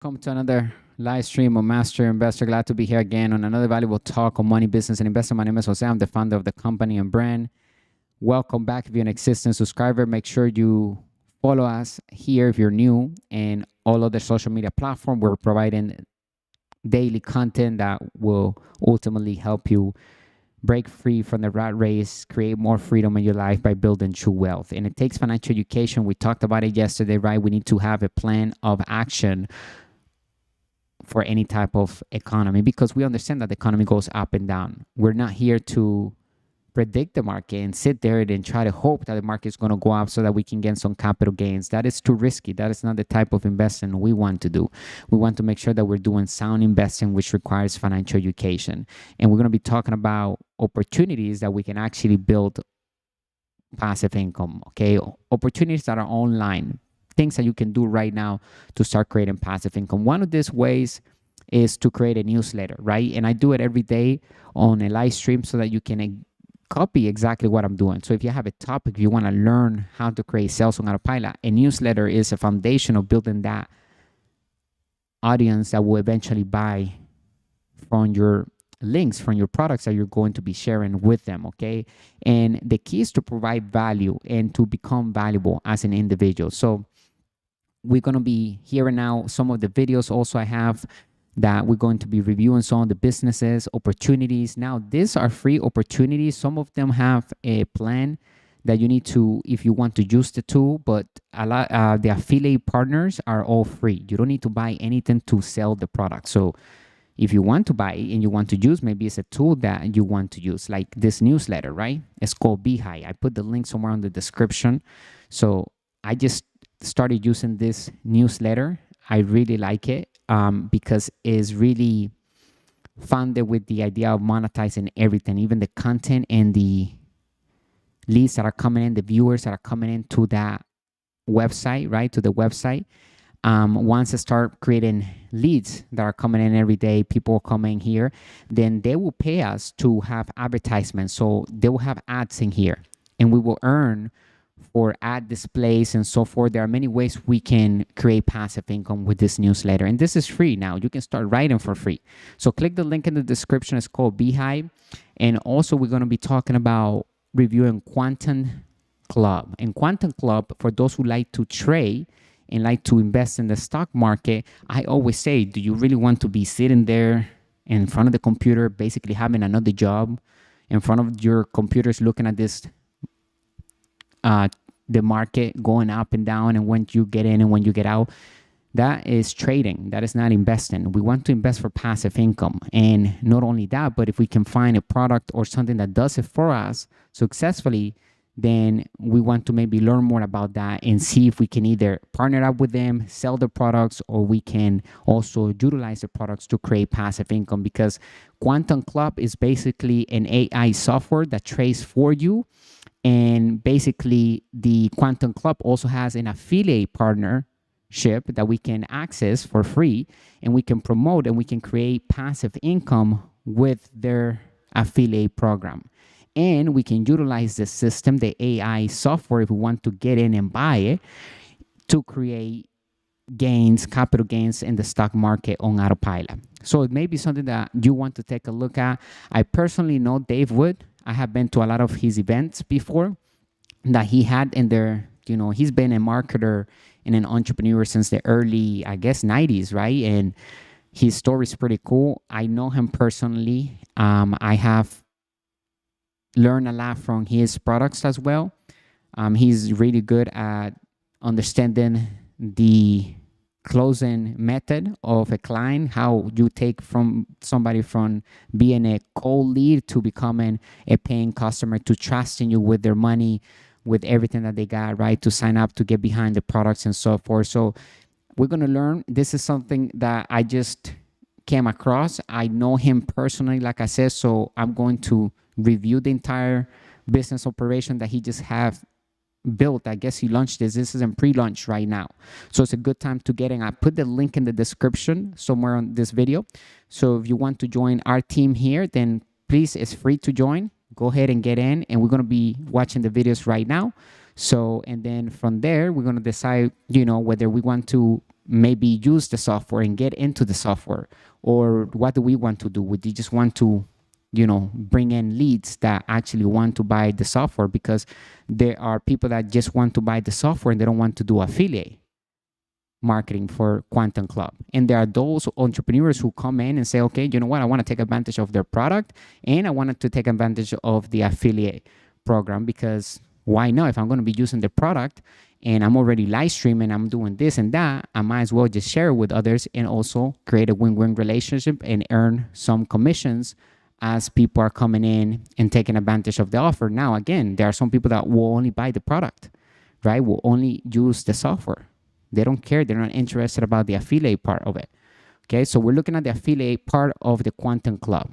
Welcome to another live stream of Master Investor. Glad to be here again on another valuable talk on money, business, and investment. My name is Jose. I'm the founder of the company and brand. Welcome back. If you're an existing subscriber, make sure you follow us here if you're new and all other social media platforms. We're providing daily content that will ultimately help you break free from the rat race, create more freedom in your life by building true wealth. And it takes financial education. We talked about it yesterday, right? We need to have a plan of action for any type of economy because we understand that the economy goes up and down. We're not here to predict the market and sit there and try to hope that the market is going to go up so that we can get some capital gains. That is too risky. That is not the type of investing we want to do. We want to make sure that we're doing sound investing, which requires financial education. And we're going to be talking about opportunities that we can actually build passive income, okay? Opportunities that are online, things that you can do right now to start creating passive income. One of these ways is to create a newsletter, right? And I do it every day on a live stream so that you can copy exactly what I'm doing. So if you have a topic, you want to learn how to create sales on autopilot, a newsletter is a foundation of building that audience that will eventually buy from your links, from your products that you're going to be sharing with them, okay? And the key is to provide value and to become valuable as an individual. So we're going to be hearing now some of the videos also I have that we're going to be reviewing some of the businesses, opportunities. Now, these are free opportunities. Some of them have a plan that you need to, if you want to use the tool, but a lot the affiliate partners are all free. You don't need to buy anything to sell the product. So if you want to buy and you want to use, maybe it's a tool that you want to use, like this newsletter, right? It's called Beehive. I put the link somewhere in the description. So I just started using this newsletter. I really like it because it's really funded with the idea of monetizing everything, even the content and the leads that are coming in, the viewers that are coming into that website, right? To the website. Once I start creating leads that are coming in every day, people coming here, then they will pay us to have advertisements. So they will have ads in here and we will earn for ad displays and so forth. There are many ways we can create passive income with this newsletter. And this is free now. You can start writing for free. So click the link in the description. It's called Beehive. And also we're going to be talking about reviewing Quantum Club. And Quantum Club, for those who like to trade and like to invest in the stock market, I always say, do you really want to be sitting there in front of the computer, basically having another job in front of your computers, looking at this the market going up and down, and when you get in and when you get out? That is trading. That is not investing. We want to invest for passive income. And not only that, but if we can find a product or something that does it for us successfully, then we want to maybe learn more about that and see if we can either partner up with them, sell the products, or we can also utilize the products to create passive income. Because Quantum Club is basically an AI software that trades for you. And basically, the Quantum Club also has an affiliate partnership that we can access for free, and we can promote and we can create passive income with their affiliate program. And we can utilize the system, the AI software, if we want to get in and buy it, to create gains, capital gains in the stock market on autopilot. So it may be something that you want to take a look at. I personally know Dave Wood. I have been to a lot of his events before that he had in there. You know, he's been a marketer and an entrepreneur since the early, I guess, 90s, right? And his story is pretty cool. I know him personally. I have learned a lot from his products as well. He's really good at understanding the closing method of a client, how you take from somebody from being a cold lead to becoming a paying customer, to trusting you with their money, with everything that they got, right, to sign up, to get behind the products and so forth. So we're going to learn. This is something that I just came across. I know him personally, like I said, so I'm going to review the entire business operation that he just have built. I guess he launched this. This is in pre-launch right now. So it's a good time to get in. I put the link in the description somewhere on this video. So if you want to join our team here, then please, it's free to join. Go ahead and get in. And we're going to be watching the videos right now. So, and then from there, we're going to decide, you know, whether we want to maybe use the software and get into the software? Or what do we want to do? Would you just want to, bring in leads that actually want to buy the software? Because there are people that just want to buy the software and they don't want to do affiliate marketing for Quantum Club. And there are those entrepreneurs who come in and say, okay, you know what? I want to take advantage of their product and I wanted to take advantage of the affiliate program, because why not? If I'm going to be using the product and I'm already live streaming, I'm doing this and that, I might as well just share it with others and also create a win-win relationship and earn some commissions as people are coming in and taking advantage of the offer. Now, again, there are some people that will only buy the product, right? Will only use the software. They don't care. They're not interested about the affiliate part of it. Okay, so we're looking at the affiliate part of the Quantum Club.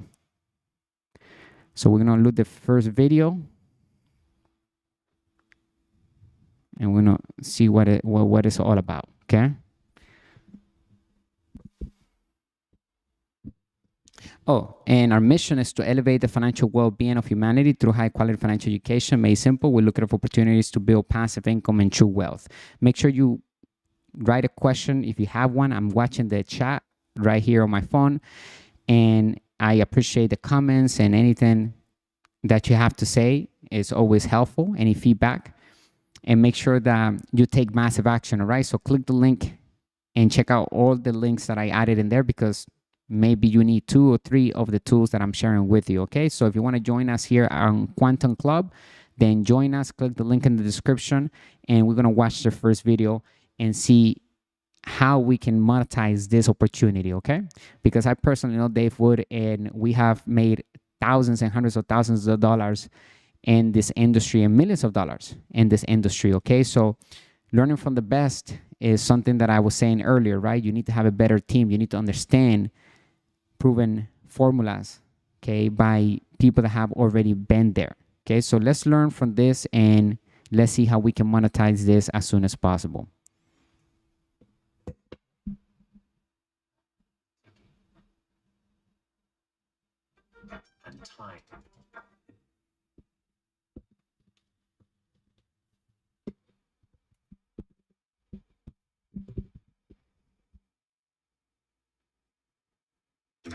So we're going to look at the first video. And we're going to see what it's all about, okay? Oh, and our mission is to elevate the financial well-being of humanity through high-quality financial education. Made simple, we're looking for opportunities to build passive income and true wealth. Make sure you write a question if you have one. I'm watching the chat right here on my phone, and I appreciate the comments, and anything that you have to say is always helpful, any feedback. And make sure that you take massive action, all right? So click the link and check out all the links that I added in there, because maybe you need 2 or 3 of the tools that I'm sharing with you, okay? So if you want to join us here on Quantum Club, then join us, click the link in the description, and we're going to watch the first video and see how we can monetize this opportunity, okay? Because I personally know Dave Wood, and we have made thousands and hundreds of thousands of dollars in this industry and millions of dollars in this industry, okay? So learning from the best is something that I was saying earlier, right? You need to have a better team. You need to understand proven formulas, okay, by people that have already been there, okay? So let's learn from this and let's see how we can monetize this as soon as possible. And time.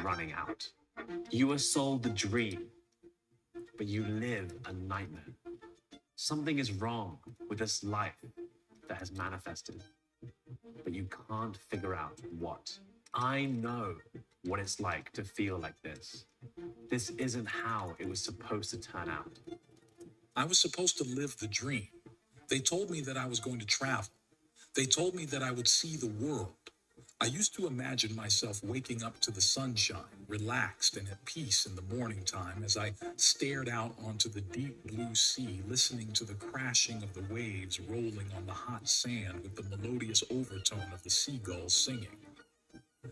Running out. You were sold the dream, but you live a nightmare. Something is wrong with this life that has manifested, but you can't figure out what. I know what it's like to feel like this. This isn't how it was supposed to turn out. I was supposed to live the dream. They told me that I was going to travel. They told me that I would see the world. I used to imagine myself waking up to the sunshine, relaxed and at peace in the morning time as I stared out onto the deep blue sea, listening to the crashing of the waves rolling on the hot sand with the melodious overtone of the seagulls singing.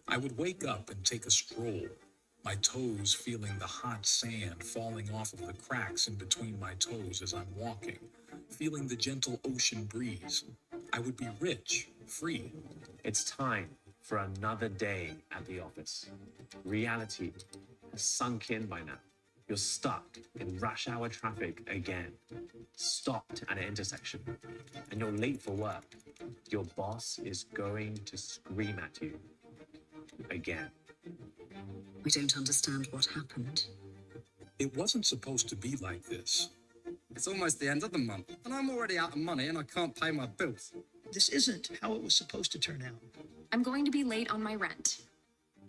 I would wake up and take a stroll, my toes feeling the hot sand falling off of the cracks in between my toes as I'm walking, feeling the gentle ocean breeze. I would be rich, free. It's time for another day at the office. Reality has sunk in by now. You're stuck in rush hour traffic again, stopped at an intersection, and you're late for work. Your boss is going to scream at you again. I don't understand what happened. It wasn't supposed to be like this. It's almost the end of the month, and I'm already out of money and I can't pay my bills. This isn't how it was supposed to turn out. I'm going to be late on my rent.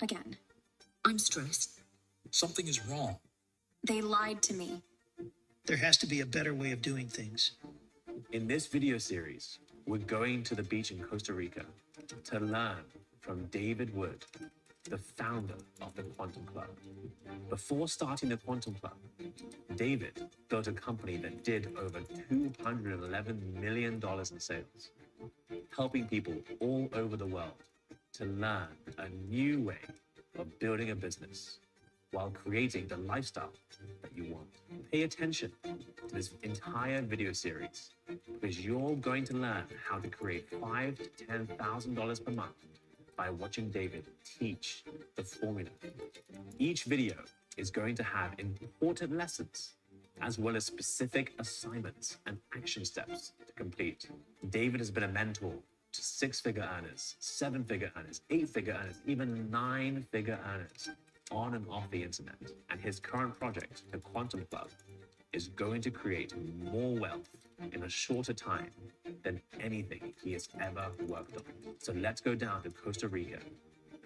Again. I'm stressed. Something is wrong. They lied to me. There has to be a better way of doing things. In this video series, we're going to the beach in Costa Rica to learn from David Wood, the founder of the Quantum Club. Before starting the Quantum Club, David built a company that did over $211 million in sales, helping people all over the world to learn a new way of building a business while creating the lifestyle that you want. Pay attention to this entire video series, because you're going to learn how to create $5,000 to $10,000 per month by watching David teach the formula. Each video is going to have important lessons as well as specific assignments and action steps to complete. David has been a mentor to six-figure earners, seven-figure earners, eight-figure earners, even nine-figure earners on and off the internet. And his current project, the Quantum Club, is going to create more wealth in a shorter time than anything he has ever worked on. So let's go down to Costa Rica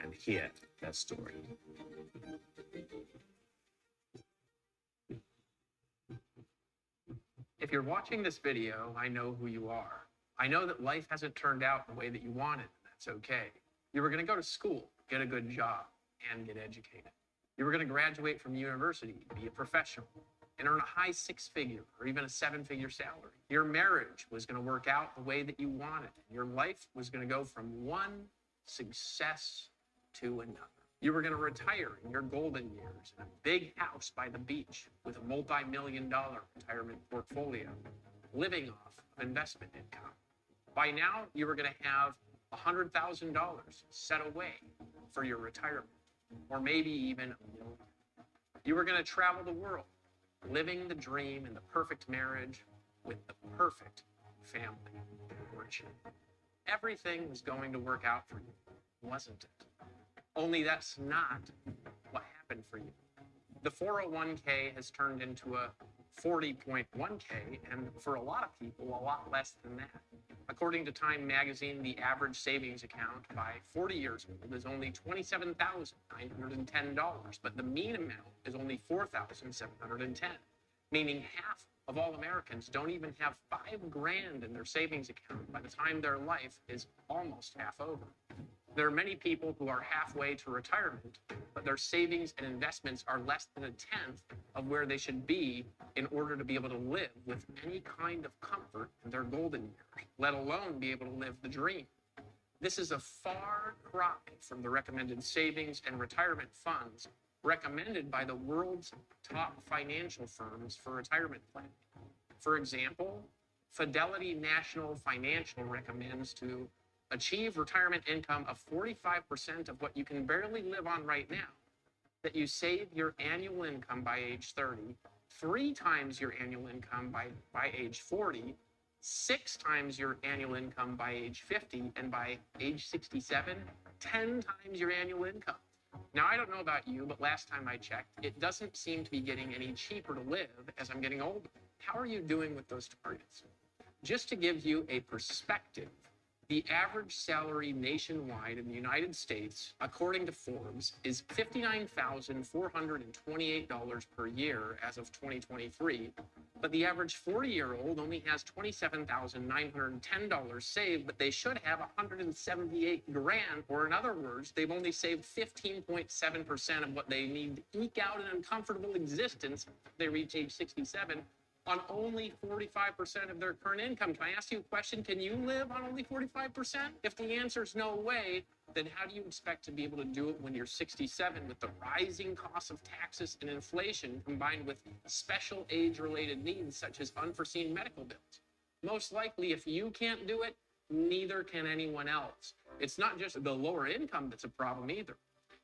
and hear their story. If you're watching this video, I know who you are. I know that life hasn't turned out the way that you wanted, and that's okay. You were going to go to school, get a good job, and get educated. You were going to graduate from university, be a professional, and earn a high six-figure or even a seven-figure salary. Your marriage was going to work out the way that you wanted. Your life was going to go from one success to another. You were going to retire in your golden years in a big house by the beach with a multi-million-dollar retirement portfolio, living off of investment income. By now, you were going to have $100,000 set away for your retirement, or maybe even $1 million. You were going to travel the world, living the dream in the perfect marriage with the perfect family, weren't you? Everything was going to work out for you, wasn't it? Only that's not what happened for you. The 401k has turned into a 40.1k, and for a lot of people, a lot less than that. According to Time magazine, the average savings account by 40 years old is only $27,910, but the mean amount is only $4,710, meaning half of all Americans don't even have $5,000 in their savings account by the time their life is almost half over. There are many people who are halfway to retirement, but their savings and investments are less than a tenth of where they should be in order to be able to live with any kind of comfort in their golden years, let alone be able to live the dream. This is a far cry from the recommended savings and retirement funds recommended by the world's top financial firms for retirement planning. For example, Fidelity National Financial recommends to achieve retirement income of 45% of what you can barely live on right now, that you save your annual income by age 30, 3 times your annual income by age 40, 6 times your annual income by age 50, and by age 67, 10 times your annual income. Now, I don't know about you, but last time I checked, it doesn't seem to be getting any cheaper to live as I'm getting older. How are you doing with those targets? Just to give you a perspective, the average salary nationwide in the United States, according to Forbes, is $59,428 per year as of 2023. But the average 40-year-old only has $27,910 saved, but they should have $178,000, or in other words, they've only saved 15.7% of what they need to eke out an uncomfortable existence if they reach age 67. On only 45% of their current income. Can I ask you a question? Can you live on only 45%? If the answer is no way, then how do you expect to be able to do it when you're 67 with the rising costs of taxes and inflation combined with special age-related needs such as unforeseen medical bills? Most likely, if you can't do it, neither can anyone else. It's not just the lower income that's a problem either.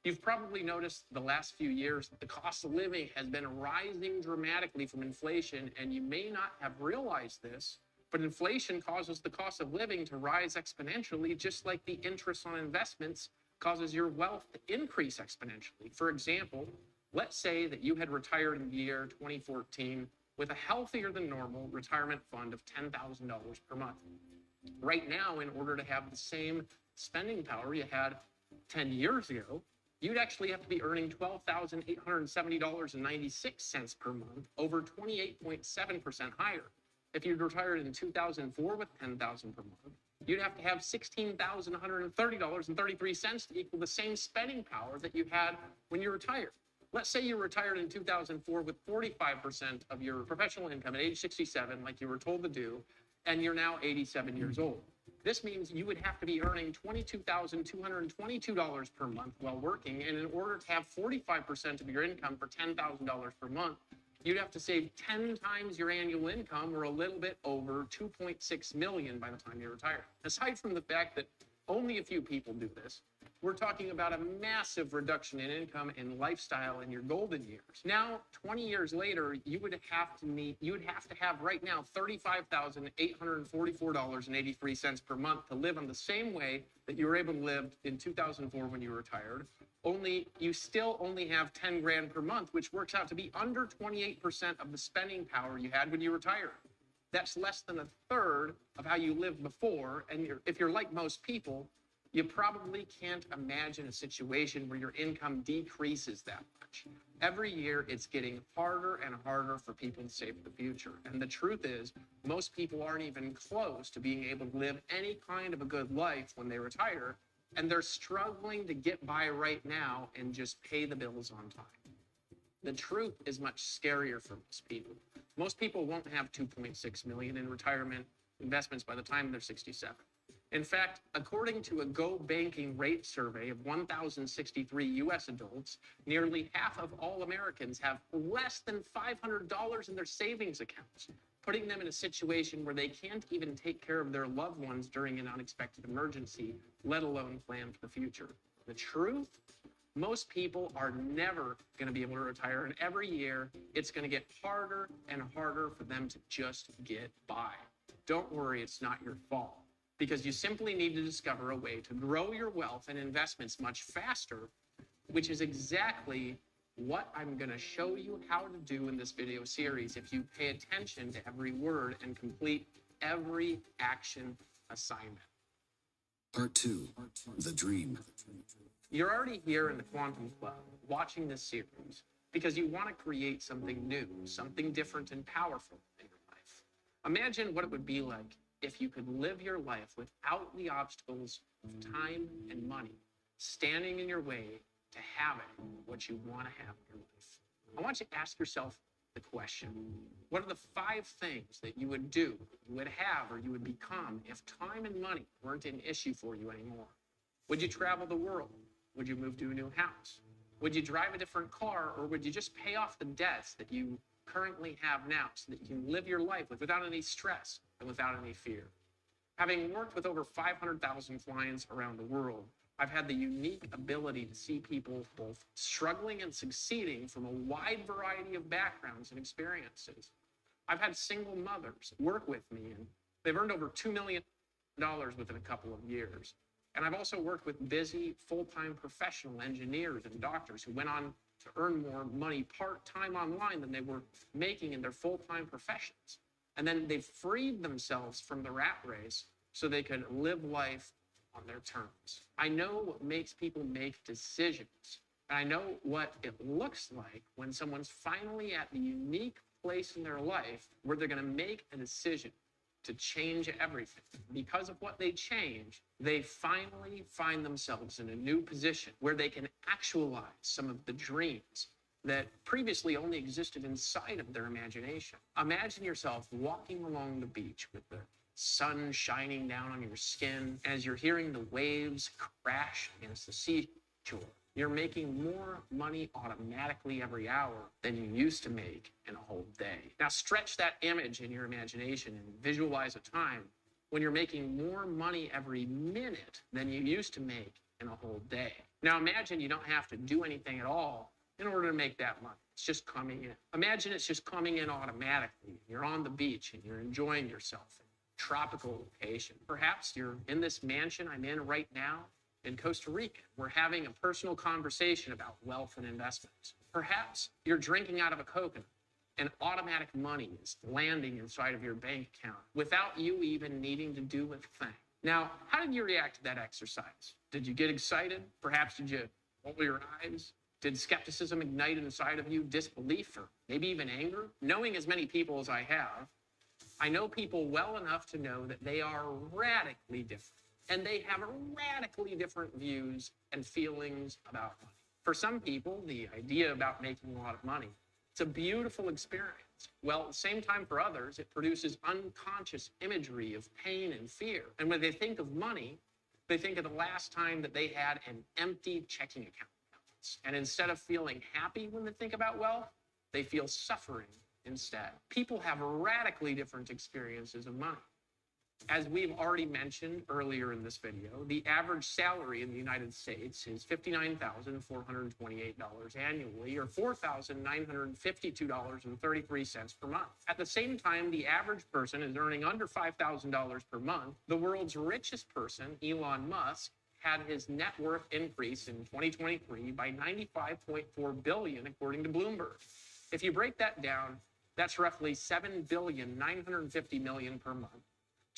You've probably noticed the last few years that the cost of living has been rising dramatically from inflation, and you may not have realized this, but inflation causes the cost of living to rise exponentially, just like the interest on investments causes your wealth to increase exponentially. For example, let's say that you had retired in the year 2014 with a healthier than normal retirement fund of $10,000 per month. Right now, in order to have the same spending power you had 10 years ago, you'd actually have to be earning $12,870.96 per month, over 28.7% higher. If you'd retired in 2004 with $10,000 per month, you'd have to have $16,130.33 to equal the same spending power that you had when you retired. Let's say you retired in 2004 with 45% of your professional income at age 67, like you were told to do, and you're now 87 years old. This means you would have to be earning $22,222 per month while working, and in order to have 45% of your income for $10,000 per month, you'd have to save 10 times your annual income, or a little bit over $2.6 million by the time you retire. Aside from the fact that only a few people do this, We're talking about a massive reduction in income and lifestyle in your golden years. Now, 20 years later, you would have to have right now $35,844.83 per month to live on the same way that you were able to live in 2004 when you retired. Only you still only have 10 grand per month, which works out to be under 28% of the spending power you had when you retired. That's less than a third of how you lived before. And if you're like most people, you probably can't imagine a situation where your income decreases that much. Every year, it's getting harder and harder for people to save for the future. And the truth is, most people aren't even close to being able to live any kind of a good life when they retire, and they're struggling to get by right now and just pay the bills on time. The truth is much scarier for most people. Most people won't have 2.6 million in retirement investments by the time they're 67. In fact, according to a Go Banking Rate survey of 1,063 US adults, nearly half of all Americans have less than $500 in their savings accounts, putting them in a situation where they can't even take care of their loved ones during an unexpected emergency, let alone plan for the future. The truth? Most people are never going to be able to retire, and every year it's going to get harder and harder for them to just get by. Don't worry, it's not your fault, because you simply need to discover a way to grow your wealth and investments much faster, which is exactly what I'm going to show you how to do in this video series if you pay attention to every word and complete every action assignment. Part 2, The Dream. You're already here in the Quantum Club watching this series because you want to create something new, something different and powerful in your life. Imagine what it would be like if you could live your life without the obstacles of time and money standing in your way to having what you want to have in your life. I want you to ask yourself the question, what are the 5 things that you would do, you would have, or you would become if time and money weren't an issue for you anymore? Would you travel the world? Would you move to a new house? Would you drive a different car, or would you just pay off the debts that you currently have now so that you can live your life without any stress and without any fear? Having worked with over 500,000 clients around the world, I've had the unique ability to see people both struggling and succeeding from a wide variety of backgrounds and experiences. I've had single mothers work with me, and they've earned over $2 million within a couple of years. And I've also worked with busy, full-time professional engineers and doctors who went on to earn more money part-time online than they were making in their full-time professions. And then they freed themselves from the rat race so they could live life on their terms. I know what makes people make decisions. And I know what it looks like when someone's finally at the unique place in their life where they're going to make a decision to change everything. Because of what they change, they finally find themselves in a new position where they can actualize some of the dreams that previously only existed inside of their imagination. Imagine yourself walking along the beach with the sun shining down on your skin as you're hearing the waves crash against the seashore. You're making more money automatically every hour than you used to make in a whole day. Now stretch that image in your imagination and visualize a time when you're making more money every minute than you used to make in a whole day. Now imagine you don't have to do anything at all in order to make that money. It's just coming in. Imagine it's just coming in automatically. You're on the beach and you're enjoying yourself in a tropical location. Perhaps you're in this mansion I'm in right now in Costa Rica. We're having a personal conversation about wealth and investments. Perhaps you're drinking out of a coconut and automatic money is landing inside of your bank account without you even needing to do a thing. Now, how did you react to that exercise? Did you get excited? Perhaps did you roll your eyes? Did skepticism ignite inside of you disbelief or maybe even anger? Knowing as many people as I have, I know people well enough to know that they are radically different. And they have radically different views and feelings about money. For some people, the idea about making a lot of money, it's a beautiful experience. Well, at the same time for others, it produces unconscious imagery of pain and fear. And when they think of money, they think of the last time that they had an empty checking account balance. And instead of feeling happy when they think about wealth, they feel suffering instead. People have radically different experiences of money. As we've already mentioned earlier in this video, the average salary in the United States is $59,428 annually, or $4,952.33 per month. At the same time, the average person is earning under $5,000 per month. The world's richest person, Elon Musk, had his net worth increase in 2023 by $95.4 billion, according to Bloomberg. If you break that down, that's roughly $7,950 million per month,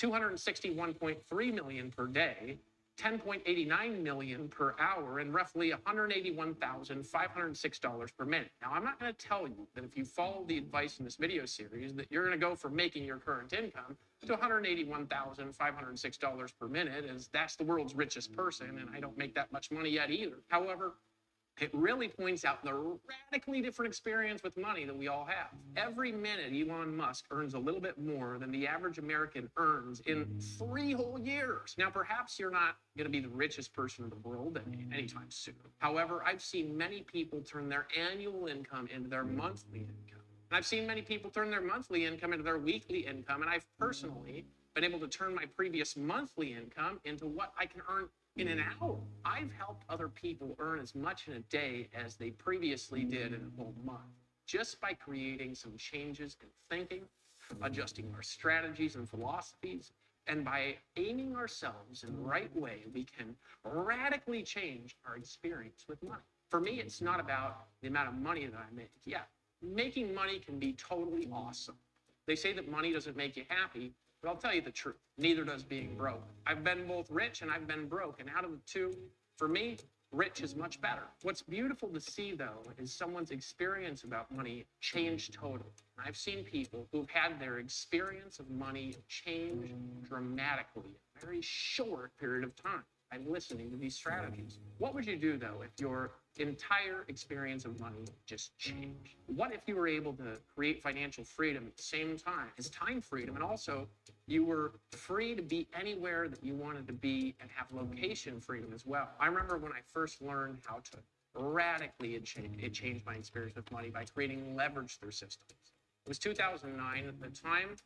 $261.3 million per day, $10.89 million per hour, and roughly $181,506 per minute. Now, I'm not going to tell you that if you follow the advice in this video series that you're going to go from making your current income to $181,506 per minute, as that's the world's richest person, and I don't make that much money yet either. However, it really points out the radically different experience with money that we all have. Every minute, Elon Musk earns a little bit more than the average American earns in 3 whole years. Now, perhaps you're not going to be the richest person in the world anytime soon. However, I've seen many people turn their annual income into their monthly income. And I've seen many people turn their monthly income into their weekly income. And I've personally been able to turn my previous monthly income into what I can earn in an hour. I've helped other people earn as much in a day as they previously did in a whole month, just by creating some changes in thinking, adjusting our strategies and philosophies, and by aiming ourselves in the right way, we can radically change our experience with money. For me, it's not about the amount of money that I make. Yeah, making money can be totally awesome. They say that money doesn't make you happy, but I'll tell you the truth, neither does being broke. I've been both rich and I've been broke, and out of the two, for me, rich is much better. What's beautiful to see, though, is someone's experience about money change totally. I've seen people who've had their experience of money change dramatically in a very short period of time by listening to these strategies. What would you do, though, if your entire experience of money just changed? What if you were able to create financial freedom at the same time as time freedom, and also you were free to be anywhere that you wanted to be and have location freedom as well? I remember when I first learned how to radically it changed my experience with money by creating leverage through systems. It was 2009. At the time,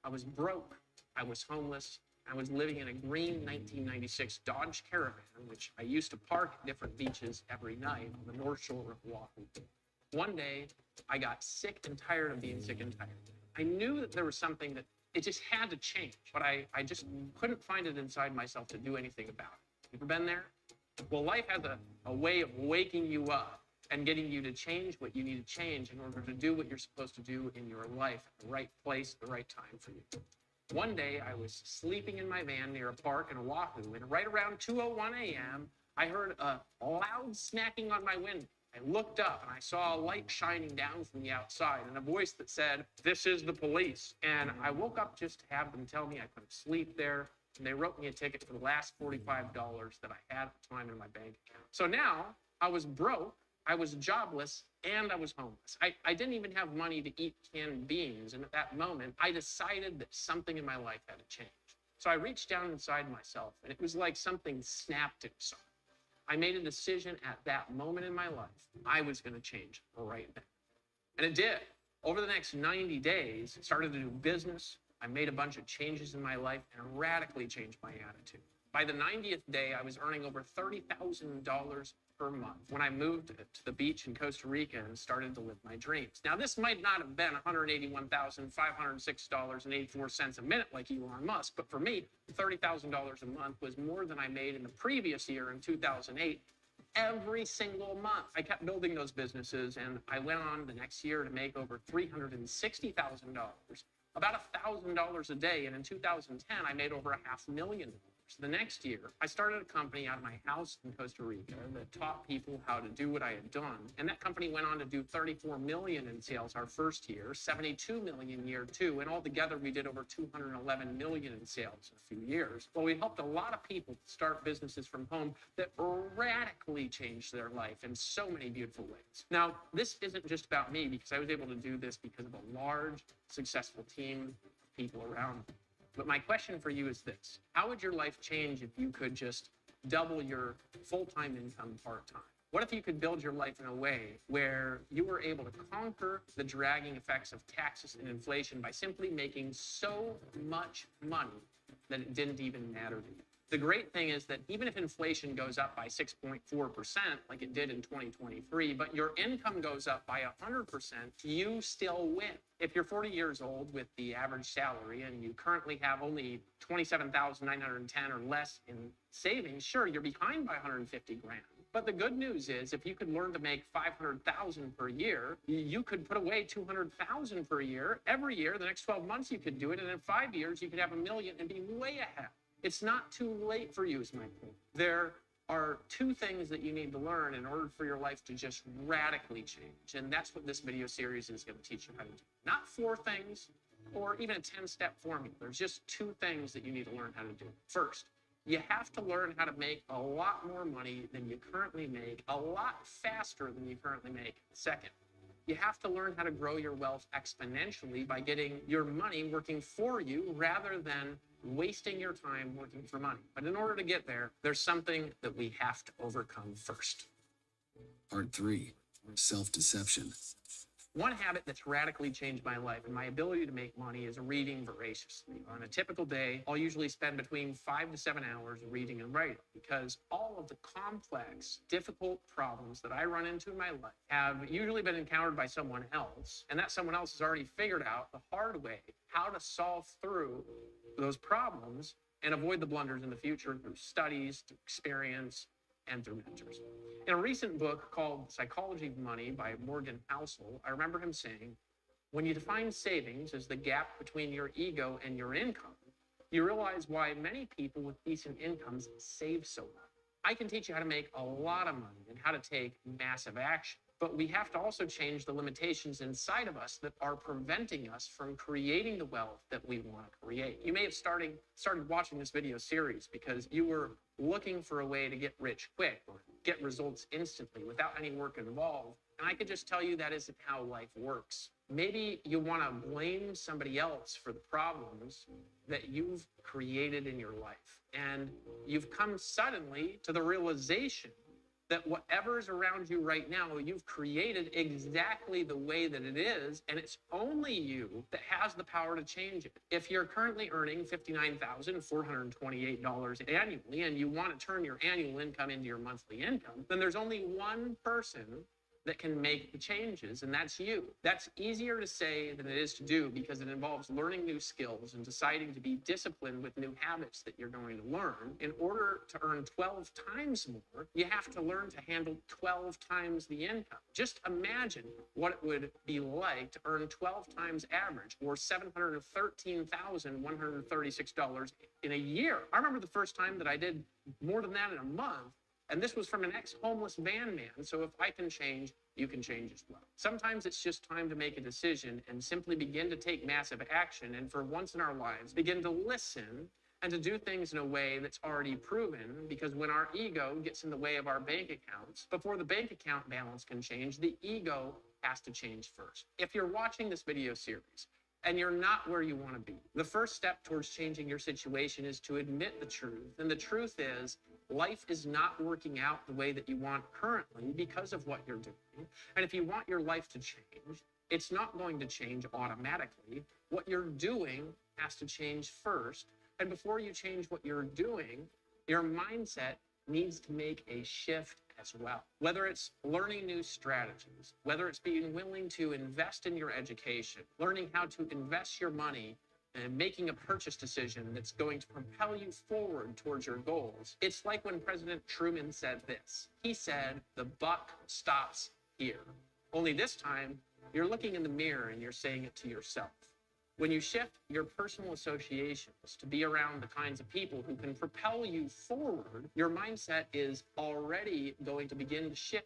I was broke. I was homeless. I was living in a green 1996 Dodge Caravan, which I used to park at different beaches every night on the North Shore of Oahu. One day, I got sick and tired of being sick and tired. I knew that there was something that it just had to change, but I just couldn't find it inside myself to do anything about it. You ever been there? Well, life has a way of waking you up and getting you to change what you need to change in order to do what you're supposed to do in your life at the right place, the right time for you. One day, I was sleeping in my van near a park in Oahu, and right around 2:01 a.m., I heard a loud smacking on my window. I looked up, and I saw a light shining down from the outside, and a voice that said, "This is the police." And I woke up just to have them tell me I couldn't sleep there, and they wrote me a ticket for the last $45 that I had at the time in my bank account. So now, I was broke, I was jobless, and I was homeless. I didn't even have money to eat canned beans. And at that moment, I decided that something in my life had to change. So I reached down inside myself, and it was like something snapped inside. I made a decision at that moment in my life. I was going to change right then. And it did. Over the next 90 days, I started to do business. I made a bunch of changes in my life and radically changed my attitude. By the 90th day, I was earning over $30,000 per month when I moved to the beach in Costa Rica and started to live my dreams. Now, this might not have been $181,506.84 a minute like Elon Musk, but for me, $30,000 a month was more than I made in the previous year in 2008. Every single month, I kept building those businesses, and I went on the next year to make over $360,000, about $1,000 a day. And in 2010, I made over $500,000. The next year, I started a company out of my house in Costa Rica that taught people how to do what I had done. And that company went on to do $34 million in sales our first year, $72 million year two, and altogether we did over $211 million in sales in a few years. Well, we helped a lot of people start businesses from home that radically changed their life in so many beautiful ways. Now, this isn't just about me, because I was able to do this because of a large, successful team of people around me. But my question for you is this: how would your life change if you could just double your full-time income part-time? What if you could build your life in a way where you were able to conquer the dragging effects of taxes and inflation by simply making so much money that it didn't even matter to you. The great thing is that even if inflation goes up by 6.4%, like it did in 2023, but your income goes up by 100%, you still win. If you're 40 years old with the average salary and you currently have only 27,910 or less in savings, sure, you're behind by 150 grand. But the good news is, if you could learn to make 500,000 per year, you could put away 200,000 per year. Every year, the next 12 months, you could do it. And in 5 years, you could have $1 million and be way ahead. It's not too late for you, is my point. There are two things that you need to learn in order for your life to just radically change. And that's what this video series is going to teach you how to do. Not 4 things or even a 10-step formula. There's just 2 things that you need to learn how to do. First, you have to learn how to make a lot more money than you currently make, a lot faster than you currently make. Second, you have to learn how to grow your wealth exponentially by getting your money working for you rather than wasting your time working for money. But in order to get there, there's something that we have to overcome first. Part 3, self-deception. One habit that's radically changed my life and my ability to make money is reading voraciously. On a typical day, I'll usually spend between 5 to 7 hours reading and writing because all of the complex, difficult problems that I run into in my life have usually been encountered by someone else, and that someone else has already figured out the hard way how to solve through those problems and avoid the blunders in the future through studies, through experience, and through mentors. In a recent book called Psychology of Money by Morgan Housel, I remember him saying, when you define savings as the gap between your ego and your income, you realize why many people with decent incomes save so much. I can teach you how to make a lot of money and how to take massive action. But we have to also change the limitations inside of us that are preventing us from creating the wealth that we want to create. You may have started watching this video series because you were looking for a way to get rich quick or get results instantly without any work involved. And I could just tell you that isn't how life works. Maybe you want to blame somebody else for the problems that you've created in your life. And you've come suddenly to the realization that whatever's around you right now, you've created exactly the way that it is, and it's only you that has the power to change it. If you're currently earning $59,428 annually, and you want to turn your annual income into your monthly income, then there's only one person that can make the changes, and that's you. That's easier to say than it is to do because it involves learning new skills and deciding to be disciplined with new habits that you're going to learn. In order to earn 12 times more, you have to learn to handle 12 times the income. Just imagine what it would be like to earn 12 times average, or $713,136 in a year. I remember the first time that I did more than that in a month. And this was from an ex-homeless van man. So if I can change, you can change as well. Sometimes it's just time to make a decision and simply begin to take massive action. And for once in our lives, begin to listen and to do things in a way that's already proven. Because when our ego gets in the way of our bank accounts, before the bank account balance can change, the ego has to change first. If you're watching this video series and you're not where you want to be, the first step towards changing your situation is to admit the truth. And the truth is, life is not working out the way that you want currently because of what you're doing. And if you want your life to change, it's not going to change automatically. What you're doing has to change first. And before you change what you're doing, your mindset needs to make a shift as well. Whether it's learning new strategies, whether it's being willing to invest in your education, learning how to invest your money, and making a purchase decision that's going to propel you forward towards your goals. It's like when President Truman said this. He said, "The buck stops here." Only this time, you're looking in the mirror and you're saying it to yourself. When you shift your personal associations to be around the kinds of people who can propel you forward, your mindset is already going to begin to shift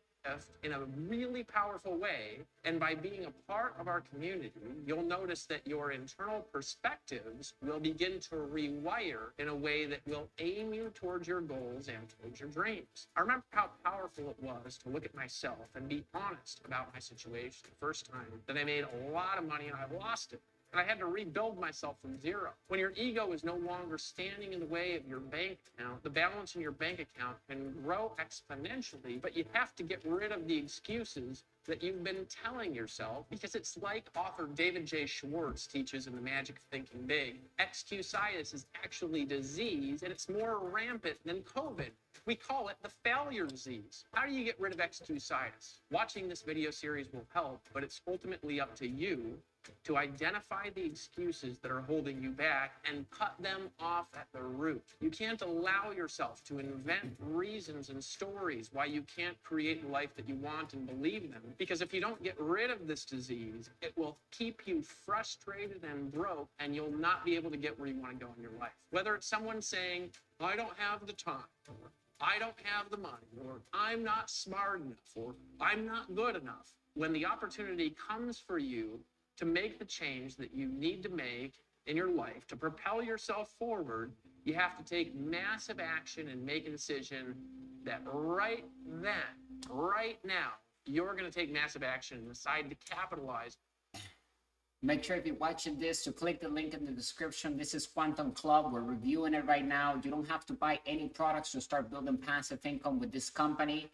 in a really powerful way. And by being a part of our community, you'll notice that your internal perspectives will begin to rewire in a way that will aim you towards your goals and towards your dreams. I remember how powerful it was to look at myself and be honest about my situation the first time that I made a lot of money and I lost it. And I had to rebuild myself from zero. When your ego is no longer standing in the way of your bank account, the balance in your bank account can grow exponentially, but you have to get rid of the excuses that you've been telling yourself, because it's like author David J. Schwartz teaches in The Magic of Thinking Big. Excusitis is actually disease, and it's more rampant than COVID. We call it the failure disease. How do you get rid of excusitis? Watching this video series will help, but it's ultimately up to you to identify the excuses that are holding you back and cut them off at the root. You can't allow yourself to invent reasons and stories why you can't create the life that you want and believe them. Because if you don't get rid of this disease, it will keep you frustrated and broke, and you'll not be able to get where you want to go in your life. Whether it's someone saying, I don't have the time, or I don't have the money, or I'm not smart enough, or I'm not good enough. When the opportunity comes for you to make the change that you need to make in your life to propel yourself forward, you have to take massive action and make a decision that right then, right now, you're going to take massive action and decide to capitalize. Make sure if you're watching this to click the link in the description. This is Quantum Club. We're reviewing it right now. You don't have to buy any products to start building passive income with this company.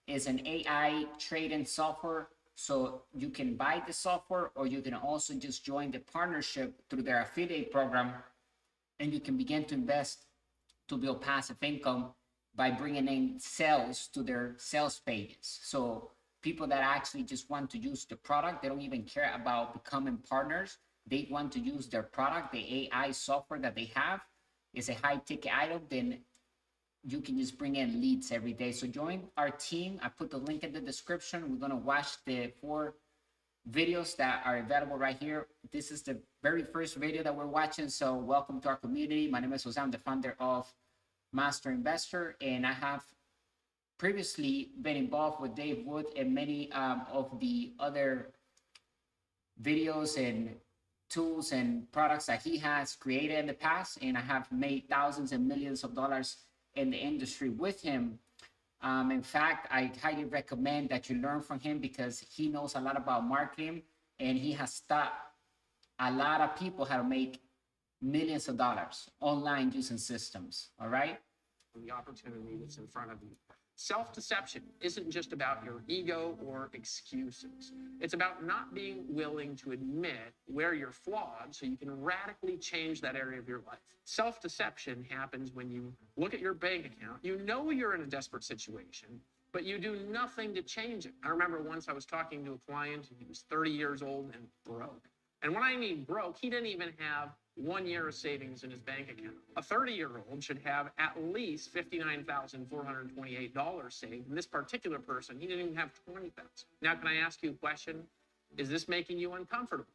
It's an AI trading software. So you can buy the software, or you can also just join the partnership through their affiliate program, and you can begin to invest to build passive income by bringing in sales to their sales pages. So people that actually just want to use the product, they don't even care about becoming partners. They want to use their product, the AI software that they have is a high ticket item, then you can just bring in leads every day. So join our team. I put the link in the description. We're going to watch the 4 videos that are available right here. This is the very first video that we're watching. So welcome to our community. My name is Jose. I'm the founder of Master Investor, and I have previously been involved with Dave Wood and many of the other videos and tools and products that he has created in the past. And I have made thousands and millions of dollars in the industry with him. In fact, I highly recommend that you learn from him, because he knows a lot about marketing, and he has taught a lot of people how to make millions of dollars online using systems. All right. The opportunity that's in front of you. Self-deception isn't just about your ego or excuses. It's about not being willing to admit where you're flawed so you can radically change that area of your life. Self-deception happens when you look at your bank account. You know you're in a desperate situation, but you do nothing to change it. I remember once I was talking to a client, and he was 30 years old and broke. And when I mean broke, he didn't even have 1 year of savings in his bank account. A 30-year-old should have at least $59,428 saved. And this particular person, he didn't even have $20,000. Now, can I ask you a question? Is this making you uncomfortable?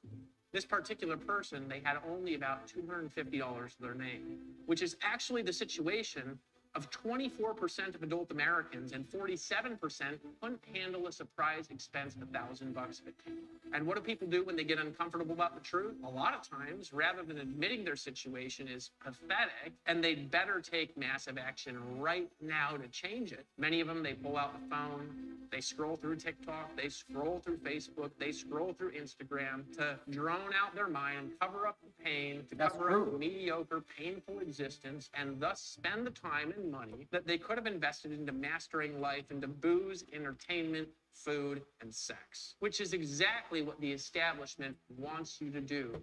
This particular person, they had only about $250 to their name, which is actually the situation of 24% of adult Americans, and 47% couldn't handle a surprise expense of $1,000 if it came. And what do people do when they get uncomfortable about the truth? A lot of times, rather than admitting their situation is pathetic and they'd better take massive action right now to change it, many of them, they pull out the phone, they scroll through TikTok, they scroll through Facebook, they scroll through Instagram to drown out their mind, cover up the pain, to cover up the mediocre, painful existence, and thus spend the time and money that they could have invested into mastering life, into booze, entertainment, food, and sex, which is exactly what the establishment wants you to do.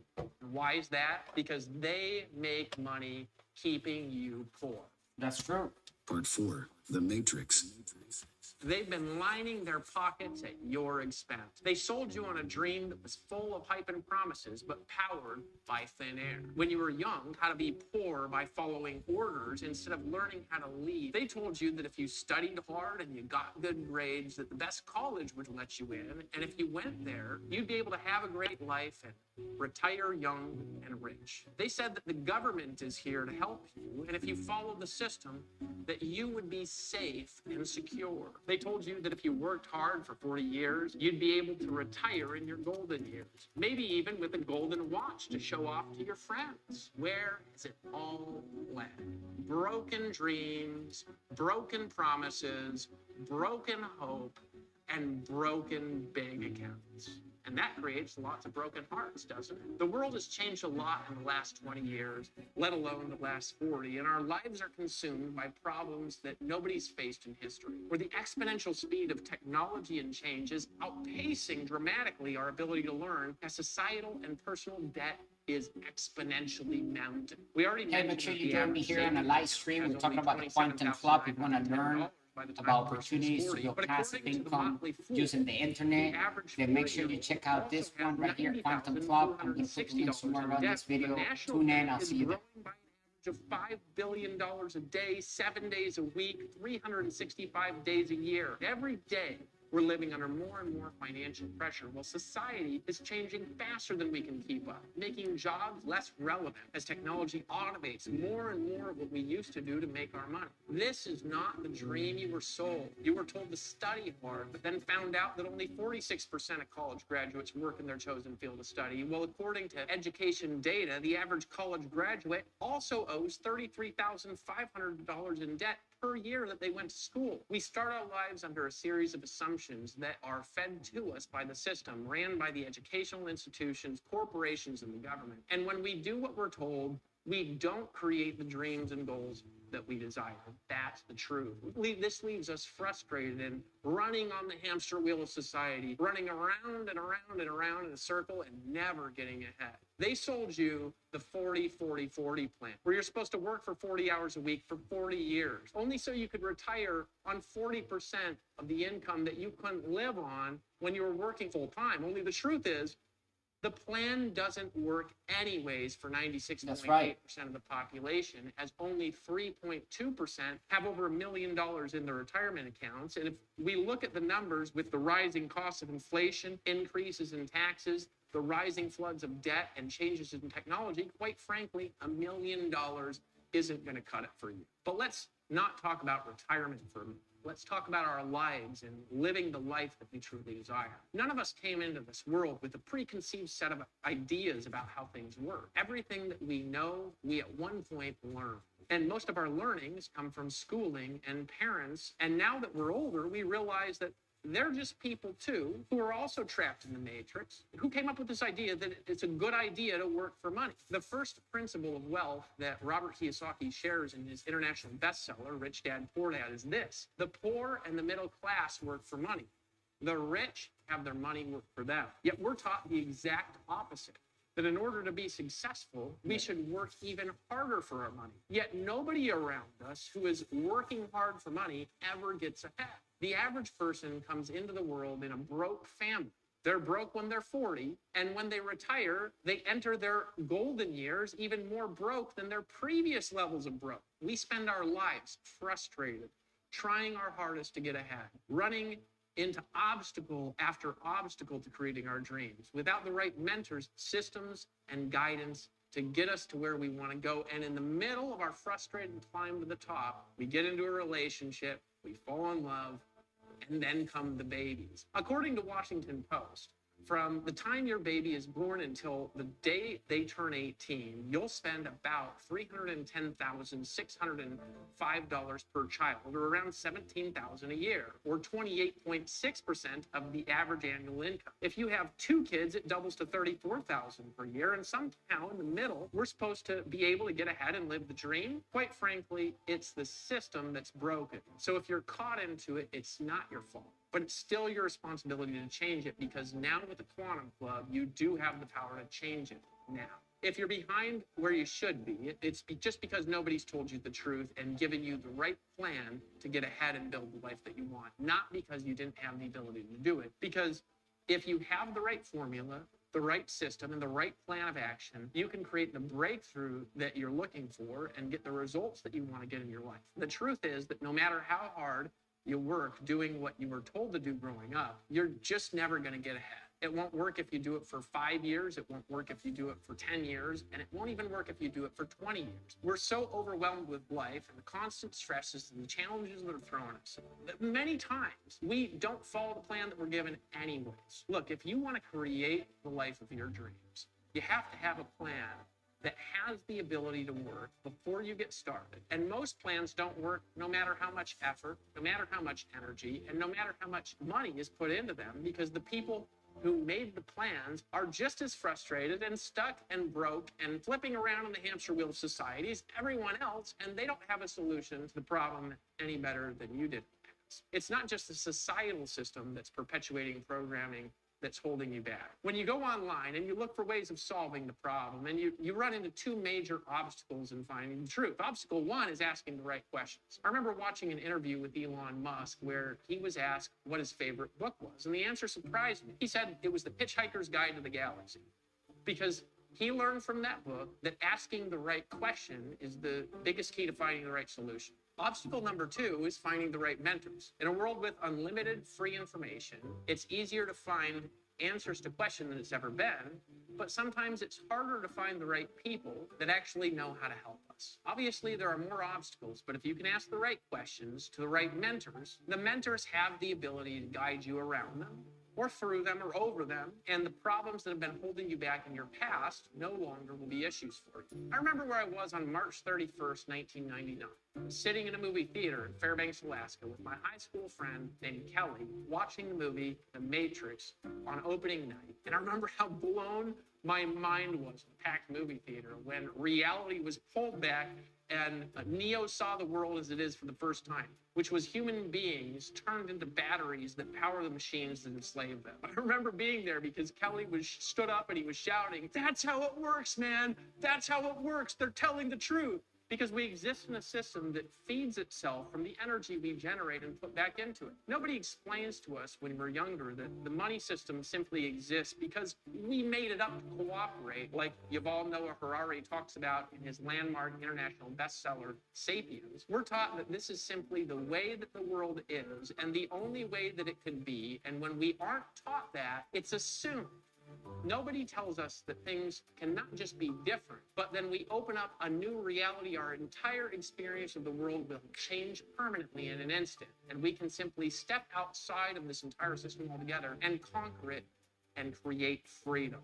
Why is that? Because they make money keeping you poor. That's true. Part 4, The Matrix. They've been lining their pockets at your expense. They sold you on a dream that was full of hype and promises, but powered by thin air. When you were young, how to be poor by following orders instead of learning how to lead. They told you that if you studied hard and you got good grades, that the best college would let you in. And if you went there, you'd be able to have a great life and retire young and rich. They said that the government is here to help you, and if you follow the system, that you would be safe and secure. They told you that if you worked hard for 40 years, you'd be able to retire in your golden years, maybe even with a golden watch to show off to your friends. Where has it all led? Broken dreams, broken promises, broken hope, and broken bank accounts. And that creates lots of broken hearts, doesn't it? The world has changed a lot in the last 20 years, let alone the last 40, and our lives are consumed by problems that nobody's faced in history, where the exponential speed of technology and change is outpacing dramatically our ability to learn as societal and personal debt is exponentially mounting. We already Hey, make mentioned sure that you the join me average here on a savings live stream. We're has talking only about the quantum club. If you want to learn by the time about the person is opportunities to 40. build But passive according to the income Motley Fool, using the internet, the average then make sure you 40-year-old check out also this has one right here, Quantum Club. I'm going to put the links more $90,060 around in this debt. The video. national Tune in. debt I'll is see you there. growing by an average of $5 billion a day, 7 days a week, 365 days a year. Every day, we're living under more and more financial pressure, while society is changing faster than we can keep up, making jobs less relevant as technology automates more and more of what we used to do to make our money. This is not the dream you were sold. You were told to study hard, but then found out that only 46% of college graduates work in their chosen field of study. Well, according to education data, the average college graduate also owes $33,500 in debt per year that they went to school. We start our lives under a series of assumptions that are fed to us by the system, ran by the educational institutions, corporations, and the government. And when we do what we're told, we don't create the dreams and goals that we desire. That's the truth. This leaves us frustrated and running on the hamster wheel of society, running around and around and around in a circle and never getting ahead. They sold you the 40-40-40 plan, where you're supposed to work for 40 hours a week for 40 years, only so you could retire on 40% of the income that you couldn't live on when you were working full time. Only the truth is, the plan doesn't work anyways for 96.8% of the population, as only 3.2% have over $1 million in their retirement accounts. And if we look at the numbers with the rising costs of inflation, increases in taxes, the rising floods of debt, and changes in technology, quite frankly, $1 million isn't going to cut it for you. But let's not talk about retirement for a minute. Let's talk about our lives and living the life that we truly desire. None of us came into this world with a preconceived set of ideas about how things work. Everything that we know, we at one point learn. And most of our learnings come from schooling and parents. And now that we're older, we realize that they're just people too, who are also trapped in the matrix, who came up with this idea that it's a good idea to work for money. The first principle of wealth that Robert Kiyosaki shares in his international bestseller, Rich Dad, Poor Dad, is this: the poor and the middle class work for money. The rich have their money work for them. Yet we're taught the exact opposite, that in order to be successful, we should work even harder for our money. Yet nobody around us who is working hard for money ever gets ahead. The average person comes into the world in a broke family. They're broke when they're 40, and when they retire, they enter their golden years even more broke than their previous levels of broke. We spend our lives frustrated, trying our hardest to get ahead, running into obstacle after obstacle to creating our dreams, without the right mentors, systems, and guidance to get us to where we want to go. And in the middle of our frustrated climb to the top, we get into a relationship, we fall in love, and then come the babies. According to Washington Post, from the time your baby is born until the day they turn 18, you'll spend about $310,605 per child, or around $17,000 a year, or 28.6% of the average annual income. If you have 2 kids, it doubles to $34,000 per year, and somehow in the middle, we're supposed to be able to get ahead and live the dream. Quite frankly, it's the system that's broken. So if you're caught into it, it's not your fault. But it's still your responsibility to change it, because now with the Quantum Club, you do have the power to change it now. If you're behind where you should be, it's just because nobody's told you the truth and given you the right plan to get ahead and build the life that you want, not because you didn't have the ability to do it. Because if you have the right formula, the right system, and the right plan of action, you can create the breakthrough that you're looking for and get the results that you want to get in your life. The truth is that no matter how hard you work doing what you were told to do growing up, you're just never going to get ahead. It won't work if you do it for 5 years. It won't work if you do it for 10 years. And it won't even work if you do it for 20 years. We're so overwhelmed with life and the constant stresses and the challenges that are thrown at us that many times we don't follow the plan that we're given anyways. Look, if you want to create the life of your dreams, you have to have a plan that has the ability to work before you get started. And most plans don't work no matter how much effort, no matter how much energy, and no matter how much money is put into them, because the people who made the plans are just as frustrated and stuck and broke and flipping around on the hamster wheel of society as everyone else, and they don't have a solution to the problem any better than you did. It's not just the societal system that's perpetuating programming that's holding you back. When you go online and you look for ways of solving the problem, and you run into two major obstacles in finding the truth. Obstacle one is asking the right questions. I remember watching an interview with Elon Musk where he was asked what his favorite book was, and the answer surprised me. He said it was The Hitchhiker's Guide to the Galaxy, because he learned from that book that asking the right question is the biggest key to finding the right solution. Obstacle number two is finding the right mentors. In a world with unlimited free information, it's easier to find answers to questions than it's ever been, but sometimes it's harder to find the right people that actually know how to help us. Obviously, there are more obstacles, but if you can ask the right questions to the right mentors, the mentors have the ability to guide you around them, or through them, or over them, and the problems that have been holding you back in your past no longer will be issues for you. I remember where I was on March 31st, 1999, sitting in a movie theater in Fairbanks, Alaska, with my high school friend named Kelly, watching the movie The Matrix on opening night. And I remember how blown my mind was in a packed movie theater when reality was pulled back and Neo saw the world as it is for the first time, which was human beings turned into batteries that power the machines that enslave them. I remember being there because Kelly stood up and he was shouting, "That's how it works, man. That's how it works. They're telling the truth." Because we exist in a system that feeds itself from the energy we generate and put back into it. Nobody explains to us when we're younger that the money system simply exists because we made it up to cooperate, like Yuval Noah Harari talks about in his landmark international bestseller, Sapiens. We're taught that this is simply the way that the world is and the only way that it could be. And when we aren't taught that, it's assumed. Nobody tells us that things can not just be different, but then we open up a new reality. Our entire experience of the world will change permanently in an instant, and we can simply step outside of this entire system altogether and conquer it and create freedom.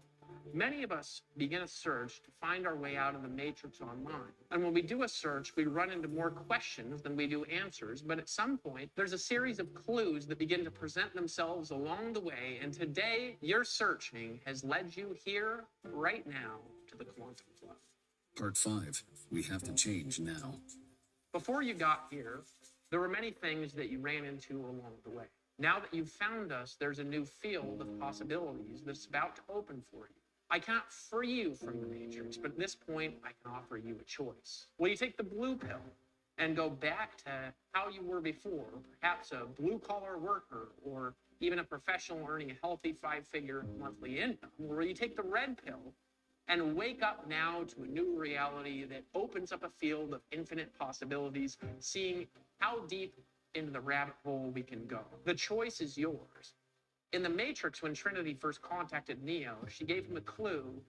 Many of us begin a search to find our way out of the matrix online. And when we do a search, we run into more questions than we do answers. But at some point, there's a series of clues that begin to present themselves along the way. And today, your searching has led you here, right now, to the Quantum Club. Part 5. We have to change now. Before you got here, there were many things that you ran into along the way. Now that you've found us, there's a new field of possibilities that's about to open for you. I cannot free you from the matrix, but at this point, I can offer you a choice. Will you take the blue pill and go back to how you were before, perhaps a blue-collar worker or even a professional earning a healthy 5-figure monthly income? Or will you take the red pill and wake up now to a new reality that opens up a field of infinite possibilities, seeing how deep into the rabbit hole we can go? The choice is yours. In the Matrix, when Trinity first contacted Neo, she gave him a clue,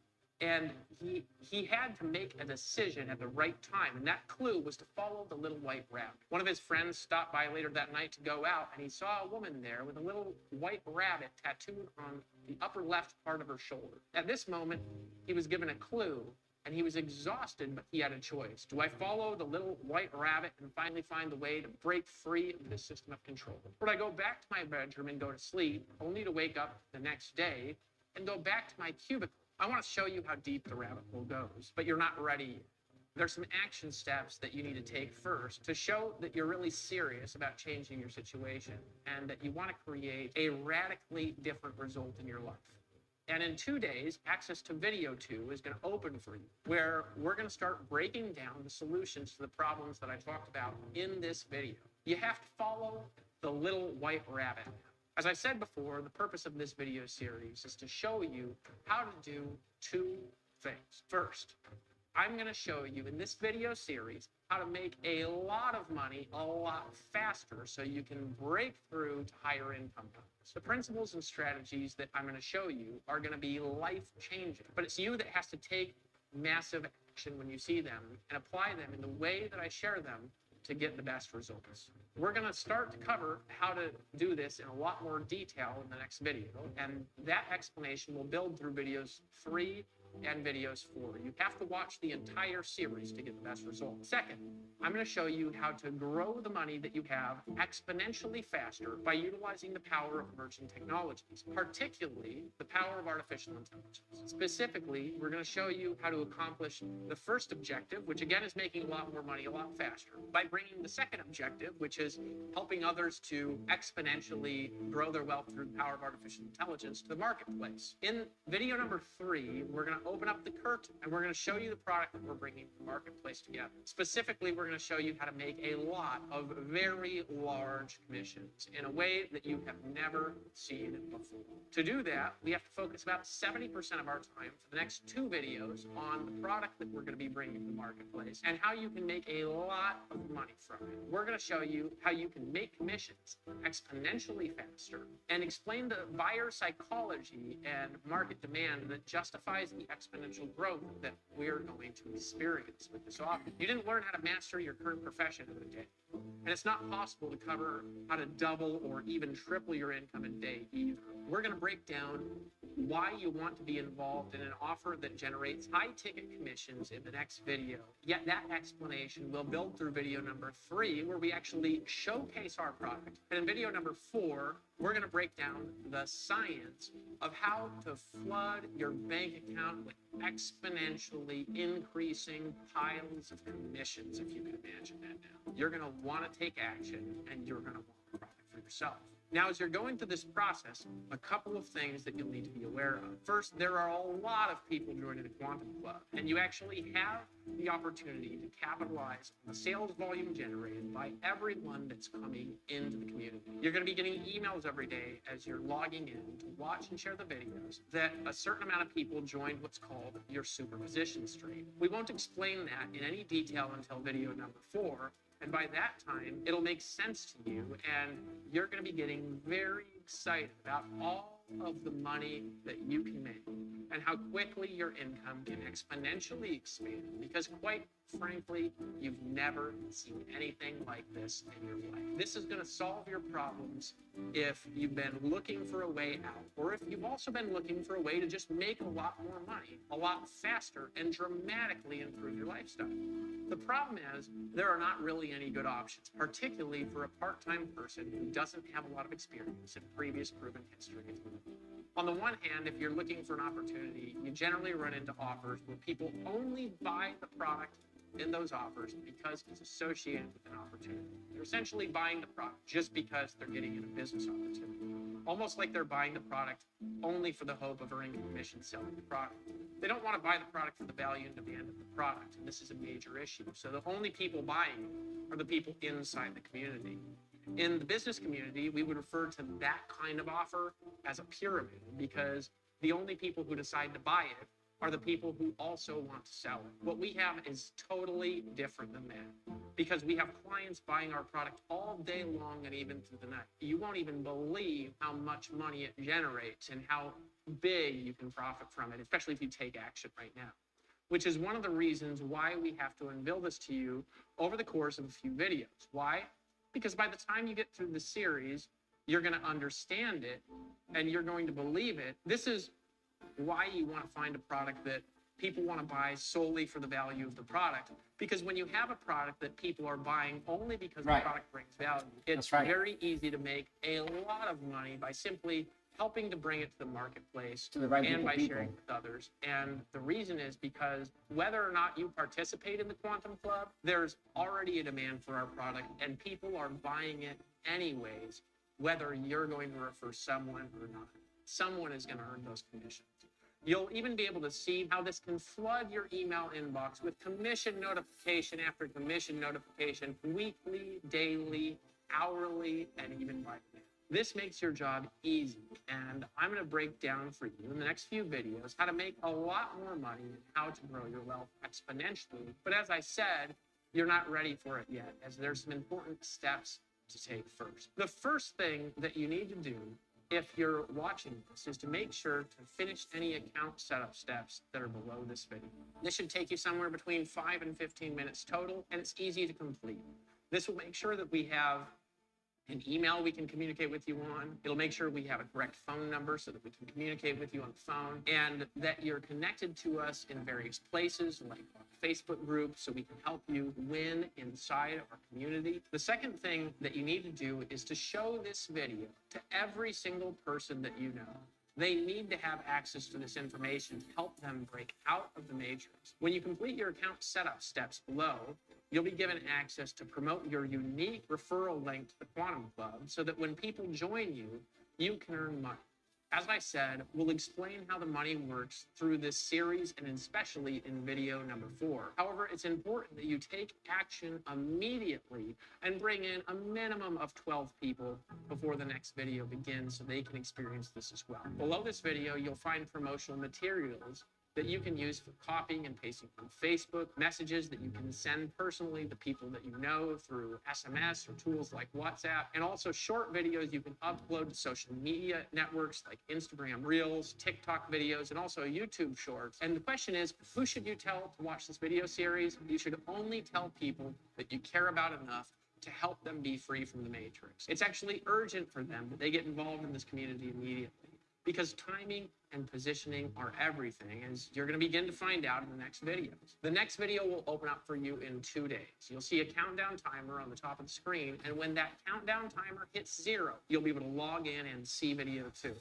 and he had to make a decision at the right time, and that clue was to follow the little white rabbit. One of his friends stopped by later that night to go out, and he saw a woman there with a little white rabbit tattooed on the upper left part of her shoulder. At this moment, he was given a clue, and he was exhausted, but he had a choice. Do I follow the little white rabbit and finally find the way to break free of this system of control? Or do I go back to my bedroom and go to sleep, only to wake up the next day and go back to my cubicle? I want to show you how deep the rabbit hole goes, but you're not ready yet. There's some action steps that you need to take first to show that you're really serious about changing your situation and that you want to create a radically different result in your life. And in 2 days, access to video 2 is going to open for you, where we're going to start breaking down the solutions to the problems that I talked about in this video. You have to follow the little white rabbit. As I said before, the purpose of this video series is to show you how to do 2 things. First, I'm going to show you in this video series how to make a lot of money a lot faster so you can break through to higher income levels. The principles and strategies that I'm going to show you are going to be life-changing, but it's you that has to take massive action when you see them and apply them in the way that I share them to get the best results. We're going to start to cover how to do this in a lot more detail in the next video, and that explanation will build through videos 3 and videos for. You have to watch the entire series to get the best results. Second, I'm going to show you how to grow the money that you have exponentially faster by utilizing the power of emerging technologies, particularly the power of artificial intelligence. Specifically, we're going to show you how to accomplish the first objective, which again is making a lot more money a lot faster, by bringing the second objective, which is helping others to exponentially grow their wealth through the power of artificial intelligence, to the marketplace. In video number 3, we're going to open up the curtain and we're going to show you the product that we're bringing to the marketplace together. Specifically, we're going to show you how to make a lot of very large commissions in a way that you have never seen before. To do that, we have to focus about 70% of our time for the next 2 videos on the product that we're going to be bringing to the marketplace and how you can make a lot of money from it. We're going to show you how you can make commissions exponentially faster and explain the buyer psychology and market demand that justifies the exponential growth that we're going to experience with this offer. You didn't learn how to master your current profession in a day, and it's not possible to cover how to double or even triple your income in a day either. We're going to break down why you want to be involved in an offer that generates high-ticket commissions in the next video. Yet that explanation will build through video number 3, where we actually showcase our product. And in video number 4, we're going to break down the science of how to flood your bank account with exponentially increasing piles of commissions, if you can imagine that now. You're going to want to take action, and you're going to want a product for yourself. Now, as you're going through this process, a couple of things that you'll need to be aware of. First, there are a lot of people joining the Quantum Club, and you actually have the opportunity to capitalize on the sales volume generated by everyone that's coming into the community. You're going to be getting emails every day as you're logging in to watch and share the videos that a certain amount of people joined what's called your superposition stream. We won't explain that in any detail until video number 4. And by that time, it'll make sense to you, and you're going to be getting very excited about all of the money that you can make and how quickly your income can exponentially expand, because quite frankly, you've never seen anything like this in your life. This is going to solve your problems if you've been looking for a way out, or if you've also been looking for a way to just make a lot more money, a lot faster, and dramatically improve your lifestyle. The problem is there are not really any good options, particularly for a part-time person who doesn't have a lot of experience in previous proven history. On the one hand, if you're looking for an opportunity, you generally run into offers where people only buy the product in those offers because it's associated with an opportunity. They're essentially buying the product just because they're getting in a business opportunity. Almost like they're buying the product only for the hope of earning commission selling the product. They don't want to buy the product for the value and demand of the product, and this is a major issue. So the only people buying are the people inside the community. In the business community, we would refer to that kind of offer as a pyramid, because the only people who decide to buy it are the people who also want to sell it. What we have is totally different than that, because we have clients buying our product all day long and even through the night. You won't even believe how much money it generates and how big you can profit from it, especially if you take action right now, which is one of the reasons why we have to unveil this to you over the course of a few videos. Why? Because by the time you get through the series, you're going to understand it and you're going to believe it. This is why you want to find a product that people want to buy solely for the value of the product. Because when you have a product that people are buying only because the product brings value, it's very easy to make a lot of money by simply helping to bring it to the marketplace and by sharing with others. And the reason is because whether or not you participate in the Quantum Club, there's already a demand for our product and people are buying it anyways, whether you're going to refer someone or not. Someone is going to earn those commissions. You'll even be able to see how this can flood your email inbox with commission notification after commission notification, weekly, daily, hourly, and even by day. This makes your job easy, and I'm going to break down for you in the next few videos how to make a lot more money and how to grow your wealth exponentially. But as I said, you're not ready for it yet, as there's some important steps to take first. The first thing that you need to do if you're watching this is to make sure to finish any account setup steps that are below this video. This should take you somewhere between 5 and 15 minutes total, and it's easy to complete. This will make sure that we have an email we can communicate with you on. It'll make sure we have a correct phone number so that we can communicate with you on the phone, and that you're connected to us in various places like our Facebook group so we can help you win inside our community. The second thing that you need to do is to show this video to every single person that you know. They need to have access to this information to help them break out of the matrix. When you complete your account setup steps below, you'll be given access to promote your unique referral link to the Quantum Club so that when people join you, you can earn money. As I said, we'll explain how the money works through this series and especially in video number 4. However, it's important that you take action immediately and bring in a minimum of 12 people before the next video begins so they can experience this as well. Below this video, you'll find promotional materials that you can use for copying and pasting from Facebook, messages that you can send personally to people that you know through SMS or tools like WhatsApp, and also short videos you can upload to social media networks like Instagram Reels, TikTok videos, and also YouTube Shorts. And the question is, who should you tell to watch this video series? You should only tell people that you care about enough to help them be free from the matrix. It's actually urgent for them that they get involved in this community immediately, because timing and positioning are everything, as you're going to begin to find out in the next videos. The next video will open up for you in 2 days. You'll see a countdown timer on the top of the screen, and when that countdown timer hits 0, you'll be able to log in and see video 2.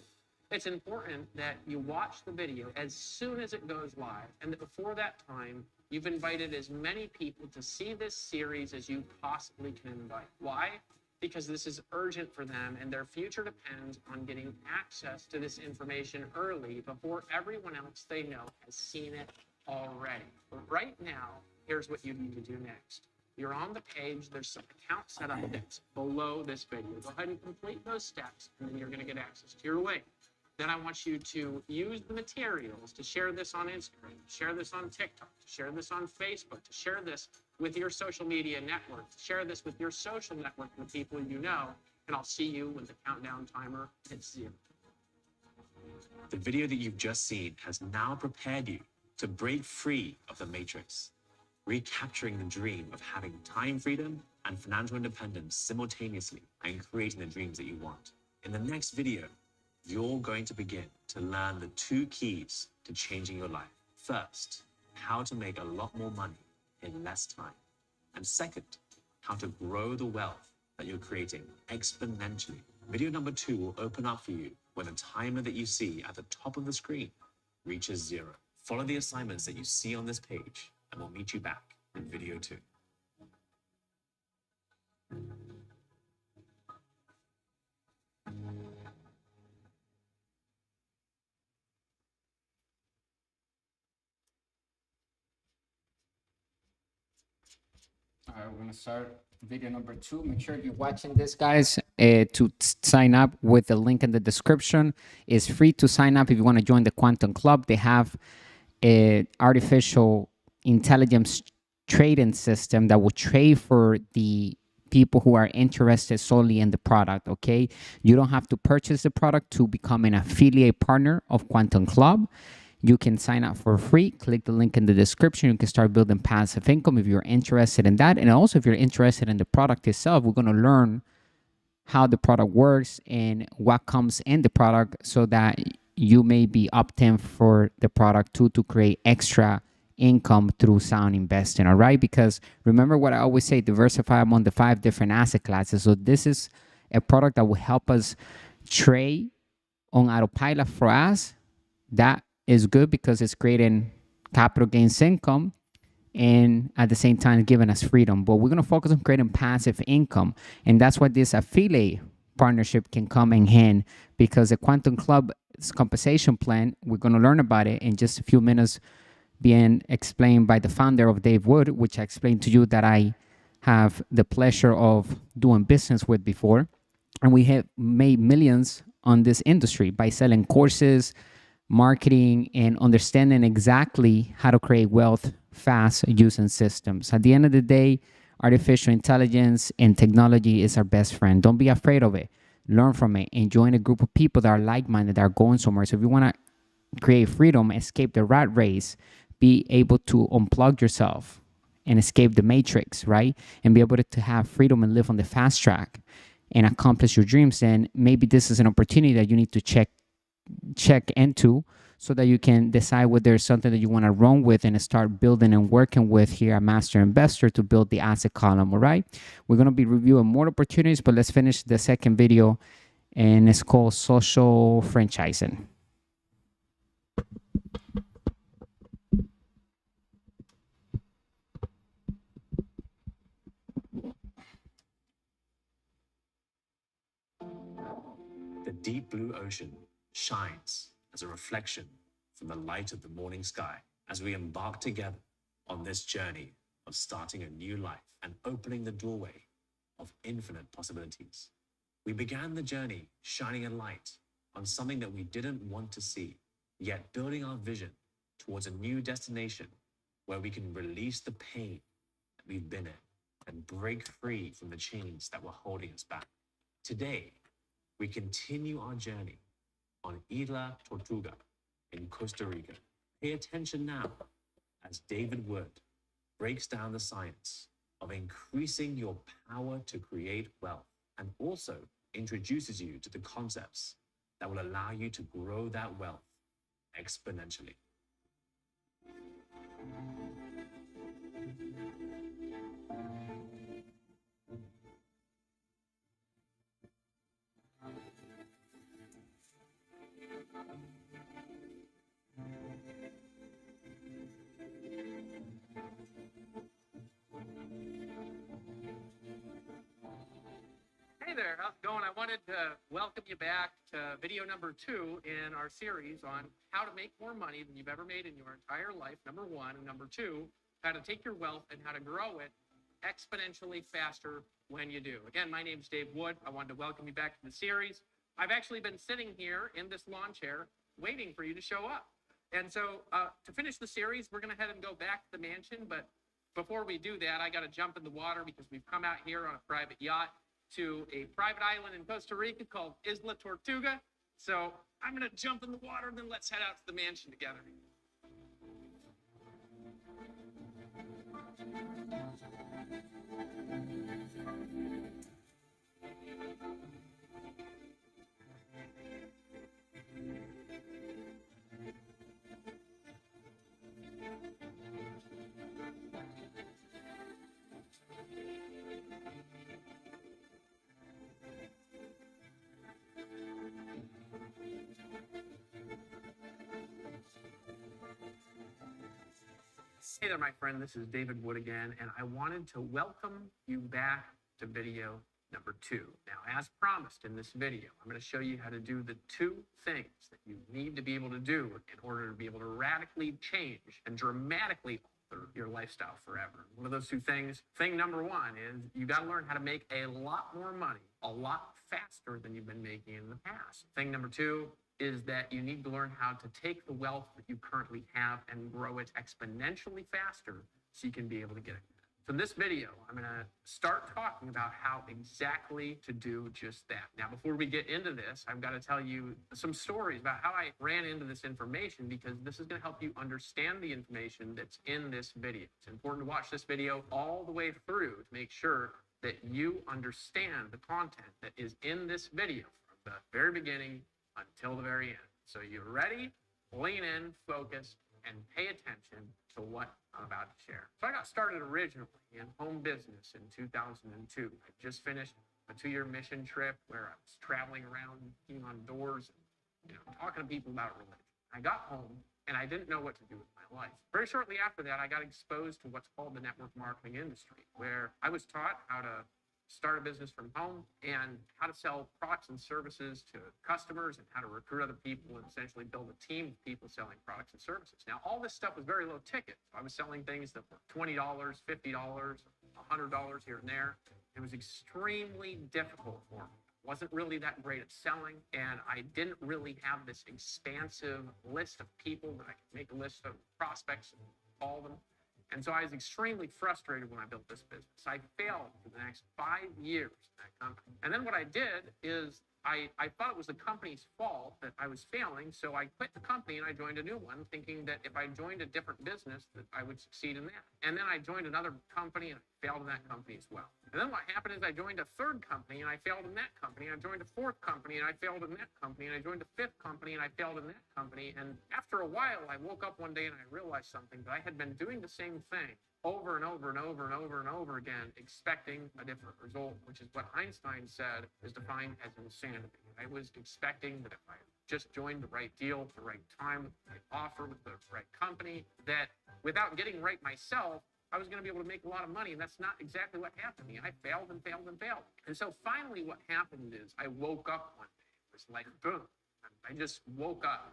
It's important that you watch the video as soon as it goes live, and that before that time, you've invited as many people to see this series as you possibly can invite. Why? Because this is urgent for them, and their future depends on getting access to this information early before everyone else they know has seen it already. But right now, here's what you need to do next. You're on the page, there's some account setup steps below this video. Go ahead and complete those steps, and then you're going to get access to your link. Then I want you to use the materials to share this on Instagram, to share this on TikTok, to share this on Facebook, to share this with your social media network, to share this with your social network with people you know, and I'll see you when the countdown timer hits 0. The video that you've just seen has now prepared you to break free of the matrix, recapturing the dream of having time freedom and financial independence simultaneously and creating the dreams that you want. In the next video, you're going to begin to learn the 2 keys to changing your life. First, how to make a lot more money in less time. And second, how to grow the wealth that you're creating exponentially. Video number 2 will open up for you when the timer that you see at the top of the screen reaches 0. Follow the assignments that you see on this page, and we'll meet you back in video 2. All right, we're gonna start video number 2. Make sure you're watching this, guys. To sign up with the link in the description. It's free to sign up if you want to join the Quantum Club. They have an artificial intelligence trading system that will trade for the people who are interested solely in the product. Okay, you don't have to purchase the product to become an affiliate partner of Quantum Club. You can sign up for free. Click the link in the description. You can start building passive income if you're interested in that. And also, if you're interested in the product itself, we're going to learn how the product works and what comes in the product so that you may be opting for the product too, to create extra income through sound investing. All right. Because remember what I always say, diversify among the 5 different asset classes. So this is a product that will help us trade on autopilot for us. That is good because it's creating capital gains income and at the same time giving us freedom. But we're going to focus on creating passive income. And that's why this affiliate partnership can come in hand, because the Quantum Club's compensation plan, we're going to learn about it in just a few minutes, being explained by the founder of Dave Wood, which I explained to you that I have the pleasure of doing business with before. And we have made millions on this industry by selling courses, marketing, and understanding exactly how to create wealth fast using systems. At the end of the day, artificial intelligence and technology is our best friend. Don't be afraid of it. Learn from it and join a group of people that are like-minded, that are going somewhere. So if you want to create freedom, escape the rat race, be able to unplug yourself and escape the matrix, right? And be able to have freedom and live on the fast track. and accomplish your dreams, then maybe this is an opportunity that you need to check into, so that you can decide whether there's something that you want to run with and start building and working with here at Master Investor to build the asset column. All right, we're going to be reviewing more opportunities, but let's finish the second video, and it's called social franchising. The deep blue ocean shines as a reflection from the light of the morning sky as we embark together on this journey of starting a new life and opening the doorway of infinite possibilities. We began the journey shining a light on something that we didn't want to see, yet building our vision towards a new destination where we can release the pain that we've been in and break free from the chains that were holding us back. Today, we continue our journey on Isla Tortuga in Costa Rica. Pay attention now as David Wood breaks down the science of increasing your power to create wealth, and also introduces you to the concepts that will allow you to grow that wealth exponentially. Hey there, how's it going? I wanted to welcome you back to video number 2 in our series on how to make more money than you've ever made in your entire life, number 1. And number 2, how to take your wealth and how to grow it exponentially faster when you do. Again, my name's Dave Wood. I wanted to welcome you back to the series. I've actually been sitting here in this lawn chair waiting for you to show up. And so to finish the series, we're going to head and go back to the mansion. But before we do that, I got to jump in the water because we've come out here on a private yacht to a private island in Costa Rica called Isla Tortuga. So I'm going to jump in the water, and then let's head out to the mansion together. Hey there, my friend. This is David Wood again, and I wanted to welcome you back to video number 2. Now, as promised in this video, I'm going to show you how to do the 2 things that you need to be able to do in order to be able to radically change and dramatically alter your lifestyle forever. One of those 2 things, thing number 1 is you got to learn how to make a lot more money, a lot faster than you've been making in the past. Thing number 2 is that you need to learn how to take the wealth that you currently have and grow it exponentially faster so you can be able to get it. So in this video, I'm going to start talking about how exactly to do just that. Now, before we get into this, I've got to tell you some stories about how I ran into this information, because this is going to help you understand the information that's in this video. It's important to watch this video all the way through to make sure that you understand the content that is in this video from the very beginning until the very end. So you're ready? Lean in, focus, and pay attention to what I'm about to share. So I got started originally in home business in 2002. I just finished a 2-year mission trip where I was traveling around, knocking on doors, and talking to people about religion. I got home and I didn't know what to do with my life. Very shortly after that, I got exposed to what's called the network marketing industry, where I was taught how to start a business from home and how to sell products and services to customers and how to recruit other people and essentially build a team of people selling products and services. Now, all this stuff was very low ticket. I was selling things that were $20, $50, $100 here and there. It was extremely difficult for me. I wasn't really that great at selling, and I didn't really have this expansive list of people that I could make a list of prospects and call them. And so I was extremely frustrated when I built this business. I failed for the next 5 years in that company. And then what I did is I thought it was the company's fault that I was failing. So I quit the company and I joined a new one, thinking that if I joined a different business, that I would succeed in that. And then I joined another company and I failed in that company as well. And then what happened is I joined a third company and I failed in that company. I joined a fourth company and I failed in that company. And I joined a fifth company and I failed in that company. And after a while, I woke up one day and I realized something, that I had been doing the same thing over and over and over and over and over again, expecting a different result, which is what Einstein said is defined as insanity. I was expecting that if I just joined the right deal at the right time, with the right offer, with the right company, that without getting right myself, I was going to be able to make a lot of money. And that's not exactly what happened to me. I failed and failed and failed. And so finally what happened is I woke up one day. It was like, boom. I just woke up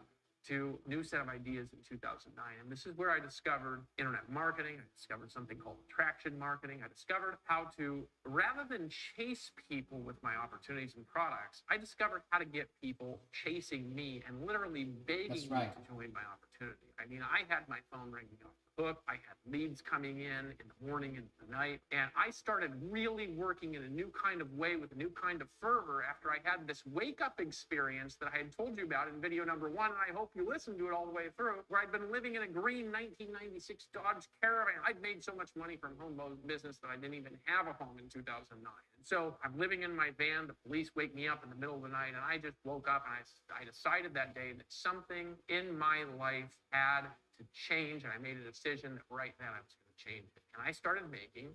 to a new set of ideas in 2009. And this is where I discovered internet marketing. I discovered something called attraction marketing. I discovered how to, rather than chase people with my opportunities and products, I discovered how to get people chasing me and literally begging me to join my opportunity. I mean, I had my phone ringing off the hook. I had leads coming in the morning and the night. And I started really working in a new kind of way with a new kind of fervor after I had this wake up experience that I had told you about in video number 1. And I hope you listened to it all the way through, where I'd been living in a green 1996 Dodge Caravan. I'd made so much money from home business that I didn't even have a home in 2009. And so I'm living in my van. The police wake me up in the middle of the night. And I just woke up and I decided that day that something in my life had to change, and I made a decision that right then I was going to change it. And I started making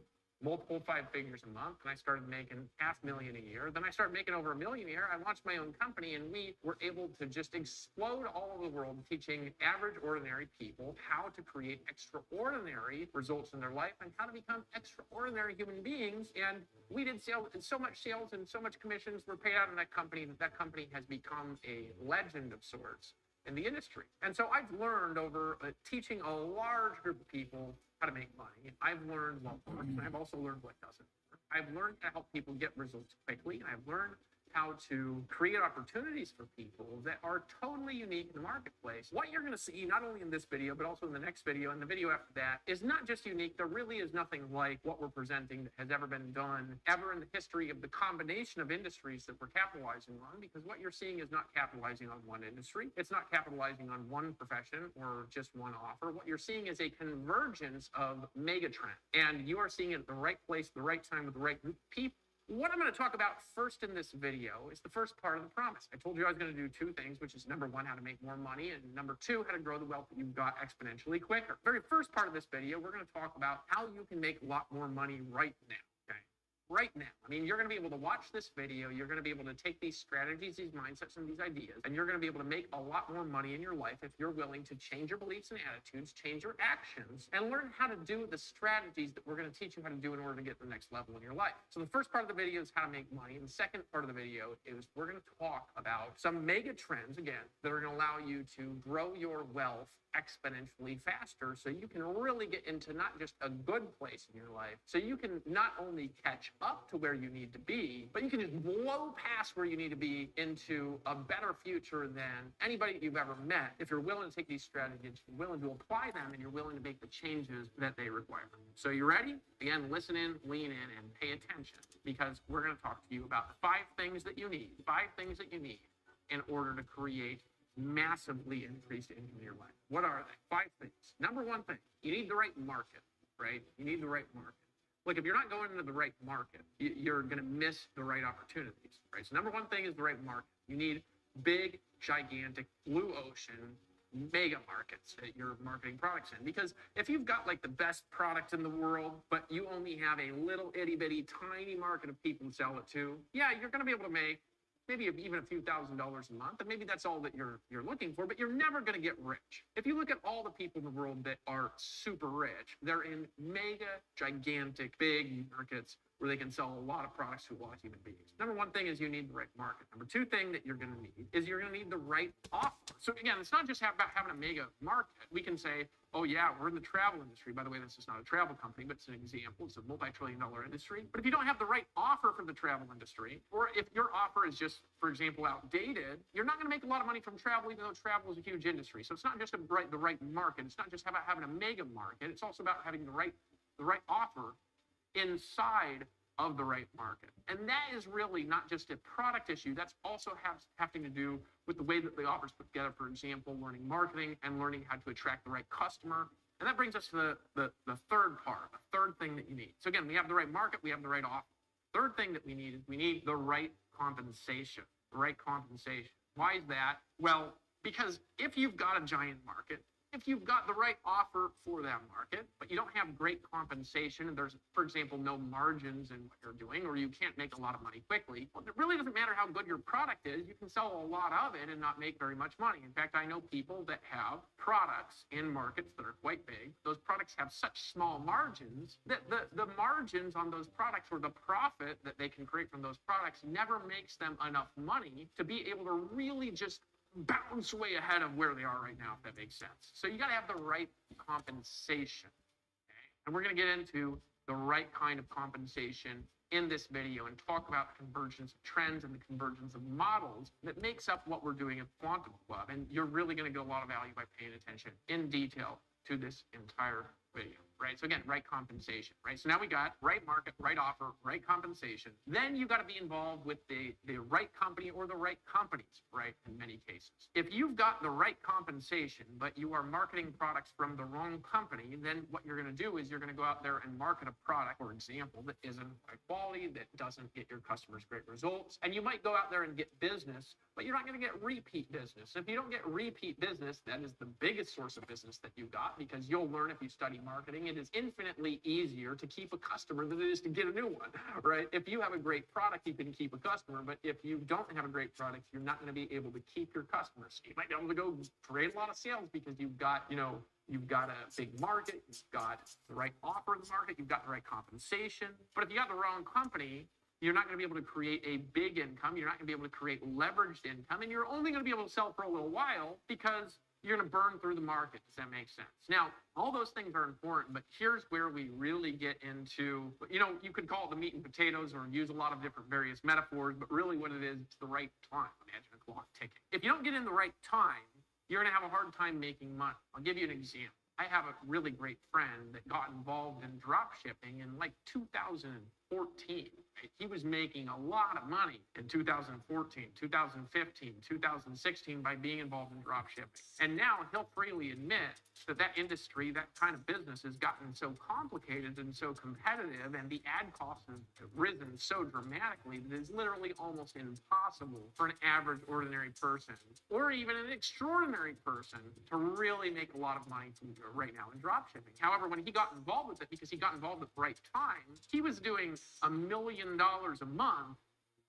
multiple 5 figures a month, and I started making $500,000 a year. Then I started making over $1 million a year. I launched my own company, and we were able to just explode all over the world, teaching average, ordinary people how to create extraordinary results in their life and how to become extraordinary human beings. And we did so much sales and so much commissions were paid out in that company that company has become a legend of sorts in the industry. And so I've learned over teaching a large group of people how to make money. I've learned what works, and I've also learned what doesn't work. I've learned how to help people get results quickly, and I've learned how to create opportunities for people that are totally unique in the marketplace. What you're going to see, not only in this video, but also in the next video and the video after that, is not just unique. There really is nothing like what we're presenting that has ever been done ever in the history of the combination of industries that we're capitalizing on, because what you're seeing is not capitalizing on one industry. It's not capitalizing on one profession or just one offer. What you're seeing is a convergence of mega trends, and you are seeing it at the right place, the right time, with the right group of people. What I'm going to talk about first in this video is the first part of the promise. I told you I was going to do 2 things, which is number 1, how to make more money, and number 2, how to grow the wealth that you've got exponentially quicker. Very first part of this video, we're going to talk about how you can make a lot more money right now. Okay? Right now. I mean, you're going to be able to watch this video. You're going to be able to take these strategies, these mindsets, and these ideas, and you're going to be able to make a lot more money in your life if you're willing to change your beliefs and attitudes, change your actions, and learn how to do the strategies that we're going to teach you how to do in order to get to the next level in your life. So the first part of the video is how to make money. And the second part of the video is we're going to talk about some mega trends, again, that are going to allow you to grow your wealth exponentially faster, so you can really get into not just a good place in your life, so you can not only catch up to where you need to be, but you can just blow past where you need to be into a better future than anybody that you've ever met, if you're willing to take these strategies, you're willing to apply them, and you're willing to make the changes that they require. So you ready? Again, listen in, lean in, and pay attention, because we're going to talk to you about the 5 things that you need, 5 things that you need in order to create massively increased income in your life. What are they? 5 things. Number 1 thing, you need the right market, right? You need the right market. Look, if you're not going into the right market, you're going to miss the right opportunities, right? So number 1 thing is the right market. You need big, gigantic, blue ocean, mega markets that you're marketing products in. Because if you've got like the best product in the world, but you only have a little itty bitty tiny market of people to sell it to, yeah, you're going to be able to make maybe even a few $1,000s a month, and maybe that's all that you're looking for, but you're never going to get rich. If you look at all the people in the world that are super rich, they're in mega, gigantic, big markets where they can sell a lot of products to a lot of human beings. Number 1 thing is you need the right market. Number 2 thing that you're going to need is you're going to need the right offer. So again, it's not just about having a mega market. We can say, oh yeah, we're in the travel industry. By the way, this is not a travel company, but it's an example. It's a multi-trillion-dollar industry. But if you don't have the right offer for the travel industry, or if your offer is just, for example, outdated, you're not going to make a lot of money from travel, even though travel is a huge industry. So it's not just the right market. It's not just about having a mega market. It's also about having the right offer inside of the right market. And that is really not just a product issue. That's also having to do with the way that the offer's put together. For example, learning marketing and learning how to attract the right customer. And that brings us to the third part, the third thing that you need. So again, we have the right market, we have the right offer. Third thing that we need is we need the right compensation. The right compensation. Why is that? Well, because if you've got a giant market, if you've got the right offer for that market, but you don't have great compensation, and there's, for example, no margins in what you're doing, or you can't make a lot of money quickly, well, it really doesn't matter how good your product is. You can sell a lot of it and not make very much money. In fact, I know people that have products in markets that are quite big. Those products have such small margins that the margins on those products, or the profit that they can create from those products, never makes them enough money to be able to really just bounce way ahead of where they are right now, if that makes sense. So you got to have the right compensation. Okay? And we're going to get into the right kind of compensation in this video and talk about the convergence of trends and the convergence of models that makes up what we're doing at Quantum Club. And you're really going to get a lot of value by paying attention in detail to this entire video, right? So again, right compensation, right? So now we got right market, right offer, right compensation. Then you got to be involved with the right company or the right companies, right? In many cases. If you've got the right compensation, but you are marketing products from the wrong company, then what you're going to do is you're going to go out there and market a product, for example, that isn't high quality, that doesn't get your customers great results. And you might go out there and get business, but you're not going to get repeat business. If you don't get repeat business, that is the biggest source of business that you got, because you'll learn if you study marketing, it is infinitely easier to keep a customer than it is to get a new one, right? If you have a great product, you can keep a customer, but if you don't have a great product, you're not going to be able to keep your customers. You might be able to go create a lot of sales because you've got, you've got a big market, you've got the right offer in the market, you've got the right compensation. But if you got the wrong company, you're not going to be able to create a big income. You're not going to be able to create leveraged income, and you're only going to be able to sell for a little while because you're going to burn through the market. Does that make sense? Now, all those things are important, but here's where we really get into, you could call it the meat and potatoes or use a lot of different various metaphors, but really what it is, it's the right time. Imagine a clock ticking. If you don't get in the right time, you're going to have a hard time making money. I'll give you an example. I have a really great friend that got involved in drop shipping in like 2014. Right? He was making a lot of money in 2014, 2015, 2016 by being involved in drop shipping. And now he'll freely admit that industry, that kind of business has gotten so complicated and so competitive, and the ad costs have risen so dramatically that it's literally almost impossible for an average ordinary person or even an extraordinary person to really make a lot of money right now in drop shipping. However, when he got involved with it, because he got involved at the right time, he was doing $1 million a month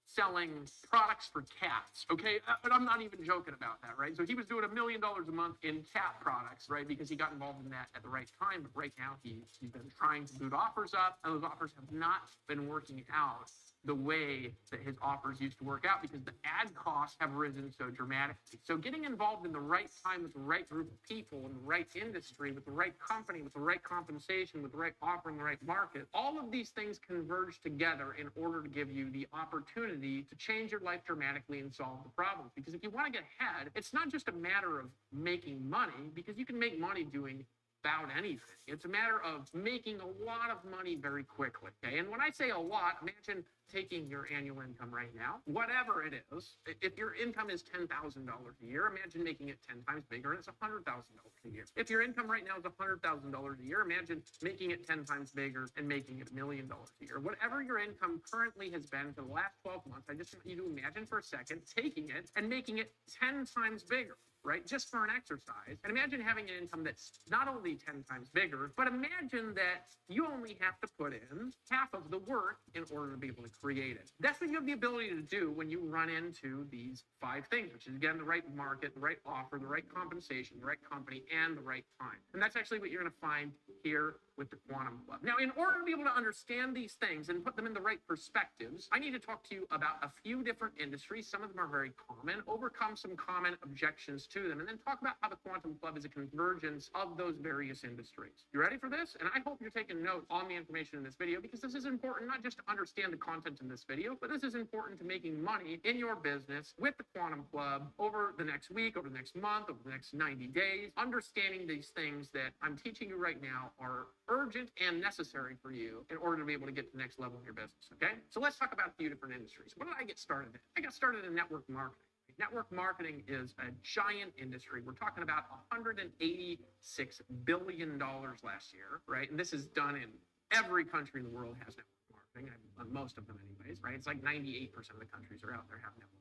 selling products for cats, okay? But I'm not even joking about that, right? So he was doing $1 million a month in cat products, right? Because he got involved in that at the right time. But right now he's been trying to boot offers up, and those offers have not been working out the way that his offers used to work out because the ad costs have risen so dramatically. So getting involved in the right time with the right group of people in the right industry, with the right company, with the right compensation, with the right offer in the right market, all of these things converge together in order to give you the opportunity to change your life dramatically and solve the problems. Because if you want to get ahead, it's not just a matter of making money, because you can make money doing about anything. It's a matter of making a lot of money very quickly, okay? And when I say a lot, imagine taking your annual income right now, whatever it is. If your income is $10,000 a year, imagine making it 10 times bigger, and it's $100,000 a year. If your income right now is $100,000 a year, imagine making it 10 times bigger and making it $1 million a year. Whatever your income currently has been for the last 12 months, I just want you to imagine for a second taking it and making it 10 times bigger, right? Just for an exercise. And imagine having an income that's not only 10 times bigger, but imagine that you only have to put in half of the work in order to be able to create it. That's what you have the ability to do when you run into these 5 things, which is, again, the right market, the right offer, the right compensation, the right company, and the right time. And that's actually what you're going to find here with the Quantum Club. Now, in order to be able to understand these things and put them in the right perspectives, I need to talk to you about a few different industries. Some of them are very common, overcome some common objections to them, and then talk about how the Quantum Club is a convergence of those various industries. You ready for this? And I hope you're taking notes on the information in this video, because this is important not just to understand the content in this video, but this is important to making money in your business with the Quantum Club over the next week, over the next month, over the next 90 days. Understanding these things that I'm teaching you right now are urgent and necessary for you in order to be able to get to the next level in your business, okay? So let's talk about a few different industries. What did I get started in? I got started in network marketing. Network marketing is a giant industry. We're talking about $186 billion last year, right? And this is done in every country in the world has network marketing. most of them anyways, right? It's like 98% of the countries are out there have network.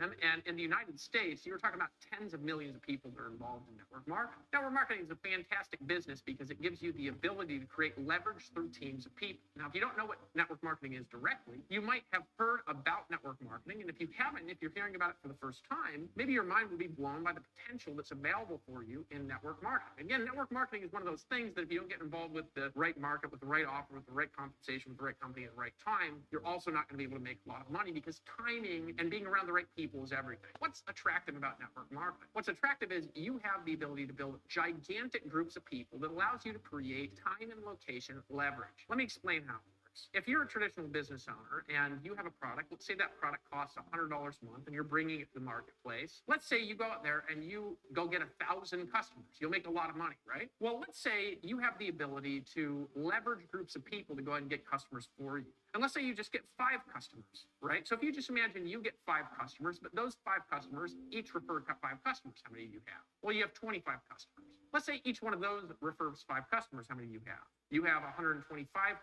And in the United States, you're talking about tens of millions of people that are involved in network marketing. Network marketing is a fantastic business because it gives you the ability to create leverage through teams of people. Now, if you don't know what network marketing is directly, you might have heard about network marketing. And if you haven't, if you're hearing about it for the first time, maybe your mind will be blown by the potential that's available for you in network marketing. Again, network marketing is one of those things that if you don't get involved with the right market, with the right offer, with the right compensation, with the right company at the right time, you're also not going to be able to make a lot of money because timing and being around the right people is everything. What's attractive about network marketing? What's attractive is you have the ability to build gigantic groups of people that allows you to create time and location leverage. Let me explain how it works. If you're a traditional business owner and you have a product, let's say that product costs $100 a month and you're bringing it to the marketplace. Let's say you go out there and you go get 1,000 customers. You'll make a lot of money, right? Well, let's say you have the ability to leverage groups of people to go ahead and get customers for you. And let's say you just get 5 customers, right? So if you just imagine you get 5 customers, but those 5 customers each refer 5 customers, how many do you have? Well, you have 25 customers. Let's say each one of those refers 5 customers, how many do you have? You have 125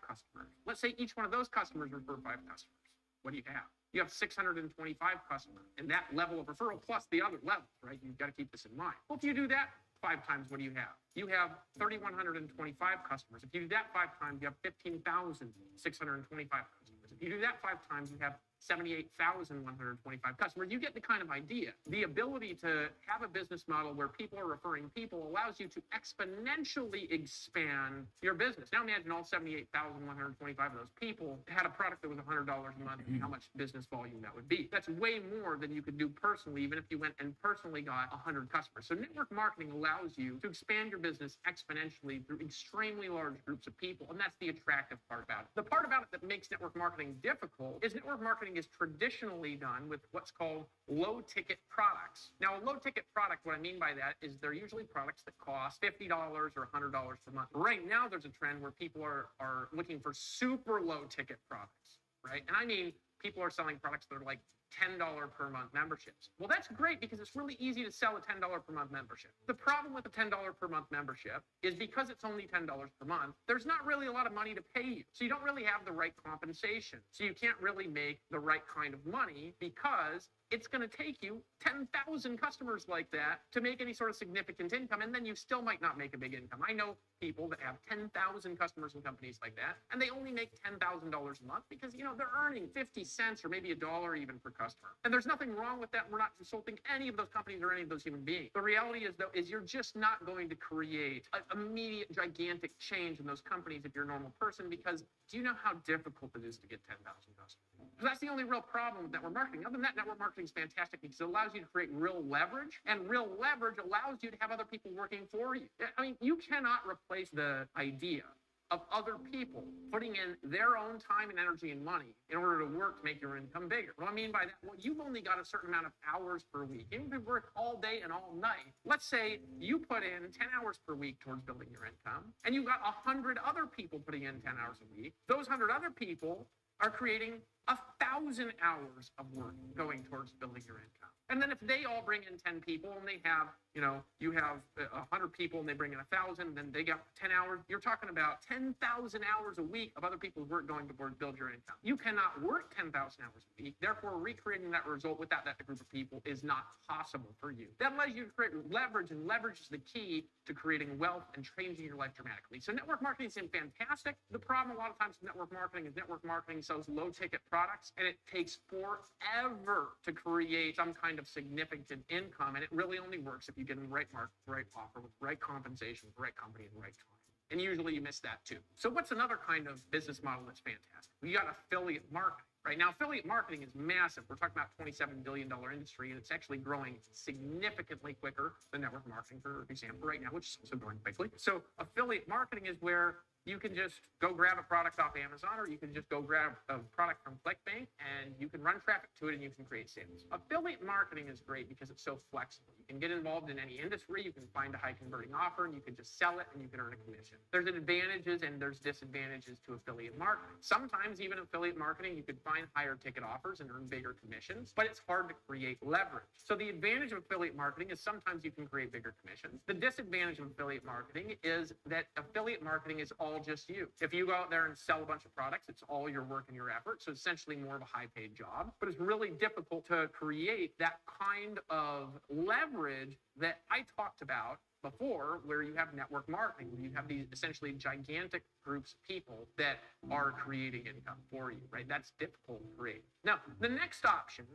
customers. Let's say each one of those customers refer 5 customers. What do you have? You have 625 customers. And that level of referral plus the other levels, right? You've got to keep this in mind. Well, if you do that 5 times, what do you have? You have 3,125 customers. If you do that 5 times, you have 15,625 customers. If you do that 5 times, you have 78,125 customers. You get the kind of idea. The ability to have a business model where people are referring people allows you to exponentially expand your business. Now imagine all 78,125 of those people had a product that was $100 a month and how much business volume that would be. That's way more than you could do personally, even if you went and personally got 100 customers. So network marketing allows you to expand your business exponentially through extremely large groups of people. And that's the attractive part about it. The part about it that makes network marketing difficult is network marketing is traditionally done with what's called low ticket products. Now, a low ticket product, what I mean by that is they're usually products that cost $50 or $100 per month. Right now, there's a trend where people are looking for super low ticket products, right? And I mean, people are selling products that are like $10 per month memberships. Well, that's great because it's really easy to sell a $10 per month membership. The problem with a $10 per month membership is because it's only $10 per month, there's not really a lot of money to pay you. So you don't really have the right compensation. So you can't really make the right kind of money because it's going to take you 10,000 customers like that to make any sort of significant income, and then you still might not make a big income. I know people that have 10,000 customers in companies like that, and they only make $10,000 a month because, you know, they're earning 50 cents or maybe $1 even per customer. And there's nothing wrong with that. We're not insulting any of those companies or any of those human beings. The reality is, though, is you're just not going to create an immediate, gigantic change in those companies if you're a normal person, because do you know how difficult it is to get 10,000 customers? That's the only real problem with network marketing. Other than that, network marketing is fantastic because it allows you to create real leverage, and real leverage allows you to have other people working for you. I mean, you cannot replace the idea of other people putting in their own time and energy and money in order to work to make your income bigger. What I mean by that, well, you've only got a certain amount of hours per week. Even if you work all day and all night, let's say you put in 10 hours per week towards building your income, and you've got 100 other people putting in 10 hours a week. Those 100 other people are creating 1,000 hours of work going towards building your income. And then if they all bring in 10 people and they have, you know, you have 100 people and they bring in 1,000, then they got 10 hours. You're talking about 10,000 hours a week of other people's work going to build your income. You cannot work 10,000 hours a week. Therefore, recreating that result without that group of people is not possible for you. That allows you to create leverage, and leverage is the key to creating wealth and changing your life dramatically. So network marketing is fantastic. The problem a lot of times with network marketing is network marketing sells low ticket products, and it takes forever to create some kind of significant income. And it really only works if you get in the right market, the right offer, with the right compensation, with the right company at the right time. And usually you miss that too. So what's another kind of business model that's fantastic? We got affiliate marketing. Right now, affiliate marketing is massive. We're talking about $27 billion industry, and it's actually growing significantly quicker than network marketing, for example, right now, which is also growing quickly. So affiliate marketing is where you can just go grab a product off Amazon, or you can just go grab a product from ClickBank, and you can run traffic to it and you can create sales. Affiliate marketing is great because it's so flexible. You can get involved in any industry, you can find a high converting offer, and you can just sell it and you can earn a commission. There's advantages and there's disadvantages to affiliate marketing. Sometimes even affiliate marketing, you could find higher ticket offers and earn bigger commissions, but it's hard to create leverage. So the advantage of affiliate marketing is sometimes you can create bigger commissions. The disadvantage of affiliate marketing is that affiliate marketing is all all just you. If you go out there and sell a bunch of products, it's all your work and your effort. So essentially more of a high paid job, but it's really difficult to create that kind of leverage that I talked about before, where you have network marketing, where you have these essentially gigantic groups of people that are creating income for you, right? That's difficult to create. Now, the next option,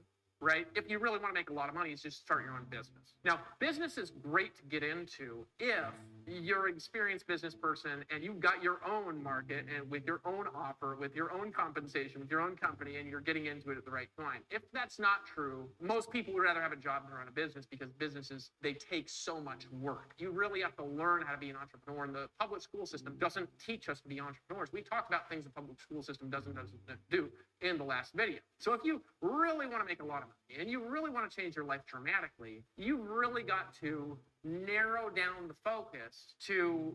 right, if you really want to make a lot of money, is just start your own business. Now, business is great to get into if you're an experienced business person and you've got your own market and with your own offer, with your own compensation, with your own company, and you're getting into it at the right time. If that's not true, most people would rather have a job than run a business, because businesses, they take so much work. You really have to learn how to be an entrepreneur, and the public school system doesn't teach us to be entrepreneurs. We talked about things the public school system doesn't do in the last video. So if you really want to make a lot of money and you really want to change your life dramatically, you've really got to narrow down the focus to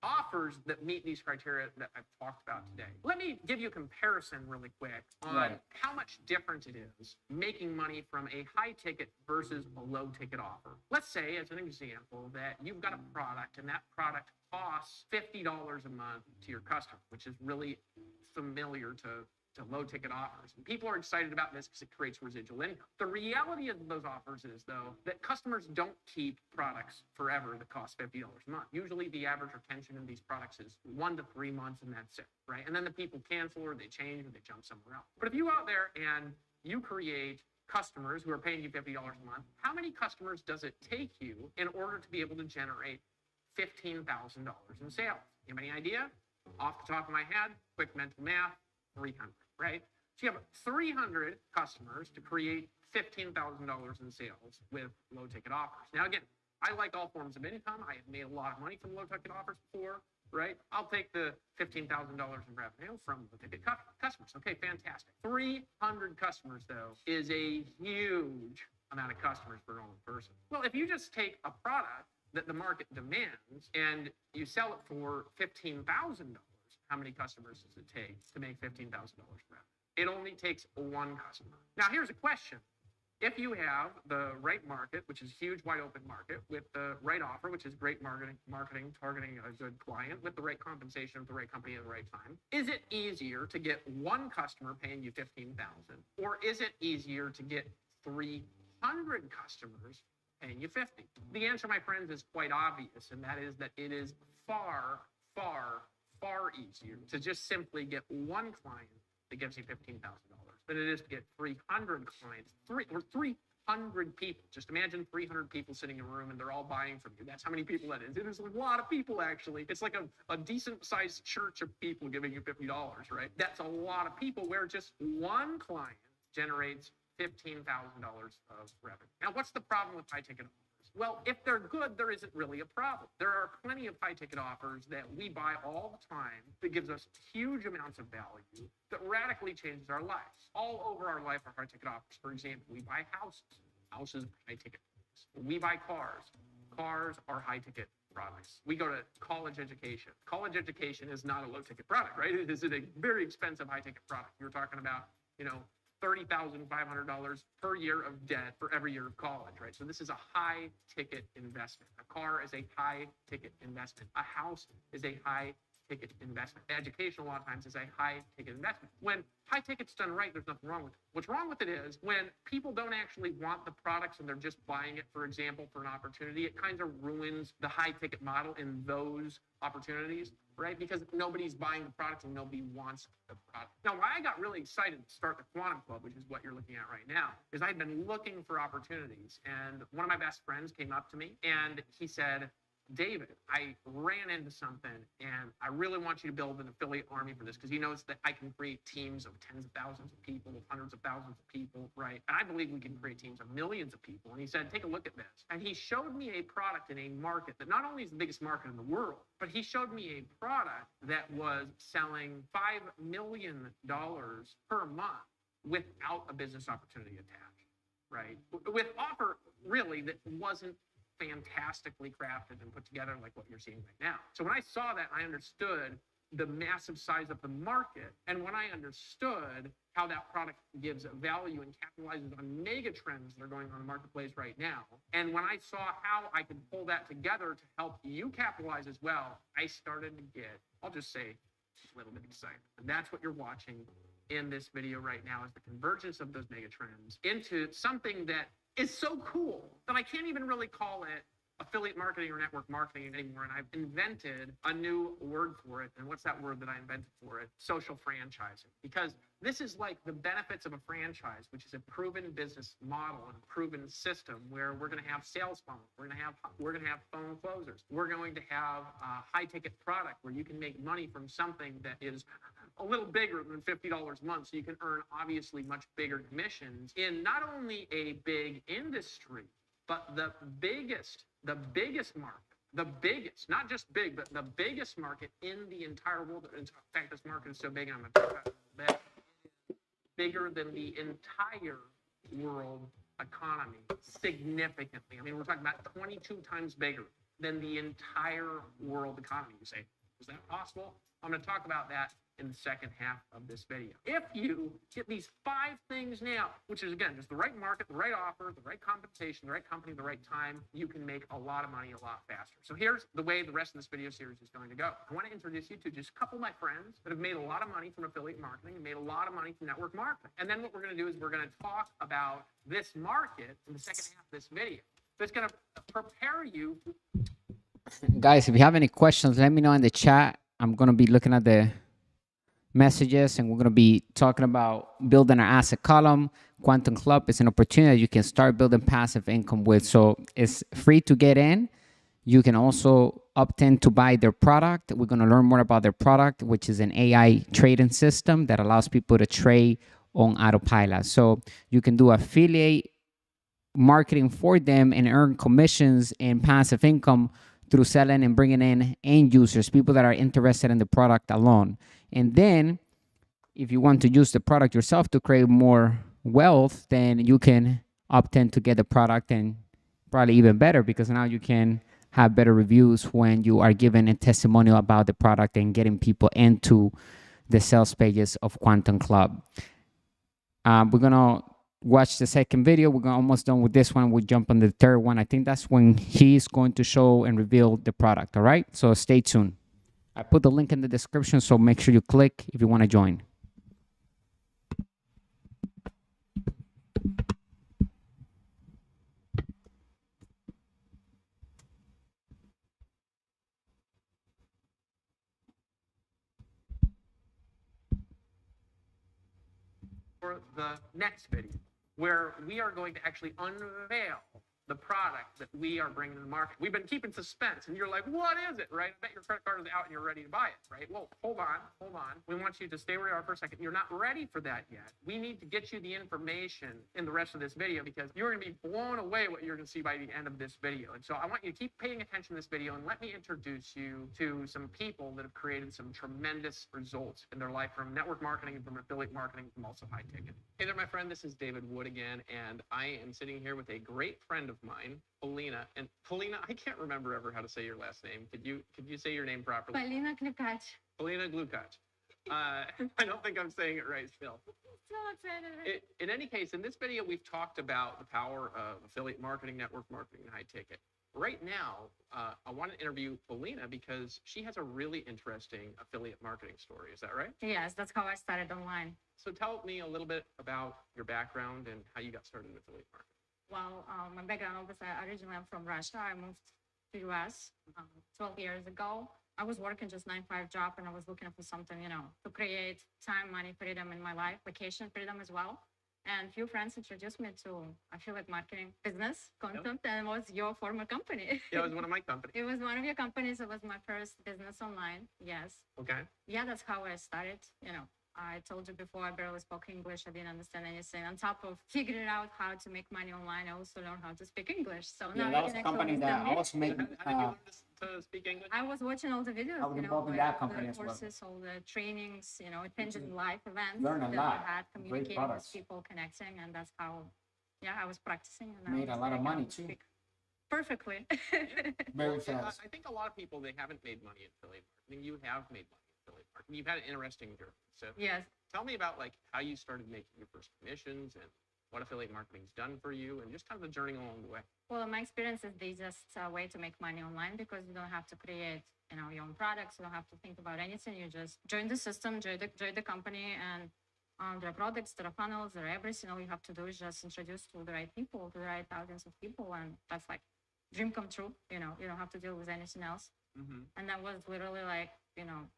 offers that meet these criteria that I've talked about today. Let me give you a comparison really quick on how much different it is making money from a high ticket versus a low ticket offer. Let's say, as an example, that you've got a product and that product costs $50 a month to your customer, which is really familiar to low ticket offers. And people are excited about this because it creates residual income. The reality of those offers is, though, that customers don't keep products forever that cost $50 a month. Usually the average retention in these products is 1 to 3 months, and that's it, right? And then the people cancel, or they change, or they jump somewhere else. But if you go out there and you create customers who are paying you $50 a month, how many customers does it take you in order to be able to generate $15,000 in sales? You have any idea? Off the top of my head, quick mental math, 300. Right? So you have 300 customers to create $15,000 in sales with low ticket offers. Now, again, I like all forms of income. I have made a lot of money from low ticket offers before, right? I'll take the $15,000 in revenue from low ticket customers. Okay, fantastic. 300 customers, though, is a huge amount of customers for one person. Well, if you just take a product that the market demands and you sell it for $15,000, how many customers does it take to make $15,000 revenue? It only takes one customer. Now, here's a question. If you have the right market, which is a huge, wide open market, with the right offer, which is great marketing targeting a good client, with the right compensation, with the right company at the right time, is it easier to get one customer paying you $15,000, or is it easier to get 300 customers paying you $50,000? The answer, my friends, is quite obvious, and that is that it is far, far, far easier to just simply get one client that gives you $15,000 than it is to get 300 clients, 300 people. Just imagine 300 people sitting in a room and they're all buying from you. That's how many people that is. It is a lot of people, actually. It's like a decent sized church of people giving you $50, right? That's a lot of people, where just one client generates $15,000 of revenue. Now, what's the problem with high ticket offers? Well, if they're good, there isn't really a problem. There are plenty of high ticket offers that we buy all the time that gives us huge amounts of value that radically changes our lives. All over our life are high ticket offers. For example, we buy houses. Houses are high ticket products. We buy cars. Cars are high ticket products. We go to college education. College education is not a low ticket product, right? It is a very expensive high ticket product. You're talking about, $30,500 per year of debt for every year of college, right? So this is a high ticket investment. A car is a high ticket investment. A house is a high ticket investment. Education, a lot of times, is a high ticket investment. When high ticket's done right, there's nothing wrong with it. What's wrong with it is when people don't actually want the products and they're just buying it, for example, for an opportunity, it kind of ruins the high ticket model in those opportunities, right? Because nobody's buying the product and nobody wants the product. Now, why I got really excited to start the Quantum Club, which is what you're looking at right now, is I'd been looking for opportunities. And one of my best friends came up to me and he said, David, I ran into something and I really want you to build an affiliate army for this, because he knows that I can create teams of tens of thousands of people, of hundreds of thousands of people, right? And I believe we can create teams of millions of people. And he said, take a look at this. And he showed me a product in a market that not only is the biggest market in the world, but he showed me a product that was selling $5 million per month without a business opportunity attached, right? With offer really that wasn't fantastically crafted and put together like what you're seeing right now. So when I saw that, I understood the massive size of the market. And when I understood how that product gives value and capitalizes on mega trends that are going on in the marketplace right now, and when I saw how I could pull that together to help you capitalize as well, I started to get, I'll just say, a little bit excited. And that's what you're watching in this video right now, is the convergence of those mega trends into something that is so cool that I can't even really call it affiliate marketing or network marketing anymore. And I've invented a new word for it. And what's that word that I invented for it? Social franchising. Because this is like the benefits of a franchise, which is a proven business model and a proven system where we're going to have sales funnels. We're going to have phone closers. We're going to have a high ticket product where you can make money from something that is a little bigger than $50 a month. So you can earn obviously much bigger commissions in not only a big industry, but the biggest market, the biggest, not just big, but the biggest market in the entire world. In fact, this market is so big, I'm going to talk about it a little bit, bigger than the entire world economy, significantly. I mean, we're talking about 22 times bigger than the entire world economy. You say, is that possible? I'm going to talk about that in the second half of this video. If you get these 5 things now, which is, again, just the right market, the right offer, the right compensation, the right company, the right time, you can make a lot of money a lot faster. So here's the way the rest of this video series is going to go. I want to introduce you to just a couple of my friends that have made a lot of money from affiliate marketing and made a lot of money from network marketing. And then what we're going to do is we're going to talk about this market in the second half of this video. That's going to prepare you. Guys, if you have any questions, let me know in the chat. I'm going to be looking at the messages, and we're going to be talking about building our asset column. Quantum Club is an opportunity you can start building passive income with. So it's free to get in. You can also opt in to buy their product. We're going to learn more about their product, which is an AI trading system that allows people to trade on autopilot. So you can do affiliate marketing for them and earn commissions and passive income through selling and bringing in end users, people that are interested in the product alone. And then if you want to use the product yourself to create more wealth, then you can opt in to get the product, and probably even better, because now you can have better reviews when you are giving a testimonial about the product and getting people into the sales pages of Quantum Club. We're going to watch the second video. We're almost done with this one. We'll jump on the third one. I think that's when he's going to show and reveal the product. All right, so stay tuned. I put the link in the description, so make sure you click if you want to join. For the next video, where we are going to actually unveil the product that we are bringing to the market. We've been keeping suspense, and you're like, what is it, right? I bet your credit card is out and you're ready to buy it, right? Well, hold on. We want you to stay where you are for a second. You're not ready for that yet. We need to get you the information in the rest of this video, because you're going to be blown away what you're going to see by the end of this video. And so I want you to keep paying attention to this video, and let me introduce you to some people that have created some tremendous results in their life from network marketing, from affiliate marketing, from also high ticket. Hey there, my friend. This is David Wood again, and I am sitting here with a great friend of mine, Polina. And Polina, I can't remember ever how to say your last name. Could you say your name properly? Polina Glukac. Polina Glukac. I don't think I'm saying it right still. In any case, in this video, we've talked about the power of affiliate marketing, network marketing, and high ticket. Right now, I want to interview Polina because she has a really interesting affiliate marketing story. Is that right? Yes, that's how I started online. So tell me a little bit about your background and how you got started in affiliate marketing. Well, my background, obviously, originally I'm from Russia. I moved to US 12 years ago. I was working just 9-to-5 job, and I was looking for something, to create time, money, freedom in my life, vacation freedom as well. And a few friends introduced me to affiliate marketing business content, and it was your former company. Yeah, it was one of my companies. It was one of your companies. It was my first business online. Yes. Okay. Yeah, that's how I started. I told you before, I barely spoke English. I didn't understand anything. On top of figuring out how to make money online, I also learned how to speak English. So now that was a company that I was making. How did you learn to speak English? I was watching all the videos, I was involved in that company as well. courses, all the trainings, attending live events Learn a that lot. we had, Great communicating products. with people, connecting, and that's how, I was practicing. And Made a lot of money too. Perfectly. Very Well, fast. I think a lot of people, they haven't made money in affiliate marketing. You have made money in affiliate marketing. You've had an interesting journey. So Yes. tell me about like how you started making your first commissions and what affiliate marketing's done for you and just kind of the journey along the way. Well, in my experience is the easiest way to make money online because you don't have to create, your own products. You don't have to think about anything. You just join the system, join the company, and there are products, there are funnels, there are everything. All you have to do is just introduce to the right people, to the right audience of people, and that's like dream come true. You don't have to deal with anything else. And that was literally like,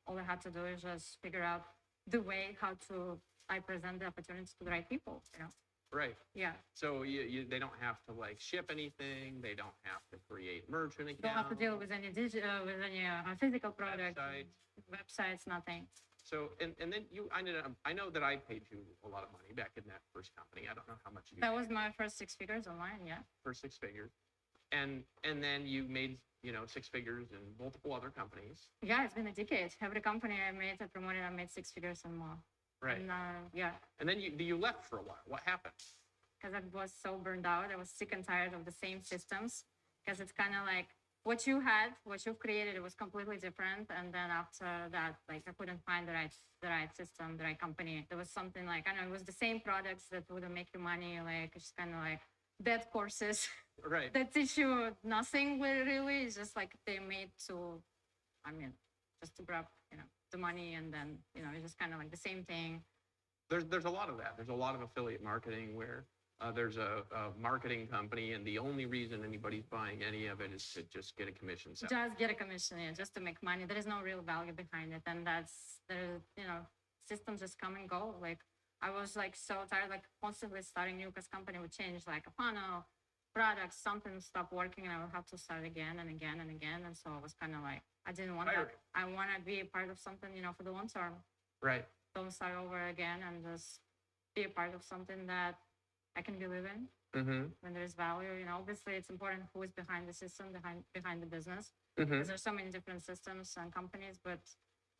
all I had to do is just figure out the way how to I present the opportunities to the right people. Right. Yeah. So they don't have to like ship anything. They don't have to create merchant accounts. Don't have to deal with any physical product, websites, nothing. So and then I know that I paid you a lot of money back in that first company. I don't know how much you That was my first 6 figures online, yeah. First 6 figures. And then you made 6 figures in multiple other companies. Yeah, it's been a decade. Every company I promoted, I made 6 figures and more. Right. And yeah. And then you left for a while. What happened? Because I was so burned out. I was sick and tired of the same systems. Because it's kind of like what you've created, it was completely different. And then after that, like I couldn't find the right system, the right company. There was something like, I don't know, it was the same products that wouldn't make you money. Like it's kind of like dead courses. Right. That teach you nothing really. It's just like they made to, just to grab, the money, and then it's just kind of like the same thing. There's a lot of that. There's a lot of affiliate marketing where there's a marketing company, and the only reason anybody's buying any of it is to just get a commission. Just get a commission, yeah, just to make money. There is no real value behind it, and systems just come and go. Like I was like so tired, like constantly starting new, because company would change like a funnel, products, something stopped working, and I would have to start again and again and again. And so I was kind of like, I didn't want that. I want to be a part of something, for the long term. Right. Don't start over again and just be a part of something that I can believe in. When there's value, obviously it's important who is behind the system, behind the business. Because there's so many different systems and companies, but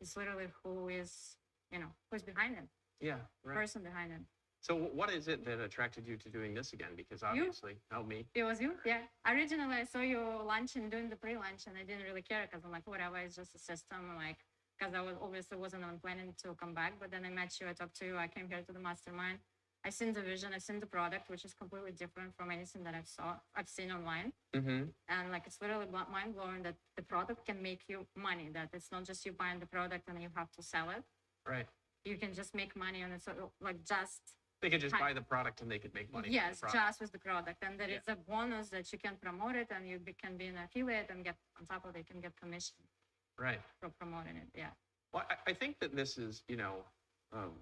it's literally who is behind it. Yeah. Right. The person behind it. So what is it that attracted you to doing this again? Because obviously, me. It was you, yeah. Originally, I saw you launching, doing the pre-launch, and I didn't really care because I'm like, whatever, it's just a system. Like, because I wasn't planning to come back. But then I met you, I talked to you, I came here to the mastermind. I seen the vision, I seen the product, which is completely different from anything that I've seen online. And like, it's literally mind blowing that the product can make you money. That it's not just you buying the product and you have to sell it. Right. You can just make money on it. So like just. They could just buy the product and they could make money. Yes, just with the product. And there is a bonus that you can promote it, and you can be an affiliate and get, on top of it, you can get commission. Right. For promoting it, yeah. Well, I think that this is,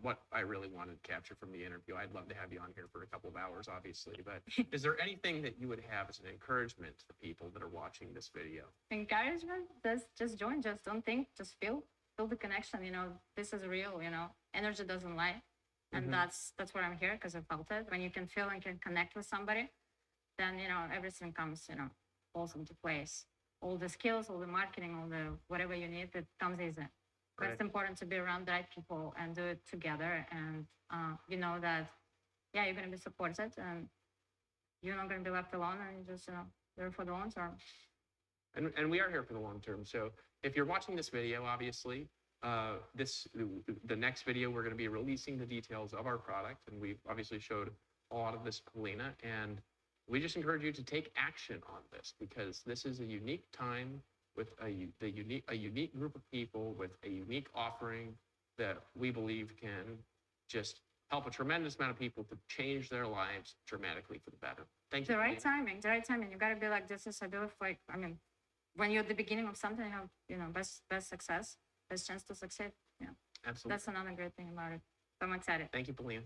what I really wanted to capture from the interview. I'd love to have you on here for a couple of hours, obviously. But is there anything that you would have as an encouragement to the people that are watching this video? Encouragement? Just join, just don't think, just feel the connection. This is real, energy doesn't lie. And that's why I'm here, because I felt it. When you can feel and can connect with somebody, then, everything comes, falls into place. All the skills, all the marketing, all the whatever you need, it comes easy. Right. It's important to be around the right people and do it together. And you know that, you're going to be supported, and you're not going to be left alone, and you're just, there for the long term. And we are here for the long term. So if you're watching this video, obviously, the next video, we're going to be releasing the details of our product, and we've obviously showed a lot of this to Polina, and we just encourage you to take action on this, because this is a unique time with a unique group of people with a unique offering that we believe can just help a tremendous amount of people to change their lives dramatically for the better. Thank you. The right timing. You got to be like, this is, I believe, like, when you're at the beginning of something, you have, best success. Best chance to succeed. Yeah. Absolutely. That's another great thing about it. So I'm excited. Thank you, Polina.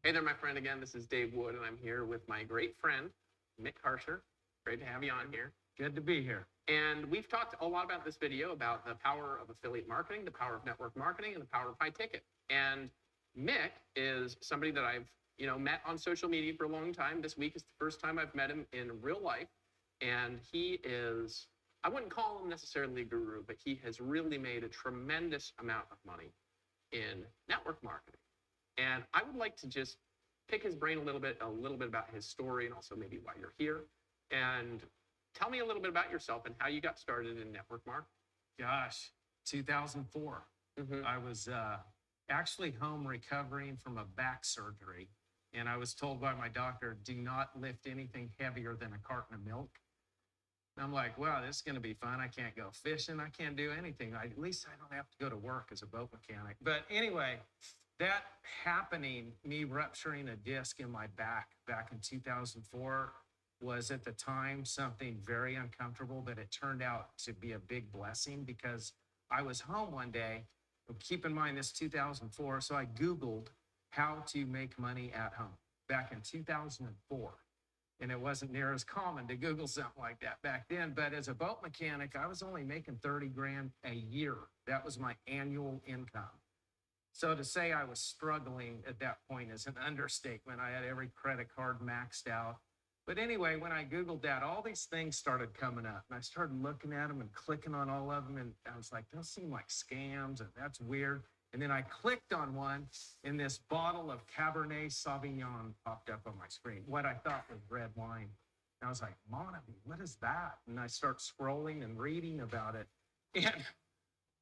Hey there, my friend. Again, this is Dave Wood, and I'm here with my great friend, Mick Harsher. Great to have you on here. Good to be here. And we've talked a lot about this video about the power of affiliate marketing, the power of network marketing, and the power of high ticket. And Mick is somebody that I've, met on social media for a long time. This week is the first time I've met him in real life. And he is, I wouldn't call him necessarily a guru, but he has really made a tremendous amount of money in network marketing. And I would like to just pick his brain a little bit about his story, and also maybe why you're here. And tell me a little bit about yourself and how you got started in network marketing. Gosh, 2004. I was actually home recovering from a back surgery. And I was told by my doctor, do not lift anything heavier than a carton of milk. And I'm like, wow, this is going to be fun. I can't go fishing. I can't do anything. At least I don't have to go to work as a boat mechanic. But anyway, that happening, me rupturing a disc in my back in 2004, was at the time something very uncomfortable, but it turned out to be a big blessing because I was home one day. Keep in mind, this 2004, so I Googled how to make money at home back in 2004. And it wasn't near as common to Google something like that back then. But as a boat mechanic, I was only making 30 grand a year. That was my annual income. So to say I was struggling at that point is an understatement. I had every credit card maxed out. But anyway, when I Googled that, all these things started coming up. And I started looking at them and clicking on all of them. And I was like, those seem like scams, and that's weird. And then I clicked on one, and this bottle of Cabernet Sauvignon popped up on my screen, what I thought was red wine. And I was like, Monavie, what is that? And I start scrolling and reading about it. And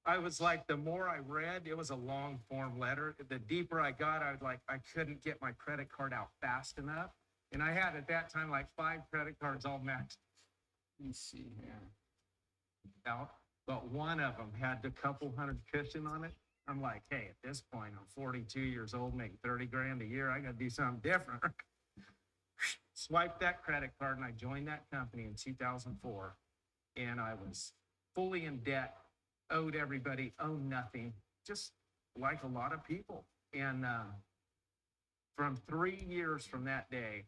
I was like, the more I read, it was a long form letter. The deeper I got, I was like, I couldn't get my credit card out fast enough. And I had at that time like 5 credit cards all maxed. Let me see here. Out, but one of them had a couple hundred cushion on it. I'm like, hey, at this point, I'm 42 years old, making 30 grand a year. I got to do something different. Swiped that credit card, and I joined that company in 2004. And I was fully in debt, owed everybody, owed nothing, just like a lot of people. And from 3 years from that day,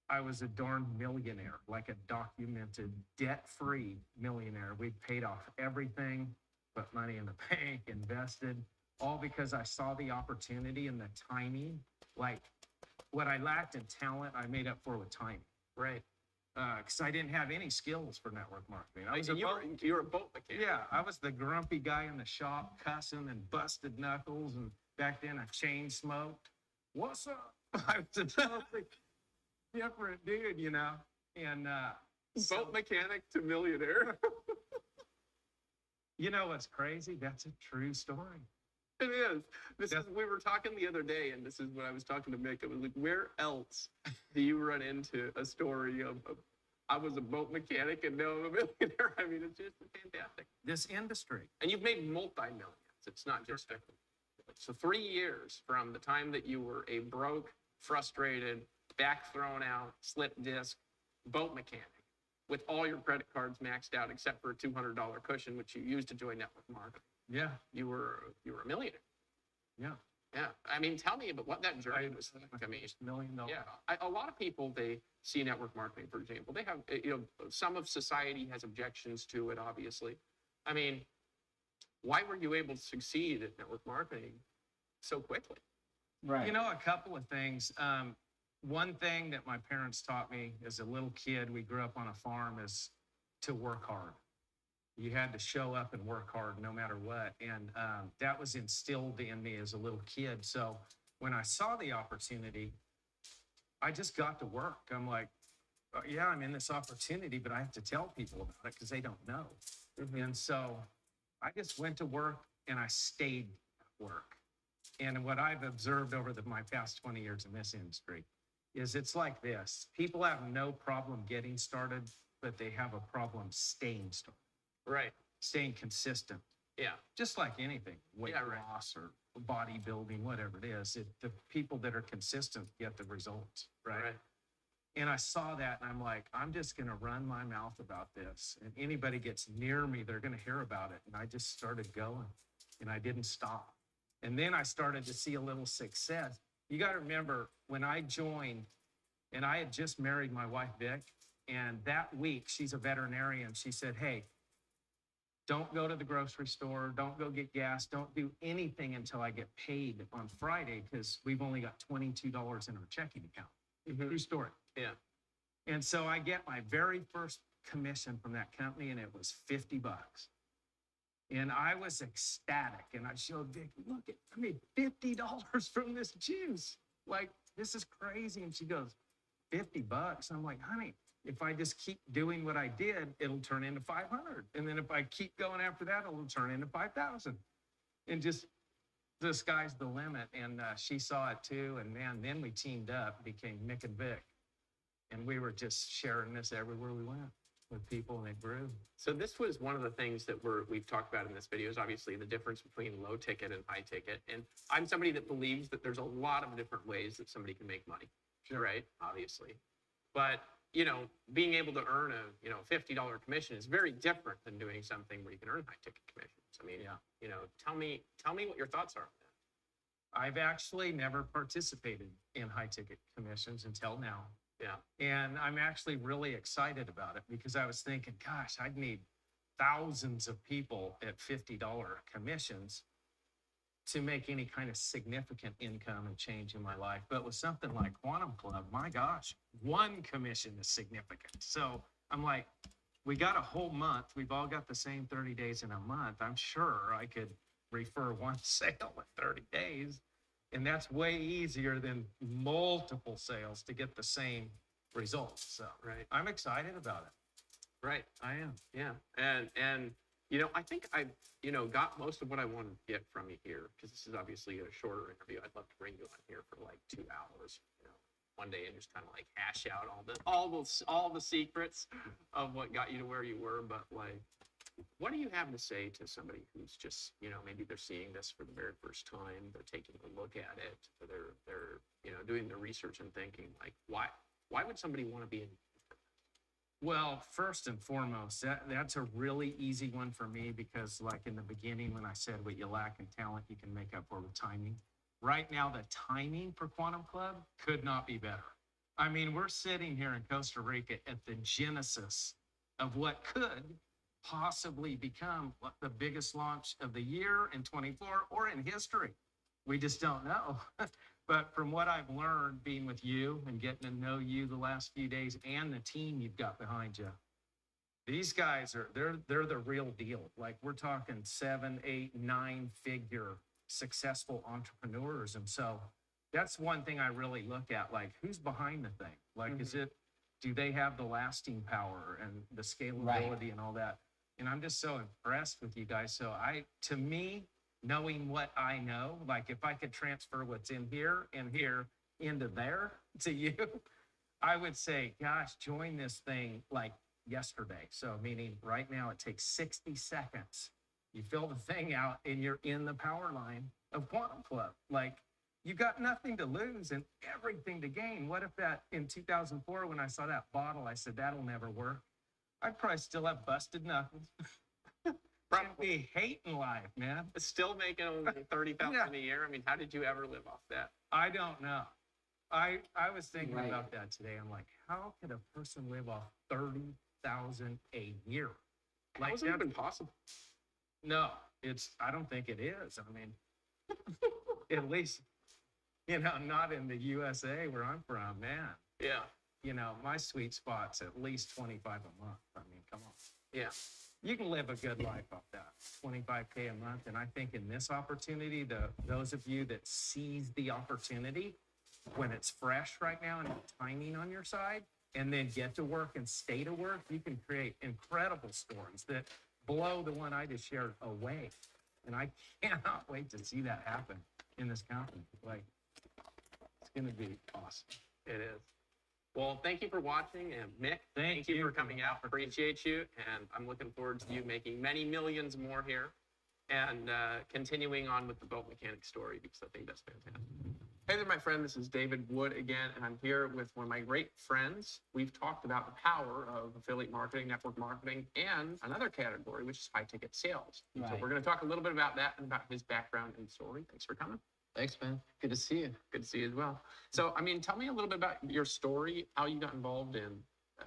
I was a darn millionaire, like a documented debt-free millionaire. We paid off everything, put money in the bank, invested, all because I saw the opportunity and the timing. Like what I lacked in talent, I made up for with timing. Right. Because I didn't have any skills for network marketing. You were a boat mechanic. Yeah, I was the grumpy guy in the shop, cussing and busted knuckles. And back then I chain smoked. What's up? I was a totally different dude, you know. And Boat mechanic to millionaire. you know what's crazy? That's a true story. It is. We were talking the other day, and this is when I was talking to Mick. I was like, where else do you run into a story of I was a boat mechanic and now I'm a millionaire? I mean, it's just fantastic. This industry. And you've made multi-millions. It's not just so 3 years from the time that you were a broke, frustrated, back thrown out, slip disc boat mechanic with all your credit cards maxed out except for a $200 cushion, which you used to join network marketing. Yeah. You were a millionaire. Yeah. Yeah. I mean, tell me about what that journey was like. I mean, $1 million. yeah. A lot of people, they see network marketing, for example. They have, some of society has objections to it, obviously. I mean, why were you able to succeed at network marketing so quickly? Right. You know, a couple of things. One thing that my parents taught me as a little kid, we grew up on a farm, is to work hard. You had to show up and work hard no matter what. And that was instilled in me as a little kid. So when I saw the opportunity, I just got to work. I'm like, yeah, I'm in this opportunity, but I have to tell people about it because they don't know. And so I just went to work and I stayed at work. And what I've observed over my past 20 years in this industry is it's like this. People have no problem getting started, but they have a problem staying started. Right. Staying consistent. Yeah. Just like anything, weight loss or bodybuilding, whatever it is. The people that are consistent get the results, right? And I saw that and I'm like, I'm just going to run my mouth about this. And anybody gets near me, they're going to hear about it. And I just started going and I didn't stop. And then I started to see a little success. You got to remember when I joined, and I had just married my wife, Vic, and that week she's a veterinarian. She said, hey, don't go to the grocery store. Don't go get gas. Don't do anything until I get paid on Friday because we've only got $22 in our checking account. True story. Yeah. And so I get my very first commission from that company, and it was $50. And I was ecstatic. And I showed Vic, look, I made $50 from this juice. Like, this is crazy. And she goes, $50? I'm like, honey, if I just keep doing what I did, it'll turn into 500. And then if I keep going after that, it'll turn into 5,000. And just the sky's the limit. And she saw it too. And man, then we teamed up, became Mick and Vic. And we were just sharing this everywhere we went with people, and it grew. So this was one of the things that we've talked about in this video is obviously the difference between low ticket and high ticket. And I'm somebody that believes that there's a lot of different ways that somebody can make money, right? Obviously. But, you know, being able to earn a, $50 commission is very different than doing something where you can earn high ticket commissions. I mean, tell me what your thoughts are on that. I've actually never participated in high ticket commissions until now. Yeah. And I'm actually really excited about it because I was thinking, gosh, I'd need thousands of people at $50 commissions to make any kind of significant income and change in my life. But with something like Quantum Club, my gosh, one commission is significant. So I'm like, we got a whole month. We've all got the same 30 days in a month. I'm sure I could refer one sale in 30 days. And that's way easier than multiple sales to get the same results. So right. I'm excited about it. Right. I am. Yeah. And I think I've, got most of what I wanted to get from you here, because this is obviously a shorter interview. I'd love to bring you on here for like 2 hours, one day and just kind of like hash out all the secrets of what got you to where you were. But like, what do you have to say to somebody who's just, maybe they're seeing this for the very first time, they're taking a look at it, they're doing their research and thinking like, why would somebody want to be in? Well, first and foremost, that's a really easy one for me because like in the beginning, when I said what you lack in talent, you can make up for with timing. Right now, the timing for Quantum Club could not be better. I mean, we're sitting here in Costa Rica at the genesis of what could possibly become the biggest launch of the year in 24 or in history. We just don't know. But from what I've learned being with you and getting to know you the last few days and the team you've got behind you, these guys they're the real deal. Like we're talking 7, 8, 9-figure successful entrepreneurs. And so that's one thing I really look at, like who's behind the thing? Like, do they have the lasting power and the scalability and all that? And I'm just so impressed with you guys. So to me, knowing what I know, like if I could transfer what's in here and here into there to you, I would say, gosh, join this thing like yesterday. So meaning right now it takes 60 seconds. You fill the thing out and you're in the power line of Quantum Club. Like you got nothing to lose and everything to gain. What if that in 2004, when I saw that bottle, I said, that'll never work. I'd probably still have busted knuckles. Probably hating life, man. Still making only 30,000 a year. I mean, how did you ever live off that? I don't know. I was thinking about that today. I'm like, how could a person live off 30,000 a year? Like, how's it even possible? No, I don't think it is. I mean, at least, not in the USA where I'm from, man. Yeah. My sweet spot's at least 25 a month. I mean, come on. Yeah. You can live a good life off that, 25K a month. And I think in this opportunity, those of you that seize the opportunity when it's fresh right now and the timing on your side, and then get to work and stay to work, you can create incredible stories that blow the one I just shared away. And I cannot wait to see that happen in this company. Like, it's going to be awesome. It is. Well, thank you for watching, and Mick, thank you for coming out. Appreciate you, and I'm looking forward to you making many millions more here and continuing on with the boat mechanic story because I think that's fantastic. Hey there, my friend. This is David Wood again, and I'm here with one of my great friends. We've talked about the power of affiliate marketing, network marketing, and another category, which is high-ticket sales. Right. So we're going to talk a little bit about that and about his background and story. Thanks for coming. Thanks, man. Good to see you. Good to see you as well. So, I mean, tell me a little bit about your story, how you got involved in,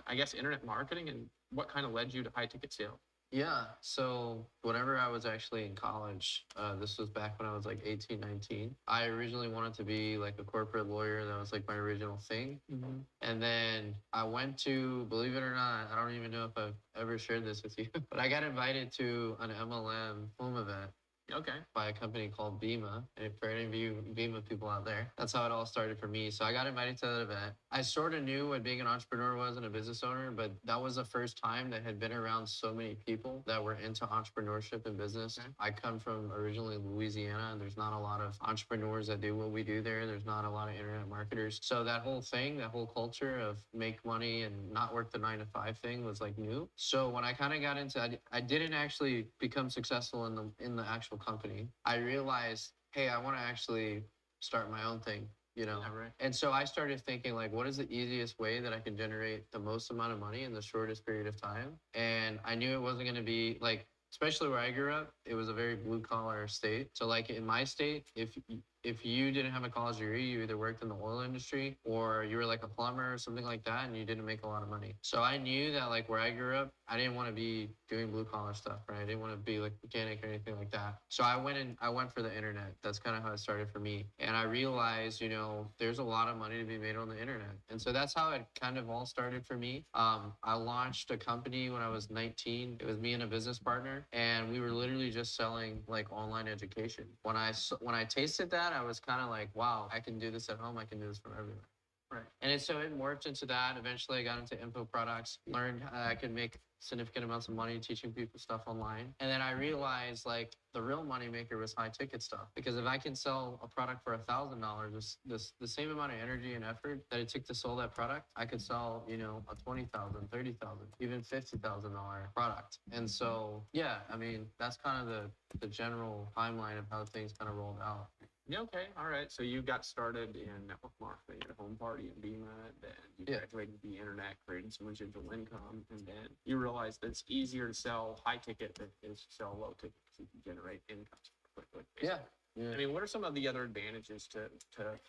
I guess, internet marketing, and what kind of led you to high-ticket sales. Yeah, so whenever I was actually in college, this was back when I was like 18, 19, I originally wanted to be like a corporate lawyer. That was like my original thing. Mm-hmm. And then I went to, believe it or not, I don't even know if I've ever shared this with you, but I got invited to an MLM home event Okay. by a company called Bima. And for any of you Bima people out there, that's how it all started for me. So I got invited to that event. I sort of knew what being an entrepreneur was and a business owner, but that was the first time that had been around so many people that were into entrepreneurship and business. Okay. I come from originally Louisiana, and there's not a lot of entrepreneurs that do what we do there. There's not a lot of internet marketers. So that whole thing, that whole culture of make money and not work the 9 to 5 thing was like new. So when I kind of got into, I didn't actually become successful in the actual company. I realized, hey, I want to actually start my own thing, you know? Yeah, right. And so I started thinking, like, what is the easiest way that I can generate the most amount of money in the shortest period of time? And I knew it wasn't going to be like, especially where I grew up, it was a very blue collar state. So like in my state, if you didn't have a college degree, you either worked in the oil industry or you were like a plumber or something like that, and you didn't make a lot of money. So I knew that like where I grew up, I didn't want to be doing blue collar stuff, right? I didn't want to be like mechanic or anything like that. So I went for the internet. That's kind of how it started for me. And I realized, you know, there's a lot of money to be made on the internet. And so that's how it kind of all started for me. I launched a company when I was 19. It was me and a business partner, and we were literally just selling like online education. When I tasted that, I was kind of like, wow, I can do this at home. I can do this from everywhere. Right. And so it morphed into that. Eventually, I got into info products, learned I could make significant amounts of money teaching people stuff online. And then I realized like the real money maker was high ticket stuff. Because if I can sell a product for $1,000, the same amount of energy and effort that it took to sell that product, I could sell, you know, a $20,000, $30,000, even $50,000 product. And so, yeah, I mean, that's kind of the general timeline of how things kind of rolled out. Yeah, okay, all right. So you got started in network marketing at a home party in Bima, then you graduated the internet, created some residual income, and then you realized that it's easier to sell high ticket than it is to sell low ticket because you can generate income quickly. Yeah. I mean, what are some of the other advantages to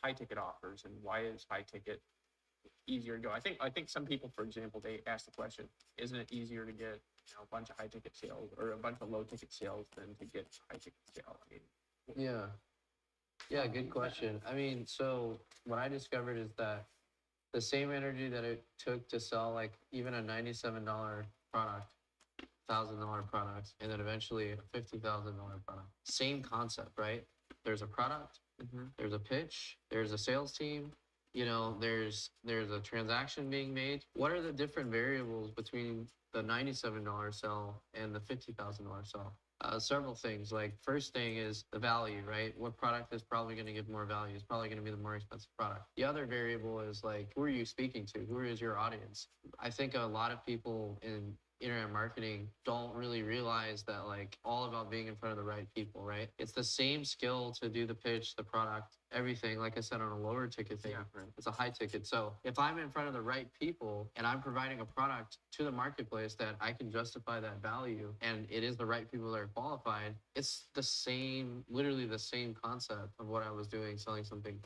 high ticket offers, and why is high ticket easier to go? I think some people, for example, they ask the question, isn't it easier to get, you know, a bunch of high ticket sales or a bunch of low ticket sales than to get high ticket sale? I mean, Yeah. Yeah, good question. I mean, so what I discovered is that the same energy that it took to sell like even a $97 product, $1,000 product, and then eventually a $50,000 product. Same concept, right? There's a product, there's a pitch, there's a sales team, you know, there's a transaction being made. What are the different variables between the $97 sell and the $50,000 sell? Several things. Like first thing is the value, right? What product is probably going to give more value? It's probably going to be the more expensive product. The other variable is like, who are you speaking to? Who is your audience? I think a lot of people in internet marketing don't really realize that like all about being in front of the right people, right? It's the same skill to do the pitch, the product, everything. Like I said, on a lower ticket thing, it's a high ticket. So if I'm in front of the right people and I'm providing a product to the marketplace that I can justify that value and it is the right people that are qualified, it's the same, literally the same concept of what I was doing, selling something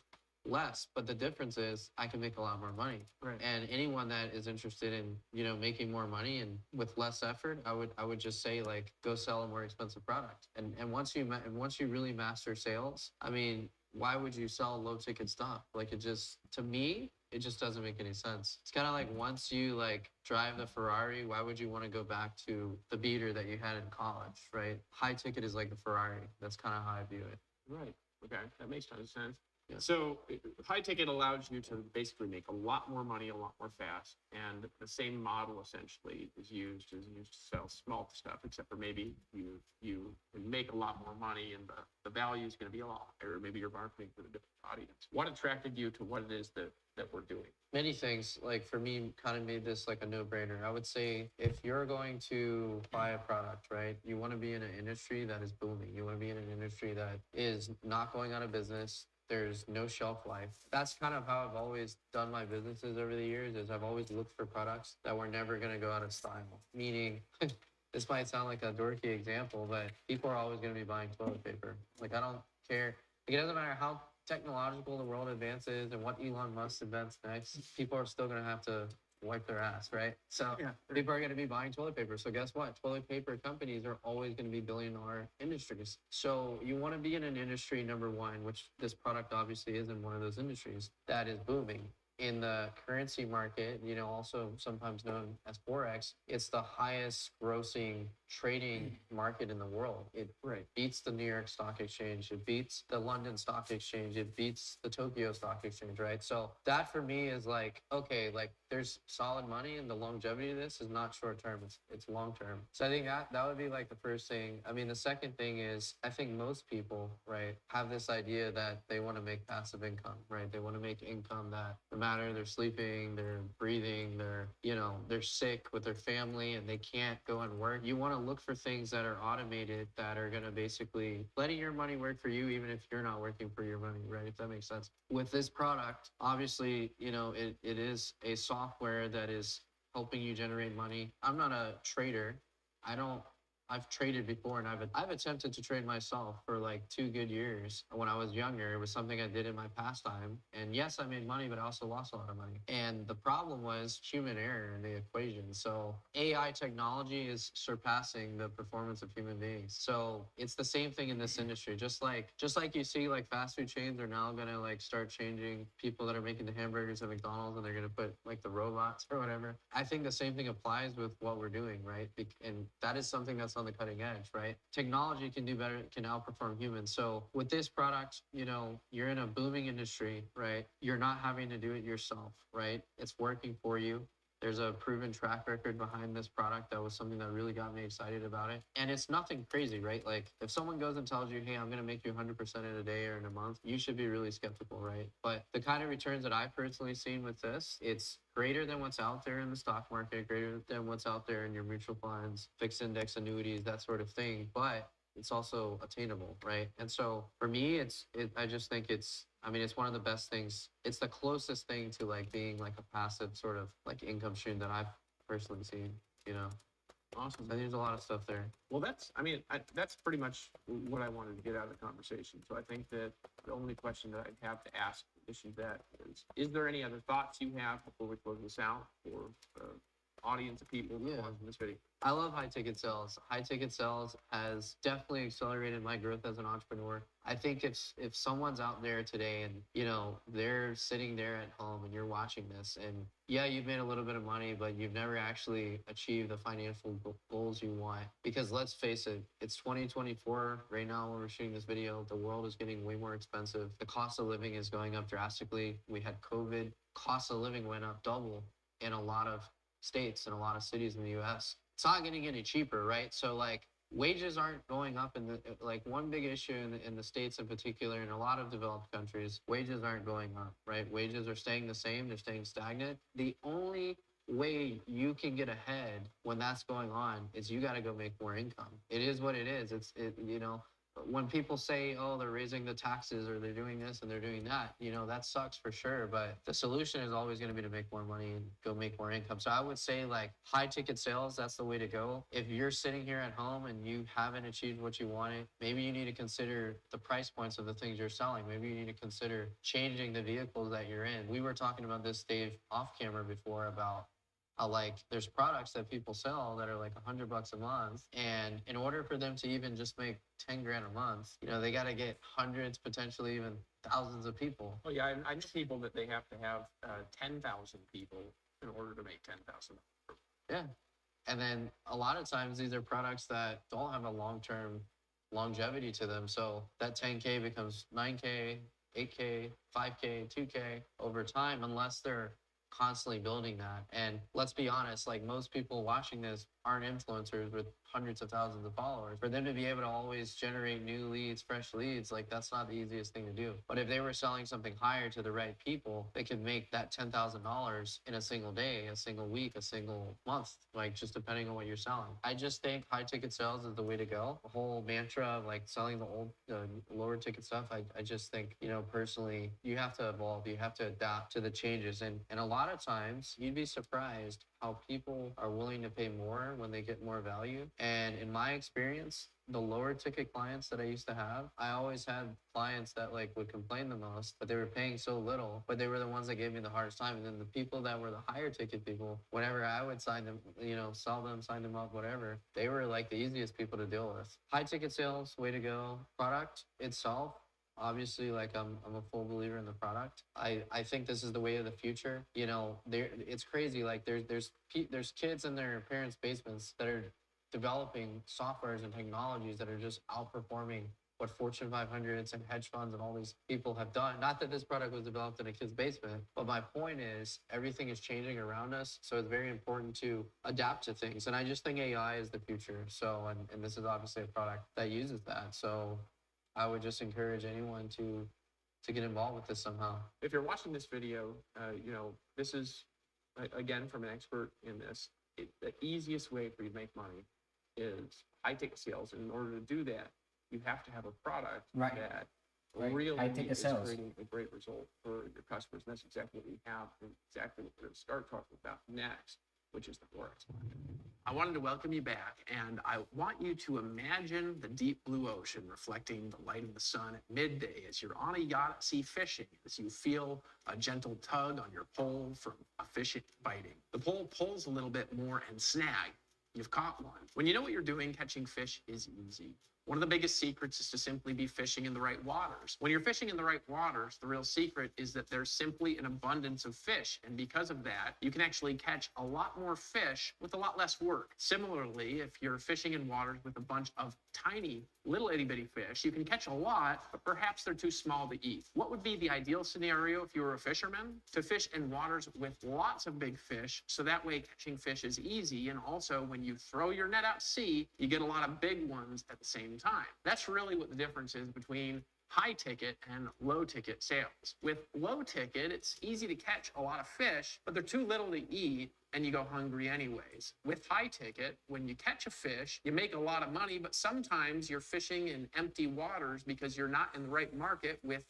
less, but the difference is I can make a lot more money. Right. And anyone that is interested in, you know, making more money and with less effort, I would just say like go sell a more expensive product. And once you really master sales, I mean, why would you sell low ticket stuff? Like it just, to me, it just doesn't make any sense. It's kind of like once you like drive the Ferrari, why would you want to go back to the beater that you had in college, right? High ticket is like the Ferrari. That's kind of how I view it. right. Okay, that makes tons of sense. Yeah. So high ticket allows you to basically make a lot more money a lot more fast, and the same model essentially is used to sell small stuff, except for maybe you can make a lot more money and the value is going to be a lot higher. Maybe you're marketing for a different audience. What attracted you to what it is that we're doing? Many things, like for me, kind of made this like a no-brainer. I would say if you're going to buy a product, right, you want to be in an industry that is booming. You want to be in an industry that is not going out of business. There's no shelf life. That's kind of how I've always done my businesses over the years, is I've always looked for products that were never going to go out of style. Meaning, this might sound like a dorky example, but people are always going to be buying toilet paper. Like, I don't care. Like, it doesn't matter how technological the world advances and what Elon Musk invents next, people are still going to have to wipe their ass, right? So people are going to be buying toilet paper. So guess what? Toilet paper companies are always going to be billion-dollar industries. So you want to be in an industry, number one, which this product obviously is in one of those industries, that is booming. in the currency market, you know, also sometimes known as Forex, it's the highest grossing trading market in the world. It beats the New York Stock Exchange, it beats the London Stock Exchange, it beats the Tokyo Stock Exchange, right? So that for me is like, okay, like there's solid money, and the longevity of this is not short term, it's long term. So I think that would be like the first thing. I mean, the second thing is I think most people, right, have this idea that they want to make passive income, right? They want to make income that no matter they're sleeping, they're breathing, they're, you know, they're sick with their family and they can't go and work. You want to look for things that are automated, that are going to basically letting your money work for you, even if you're not working for your money, right? If that makes sense. With this product, obviously, you know, it is a software that is helping you generate money. I'm not a trader. I've traded before, and I've attempted to trade myself for like 2 good years. When I was younger, it was something I did in my pastime. And yes, I made money, but I also lost a lot of money. And the problem was human error in the equation. So AI technology is surpassing the performance of human beings. So it's the same thing in this industry. Just like you see, like fast food chains are now gonna like start changing people that are making the hamburgers at McDonald's, and they're gonna put like the robots or whatever. I think the same thing applies with what we're doing, right? And that is something that's on the cutting edge, right? Technology can do better, can outperform humans. So with this product, you know, you're in a booming industry, right? You're not having to do it yourself, right? It's working for you. There's a proven track record behind this product. That was something that really got me excited about it. And it's nothing crazy, right? Like if someone goes and tells you, hey, I'm going to make you 100% in a day or in a month, you should be really skeptical, right? But the kind of returns that I've personally seen with this, it's greater than what's out there in the stock market, greater than what's out there in your mutual funds, fixed index annuities, that sort of thing. But it's also attainable, right? And so for me, I just think it's one of the best things. It's the closest thing to like being like a passive sort of like income stream that I've personally seen, you know. Awesome. So there's a lot of stuff there. Well, that's pretty much what I wanted to get out of the conversation. So I think that the only question that I'd have to ask that is there any other thoughts you have before we close this out for audience of people watching this video? I love high ticket sales. High ticket sales has definitely accelerated my growth as an entrepreneur. I think if someone's out there today and, you know, they're sitting there at home and you're watching this and yeah, you've made a little bit of money, but you've never actually achieved the financial goals you want. Because let's face it, it's 2024 right now when we're shooting this video. The world is getting way more expensive. The cost of living is going up drastically. We had COVID. Cost of living went up double in a lot of states and a lot of cities in the US. It's not getting any cheaper, right? So like wages aren't going up in the, like one big issue in the States in particular, in a lot of developed countries, wages aren't going up, right? Wages are staying the same, they're staying stagnant. The only way you can get ahead when that's going on is you got to go make more income. It is what it is. You know, when people say, oh, they're raising the taxes or they're doing this and they're doing that, you know, that sucks for sure. But the solution is always going to be to make more money and go make more income. So I would say like high ticket sales, that's the way to go. If you're sitting here at home and you haven't achieved what you wanted, maybe you need to consider the price points of the things you're selling. Maybe you need to consider changing the vehicles that you're in. We were talking about this, Dave, off camera before about how like there's products that people sell that are like $100 a month, and in order for them to even just make 10 grand a month, you know, they got to get hundreds, potentially even thousands of people. Oh yeah, I know people that they have to have 10,000 people in order to make 10,000. Yeah, and then a lot of times these are products that don't have a long-term longevity to them. So that 10K becomes 9K, 8K, 5K, 2K over time, unless they're constantly building that. And let's be honest, like most people watching this aren't influencers with hundreds of thousands of followers. For them to be able to always generate new leads, fresh leads, like that's not the easiest thing to do. But if they were selling something higher to the right people, they could make that $10,000 in a single day, a single week, a single month, like just depending on what you're selling. I just think high ticket sales is the way to go. The whole mantra of like selling the old, lower ticket stuff, I just think, you know, personally, you have to evolve, you have to adapt to the changes. And a lot of times you'd be surprised how people are willing to pay more when they get more value. And in my experience, the lower ticket clients that I used to have, I always had clients that like would complain the most, but they were paying so little, but they were the ones that gave me the hardest time. And then the people that were the higher ticket people, whenever I would sign them, you know, sell them, sign them up, whatever, they were like the easiest people to deal with. High ticket sales, way to go. Product itself, Obviously, like I'm a full believer in the product. I think this is the way of the future. You know, it's crazy. Like there's kids in their parents' basements that are developing softwares and technologies that are just outperforming what Fortune 500s and hedge funds and all these people have done. Not that this product was developed in a kid's basement, but my point is everything is changing around us. So it's very important to adapt to things. And I just think AI is the future. So, and this is obviously a product that uses that. So I would just encourage anyone to get involved with this somehow. If you're watching this video, you know, this is, again, from an expert in this, the easiest way for you to make money is high ticket sales. And in order to do that, you have to have a product that really is creating a great result for your customers. And that's exactly what we have and exactly what we're going to start talking about next, which is the Forex market. I wanted to welcome you back, and I want you to imagine the deep blue ocean reflecting the light of the sun at midday as you're on a yacht at sea fishing, as you feel a gentle tug on your pole from a fish biting. The pole pulls a little bit more and snag. You've caught one. When you know what you're doing, catching fish is easy. One of the biggest secrets is to simply be fishing in the right waters. When you're fishing in the right waters, the real secret is that there's simply an abundance of fish. And because of that, you can actually catch a lot more fish with a lot less work. Similarly, if you're fishing in waters with a bunch of tiny, little itty bitty fish, you can catch a lot, but perhaps they're too small to eat. What would be the ideal scenario if you were a fisherman? To fish in waters with lots of big fish, so that way catching fish is easy. And also, when you throw your net out to sea, you get a lot of big ones at the same time. That's really what the difference is between high ticket and low ticket sales. With low ticket, it's easy to catch a lot of fish, but they're too little to eat and you go hungry anyways. With high ticket, when you catch a fish, you make a lot of money, but sometimes you're fishing in empty waters because you're not in the right market with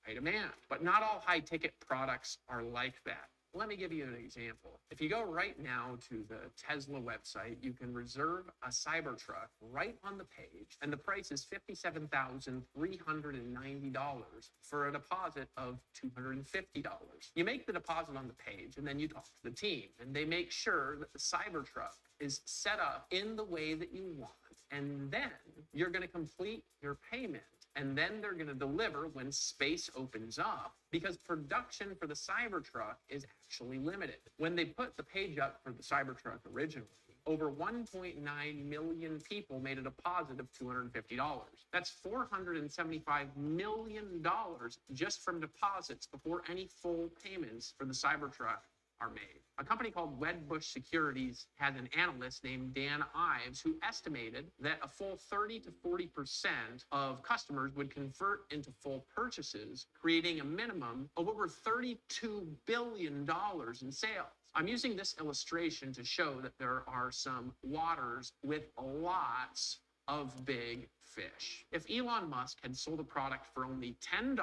high demand. But not all high ticket products are like that. Let me give you an example. If you go right now to the Tesla website, you can reserve a Cybertruck right on the page, and the price is $57,390 for a deposit of $250. You make the deposit on the page, and then you talk to the team, and they make sure that the Cybertruck is set up in the way that you want, and then you're going to complete your payment. And then they're going to deliver when space opens up, because production for the Cybertruck is actually limited. When they put the page up for the Cybertruck originally, over 1.9 million people made a deposit of $250. That's $475 million just from deposits before any full payments for the Cybertruck are made. A company called Wedbush Securities had an analyst named Dan Ives who estimated that a full 30 to 40% of customers would convert into full purchases, creating a minimum of over $32 billion in sales. I'm using this illustration to show that there are some waters with lots of big fish. If Elon Musk had sold a product for only $10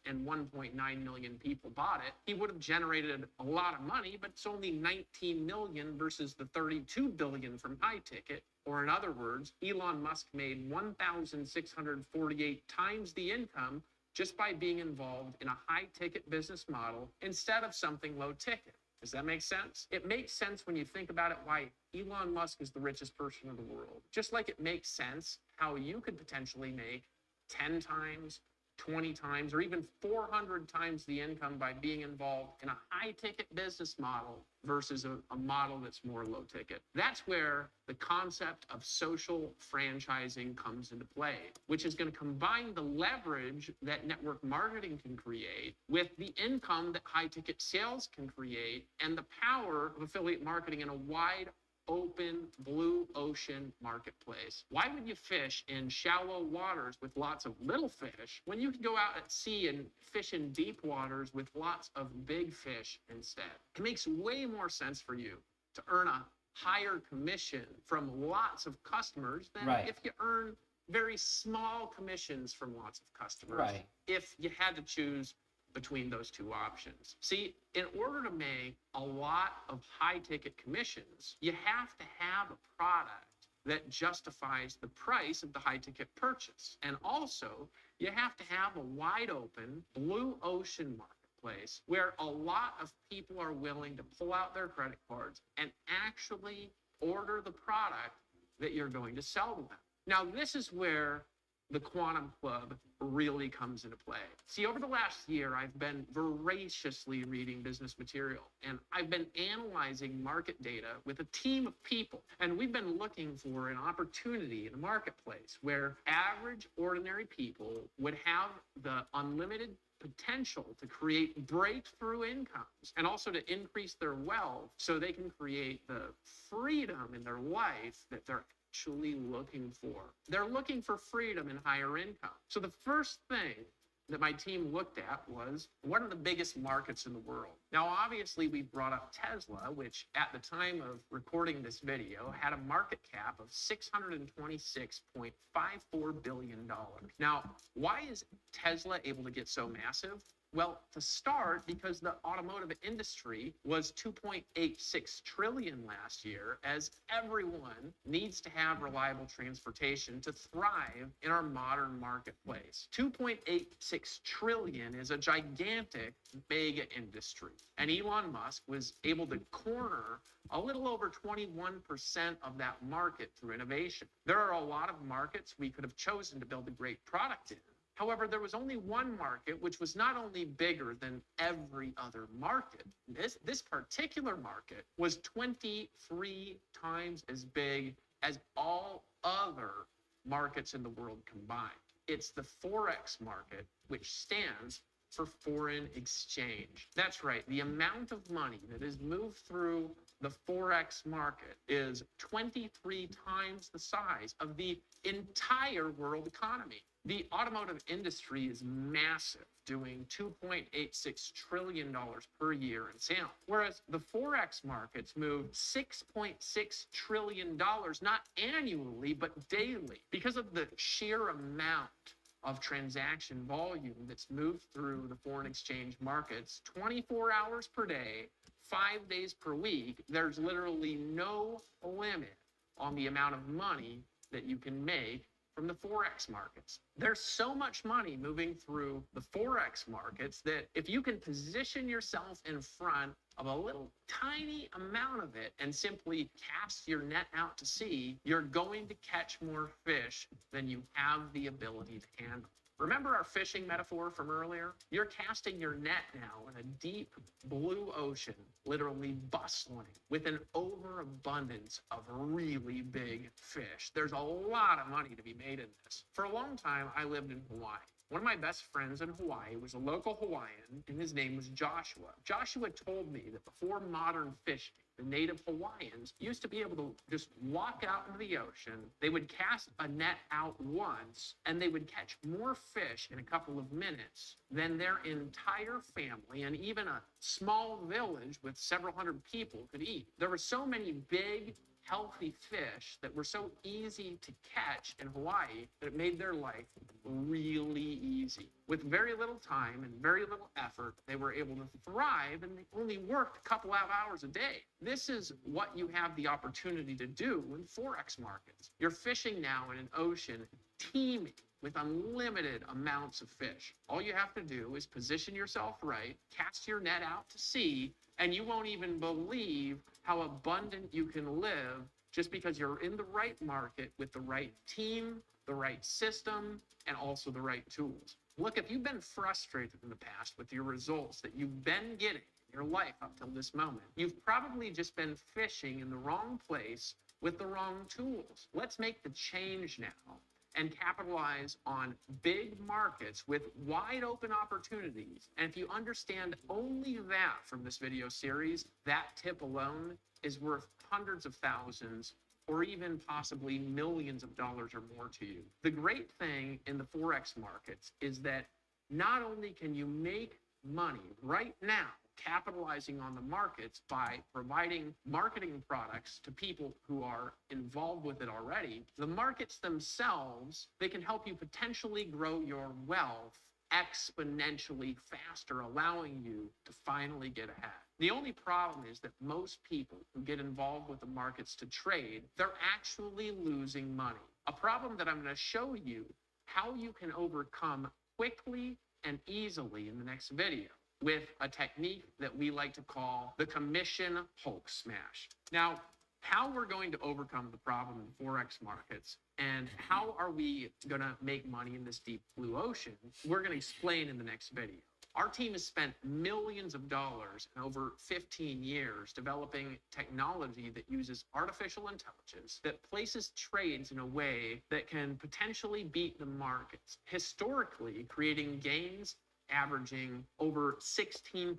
and 1.9 million people bought it, he would have generated a lot of money, but it's only 19 million versus the 32 billion from high ticket. Or in other words, Elon Musk made 1,648 times the income just by being involved in a high ticket business model instead of something low ticket. Does that make sense? It makes sense when you think about it why Elon Musk is the richest person in the world. Just like it makes sense how you could potentially make 10 times, 20 times, or even 400 times the income by being involved in a high ticket business model versus a model that's more low ticket. That's where the concept of social franchising comes into play, which is going to combine the leverage that network marketing can create with the income that high ticket sales can create and the power of affiliate marketing in a wide open blue ocean marketplace. Why would you fish in shallow waters with lots of little fish when you can go out at sea and fish in deep waters with lots of big fish instead? It makes way more sense for you to earn a higher commission from lots of customers than if you earn very small commissions from lots of customers. If you had to choose between those two options. See, in order to make a lot of high ticket commissions, you have to have a product that justifies the price of the high ticket purchase. And also, you have to have a wide open blue ocean marketplace where a lot of people are willing to pull out their credit cards and actually order the product that you're going to sell to them. Now, this is where the quantum club really comes into play. See, over the last year, I've been voraciously reading business material, and I've been analyzing market data with a team of people. And we've been looking for an opportunity in the marketplace where average, ordinary people would have the unlimited potential to create breakthrough incomes and also to increase their wealth so they can create the freedom in their life that they're actually looking for. They're looking for freedom and higher income. So the first thing that my team looked at was, what are the biggest markets in the world? Now, obviously, we brought up Tesla, which at the time of recording this video had a market cap of $626.54 billion. Now, why is Tesla able to get so massive? Well, to start, because the automotive industry was 2.86 trillion last year, as everyone needs to have reliable transportation to thrive in our modern marketplace. 2.86 trillion is a gigantic mega industry, and Elon Musk was able to corner a little over 21% of that market through innovation. There are a lot of markets we could have chosen to build a great product in. However, there was only one market which was not only bigger than every other market. This particular market was 23 times as big as all other markets in the world combined. It's the Forex market, which stands for foreign exchange. That's right. The amount of money that is moved through the Forex market is 23 times the size of the entire world economy. The automotive industry is massive, doing $2.86 trillion per year in sales, whereas the Forex markets move $6.6 trillion, not annually, but daily, because of the sheer amount of transaction volume that's moved through the foreign exchange markets 24 hours per day, 5 days per week. There's literally no limit on the amount of money that you can make from the Forex markets. There's so much money moving through the Forex markets that if you can position yourself in front of a little tiny amount of it and simply cast your net out to sea, you're going to catch more fish than you have the ability to handle. Remember our fishing metaphor from earlier? You're casting your net now in a deep blue ocean, literally bustling with an overabundance of really big fish. There's a lot of money to be made in this. For a long time, I lived in Hawaii. One of my best friends in Hawaii was a local Hawaiian, and his name was Joshua. Joshua told me that before modern fishing, the native Hawaiians used to be able to just walk out into the ocean. They would cast a net out once, and they would catch more fish in a couple of minutes than their entire family and even a small village with several hundred people could eat. There were so many big, healthy fish that were so easy to catch in Hawaii that it made their life really easy. With very little time and very little effort, they were able to thrive, and they only worked a couple of hours a day. This is what you have the opportunity to do in Forex markets. You're fishing now in an ocean teeming with unlimited amounts of fish. All you have to do is position yourself right, cast your net out to sea, and you won't even believe how abundant you can live just because you're in the right market with the right team, the right system, and also the right tools. Look, if you've been frustrated in the past with your results that you've been getting in your life up till this moment, you've probably just been fishing in the wrong place with the wrong tools. Let's make the change now and capitalize on big markets with wide open opportunities. And if you understand only that from this video series, that tip alone is worth hundreds of thousands or even possibly millions of dollars or more to you. The great thing in the Forex markets is that not only can you make money right now capitalizing on the markets by providing marketing products to people who are involved with it already, the markets themselves, they can help you potentially grow your wealth exponentially faster, allowing you to finally get ahead. The only problem is that most people who get involved with the markets to trade, they're actually losing money. A problem that I'm going to show you how you can overcome quickly and easily in the next video with a technique that we like to call the commission Hulk smash. Now, how we're going to overcome the problem in Forex markets and how are we going to make money in this deep blue ocean, we're going to explain in the next video. Our team has spent millions of dollars in over 15 years developing technology that uses artificial intelligence that places trades in a way that can potentially beat the markets, historically creating gains averaging over 16%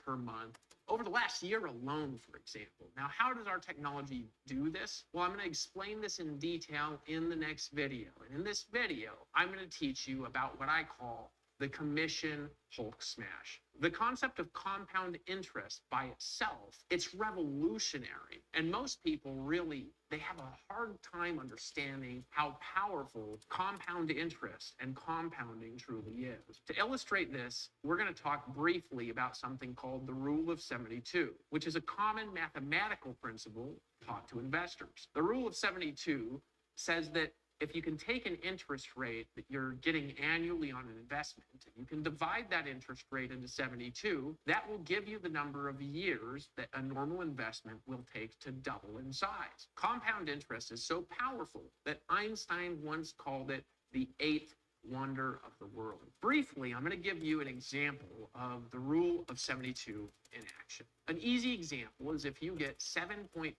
per month over the last year alone, for example. Now, how does our technology do this? Well, I'm going to explain this in detail in the next video. And in this video, I'm going to teach you about what I call the commission Hulk smash. The concept of compound interest by itself, it's revolutionary. And most people really, they have a hard time understanding how powerful compound interest and compounding truly is. To illustrate this, we're going to talk briefly about something called the Rule of 72, which is a common mathematical principle taught to investors. The Rule of 72 says that if you can take an interest rate that you're getting annually on an investment, and you can divide that interest rate into 72, that will give you the number of years that a normal investment will take to double in size. Compound interest is so powerful that Einstein once called it the eighth wonder of the world. Briefly, I'm going to give you an example of the Rule of 72 in action. An easy example is if you get 7.2%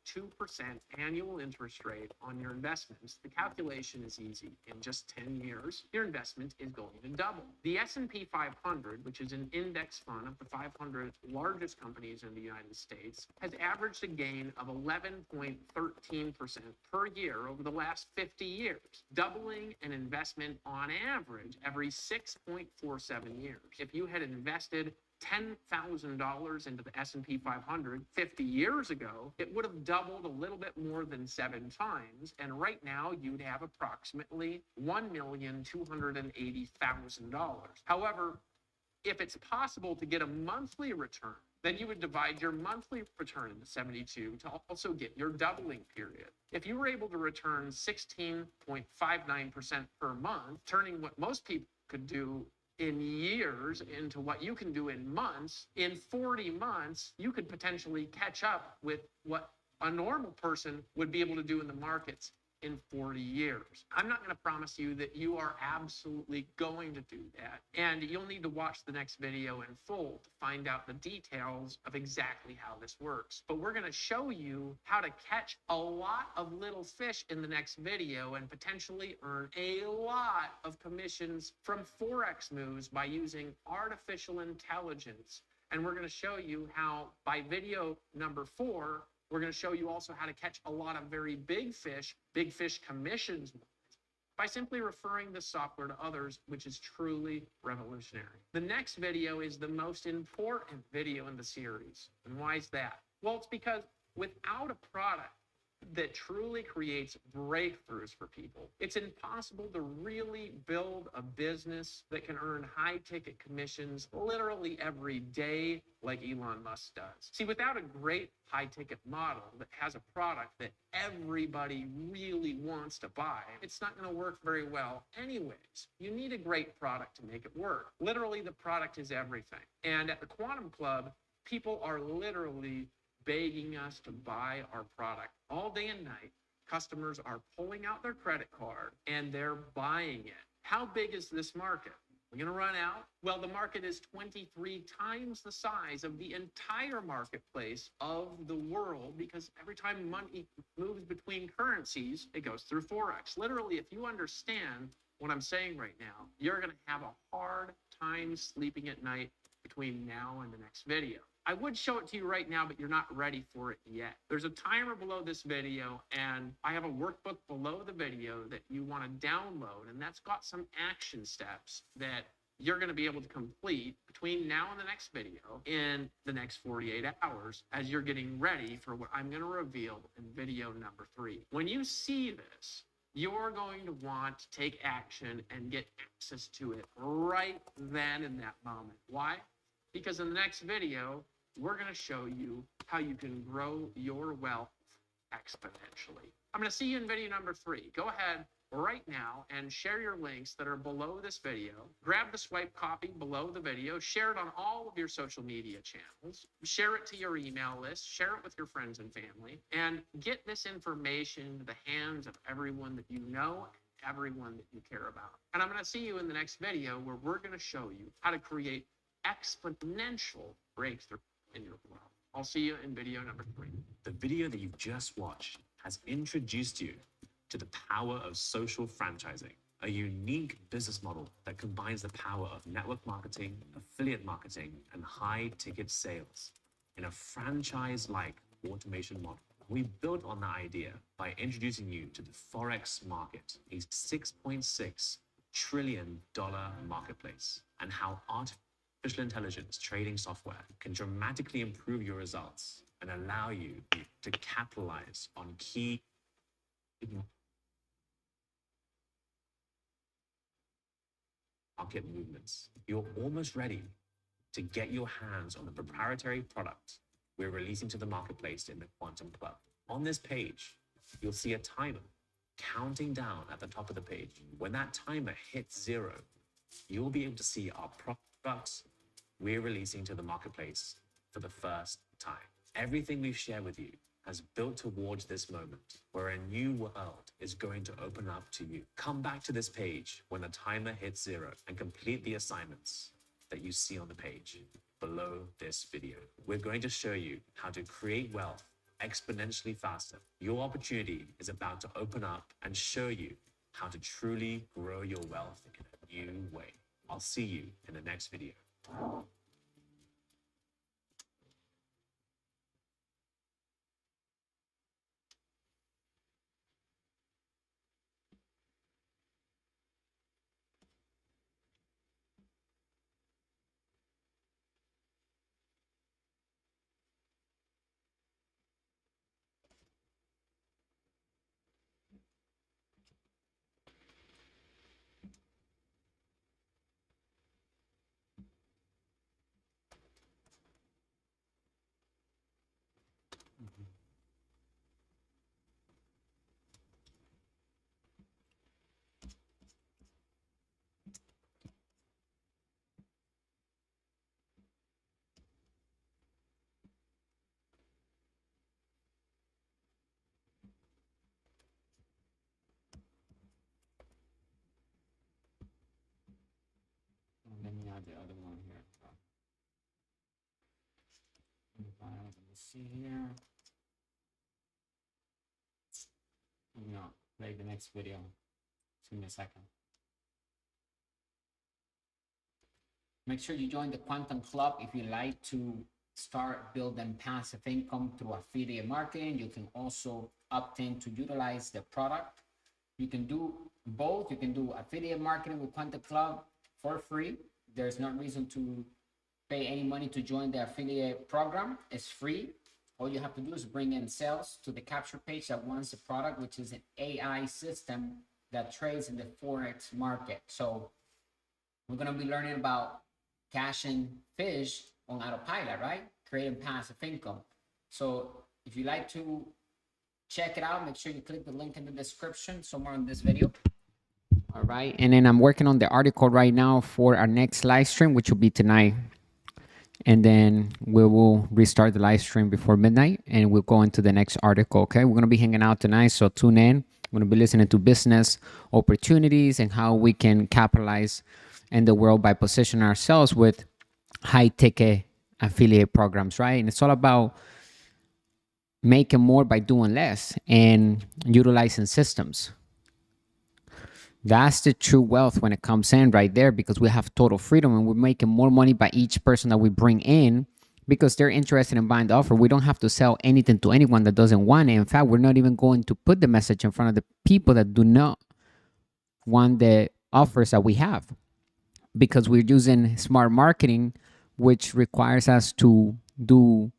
annual interest rate on your investments, the calculation is easy. In just 10 years, your investment is going to double. The S&P 500, which is an index fund of the 500 largest companies in the United States, has averaged a gain of 11.13% per year over the last 50 years, doubling an investment on average every 6.47 years. If you had invested $10,000 into the S&P 500 50 years ago, it would have doubled a little bit more than 7 times. And right now, you'd have approximately $1,280,000. However, if it's possible to get a monthly return, then you would divide your monthly return into 72 to also get your doubling period. If you were able to return 16.59% per month, turning what most people could do in years into what you can do in months, in 40 months, you could potentially catch up with what a normal person would be able to do in the markets in 40 years. I'm not going to promise you that you are absolutely going to do that. And you'll need to watch the next video in full to find out the details of exactly how this works. But we're going to show you how to catch a lot of little fish in the next video and potentially earn a lot of commissions from Forex moves by using artificial intelligence. And we're going to show you how by video number 4, we're going to show you also how to catch a lot of very big fish commissions, by simply referring the software to others, which is truly revolutionary. The next video is the most important video in the series. And why is that? Well, it's because without a product that truly creates breakthroughs for people, it's impossible to really build a business that can earn high-ticket commissions literally every day like Elon Musk does. See, without a great high-ticket model that has a product that everybody really wants to buy, it's not going to work very well anyways. You need a great product to make it work. Literally, the product is everything. And at the Quantum Club, people are literally begging us to buy our product all day and night. Customers are pulling out their credit card and they're buying it. How big is this market? We're going to run out? Well, the market is 23 times the size of the entire marketplace of the world, because every time money moves between currencies, it goes through Forex. Literally, if you understand what I'm saying right now, you're going to have a hard time sleeping at night between now and the next video. I would show it to you right now, but you're not ready for it yet. There's a timer below this video, and I have a workbook below the video that you want to download, and that's got some action steps that you're going to be able to complete between now and the next video in the next 48 hours as you're getting ready for what I'm going to reveal in video number 3. When you see this, you're going to want to take action and get access to it right then in that moment. Why? Because in the next video, we're going to show you how you can grow your wealth exponentially. I'm going to see you in video number 3. Go ahead right now and share your links that are below this video. Grab the swipe copy below the video, share it on all of your social media channels, share it to your email list, share it with your friends and family, and get this information into the hands of everyone that you know, everyone that you care about. And I'm going to see you in the next video where we're going to show you how to create exponential breakthrough in your world. I'll see you in video number 3. The video that you've just watched has introduced you to the power of social franchising, a unique business model that combines the power of network marketing, affiliate marketing, and high-ticket sales in a franchise-like automation model. We built on that idea by introducing you to the Forex market, a $6.6 trillion marketplace, and how artificial intelligence trading software can dramatically improve your results and allow you to capitalize on key market movements. You're almost ready to get your hands on the proprietary product we're releasing to the marketplace in the Quantum Club. On this page, you'll see a timer counting down at the top of the page. When that timer hits 0, you'll be able to see our products we're releasing to the marketplace for the first time. Everything we've shared with you has built towards this moment where a new world is going to open up to you. Come back to this page when the timer hits 0 and complete the assignments that you see on the page below this video. We're going to show you how to create wealth exponentially faster. Your opportunity is about to open up and show you how to truly grow your wealth in a new way. I'll see you in the next video. Let me add the other one here. Let me see here. No, play the next video. Give me a second. Make sure you join the Quantum Club if you like to start building passive income through affiliate marketing. You can also opt in to utilize the product. You can do both. You can do affiliate marketing with Quantum Club for free. There's no reason to pay any money to join the affiliate program. It's free. All you have to do is bring in sales to the capture page that wants the product, which is an AI system that trades in the Forex market. So we're going to be learning about cashing fish on autopilot, right? Creating passive income. So if you like to check it out, make sure you click the link in the description somewhere in this video. All right. And then I'm working on the article right now for our next live stream, which will be tonight. And then we will restart the live stream before midnight and we'll go into the next article. Okay. We're going to be hanging out tonight. So tune in. We're going to be listening to business opportunities and how we can capitalize in the world by positioning ourselves with high ticket affiliate programs, right? And it's all about making more by doing less and utilizing systems. That's the true wealth when it comes in right there, because we have total freedom and we're making more money by each person that we bring in because they're interested in buying the offer. We don't have to sell anything to anyone that doesn't want it. In fact, we're not even going to put the message in front of the people that do not want the offers that we have, because we're using smart marketing, which requires us to do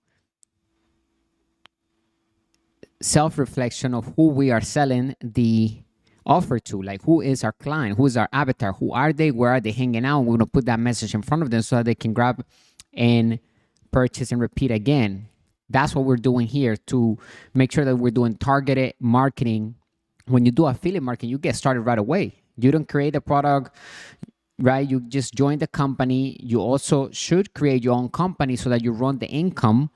self-reflection of who we are selling the offer to, like who is our client, who is our avatar, who are they, where are they hanging out. We're going to put that message in front of them so that they can grab and purchase and repeat again. That's what we're doing here to make sure that we're doing targeted marketing. When you do affiliate marketing, you get started right away. You don't create a product, right? You just join the company. You also should create your own company so that you run the income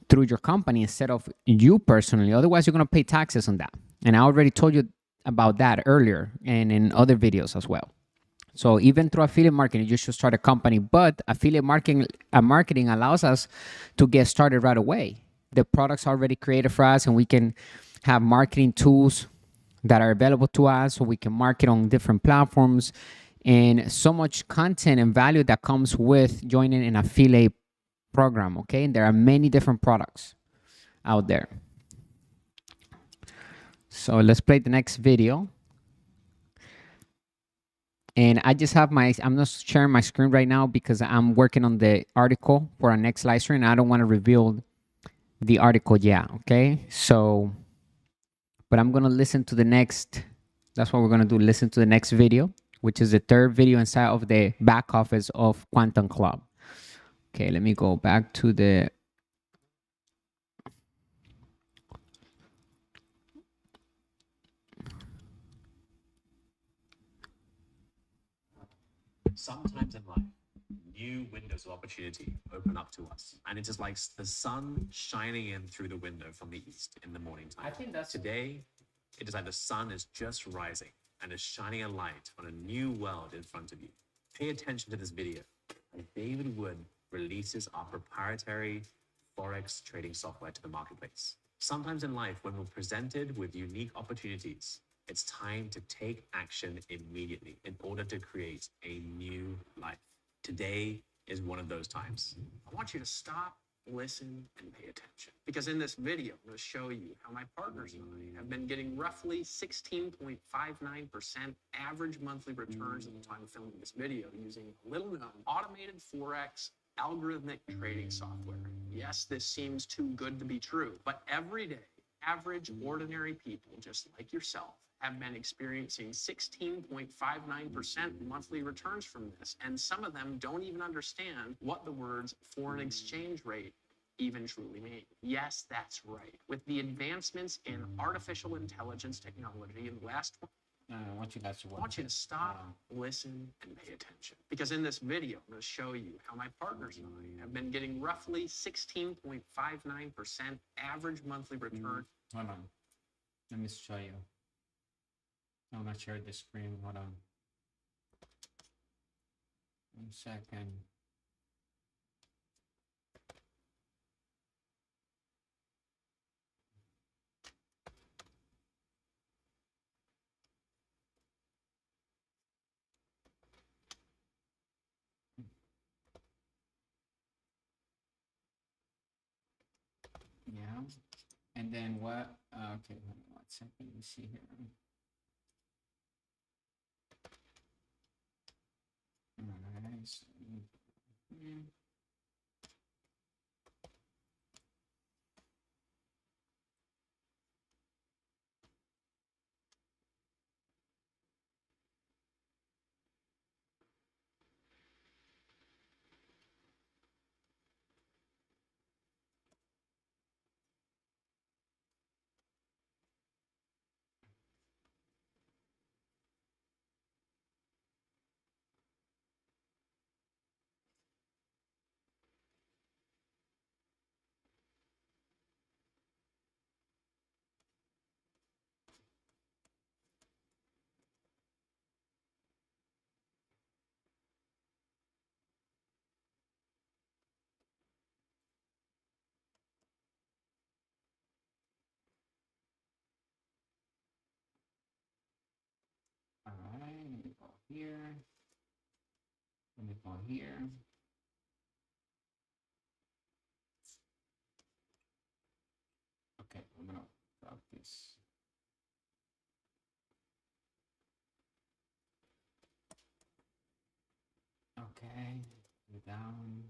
through your company instead of you personally. Otherwise, you're going to pay taxes on that. And I already told you about that earlier and in other videos as well. So even through affiliate marketing, you should start a company. But affiliate marketing allows us to get started right away. The product's already created for us, and we can have marketing tools that are available to us, so we can market on different platforms, and so much content and value that comes with joining an affiliate program. Okay, and there are many different products out there. So let's play the next video. And I just have I'm not sharing my screen right now because I'm working on the article for our next live stream. I don't want to reveal the article yet, okay? So, but I'm going to listen to the next, that's what we're going to do, listen to the next video, which is the third video inside of the back office of Quantum Club. Okay, let me go back to the, Sometimes in life, new windows of opportunity open up to us. And it is like the sun shining in through the window from the east in the morning time. I think that's Today, it is like the sun is just rising and is shining a light on a new world in front of you. Pay attention to this video as David Wood releases our proprietary Forex trading software to the marketplace. Sometimes in life, when we're presented with unique opportunities, it's time to take action immediately in order to create a new life. Today is one of those times. I want you to stop, listen, and pay attention. Because in this video, I'm going to show you how my partners and I have been getting roughly 16.59% average monthly returns at the time of filming this video using little known automated Forex algorithmic trading software. Yes, this seems too good to be true, but every day, average, ordinary people just like yourself have been experiencing 16.59% monthly returns from this. And some of them don't even understand what the words foreign exchange rate even truly mean. Yes, that's right. With the advancements in artificial intelligence technology in the last I want you guys to watch. I want you to stop, listen, and pay attention. Because in this video, I'm going to show you how my partners and I have been getting roughly 16.59% average monthly return. Hold on. Let me show you. I'm going to share the screen. Hold on. 1 second. Yeah. And then what? Okay, hold on 1 second. Let me see here. All right. So, all right. Let me go here. Let me go here. Okay, I'm going to drop this. Okay, down.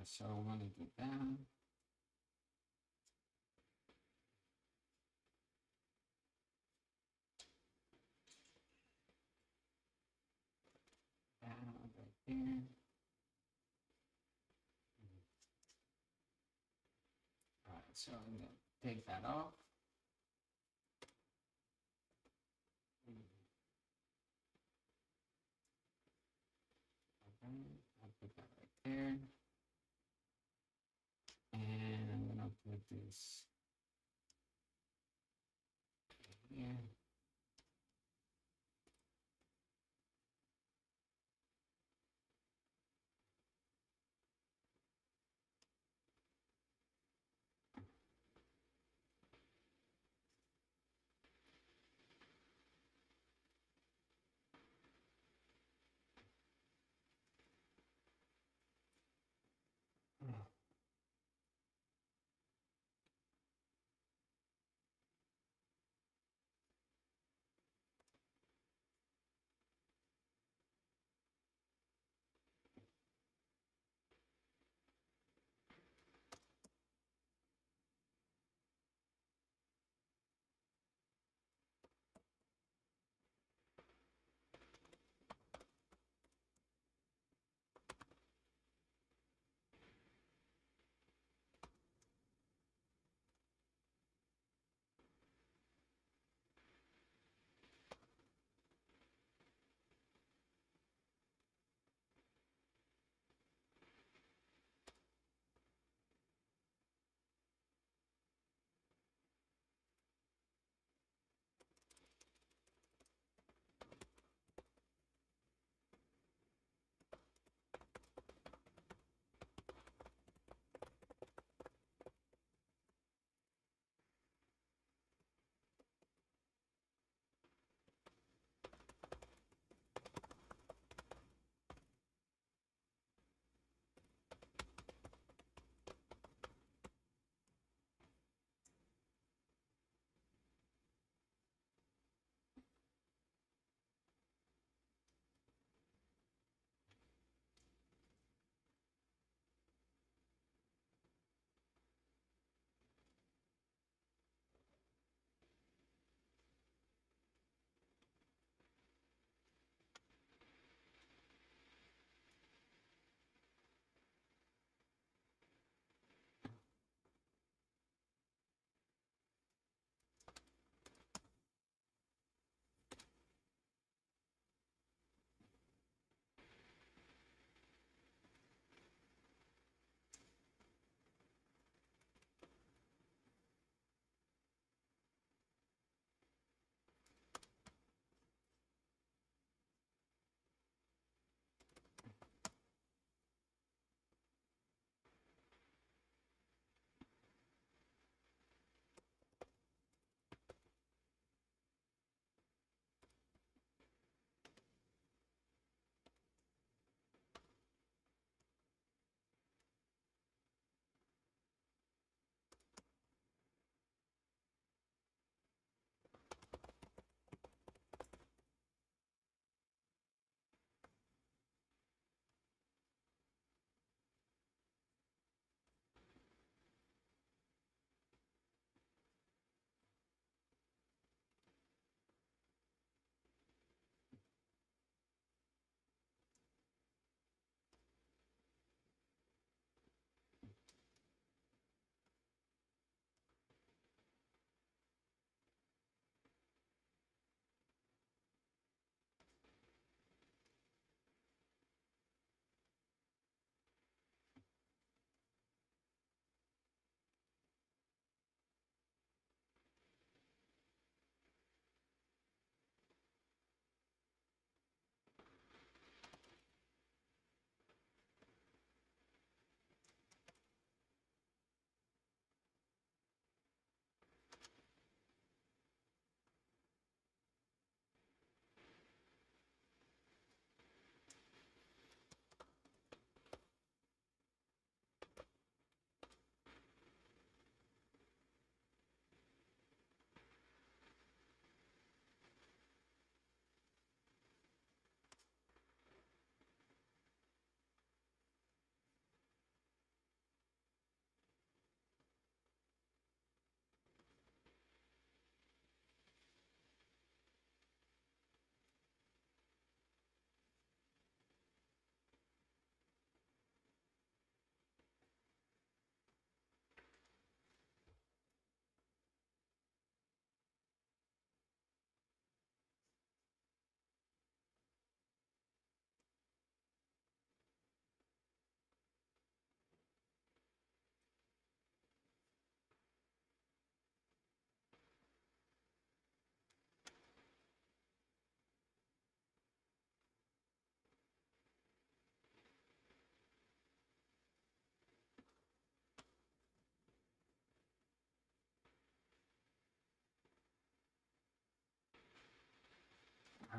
So I want to do that. Right there. All right, so I'm gonna take that off. Okay, I'll put that right there. And I'm gonna put this here.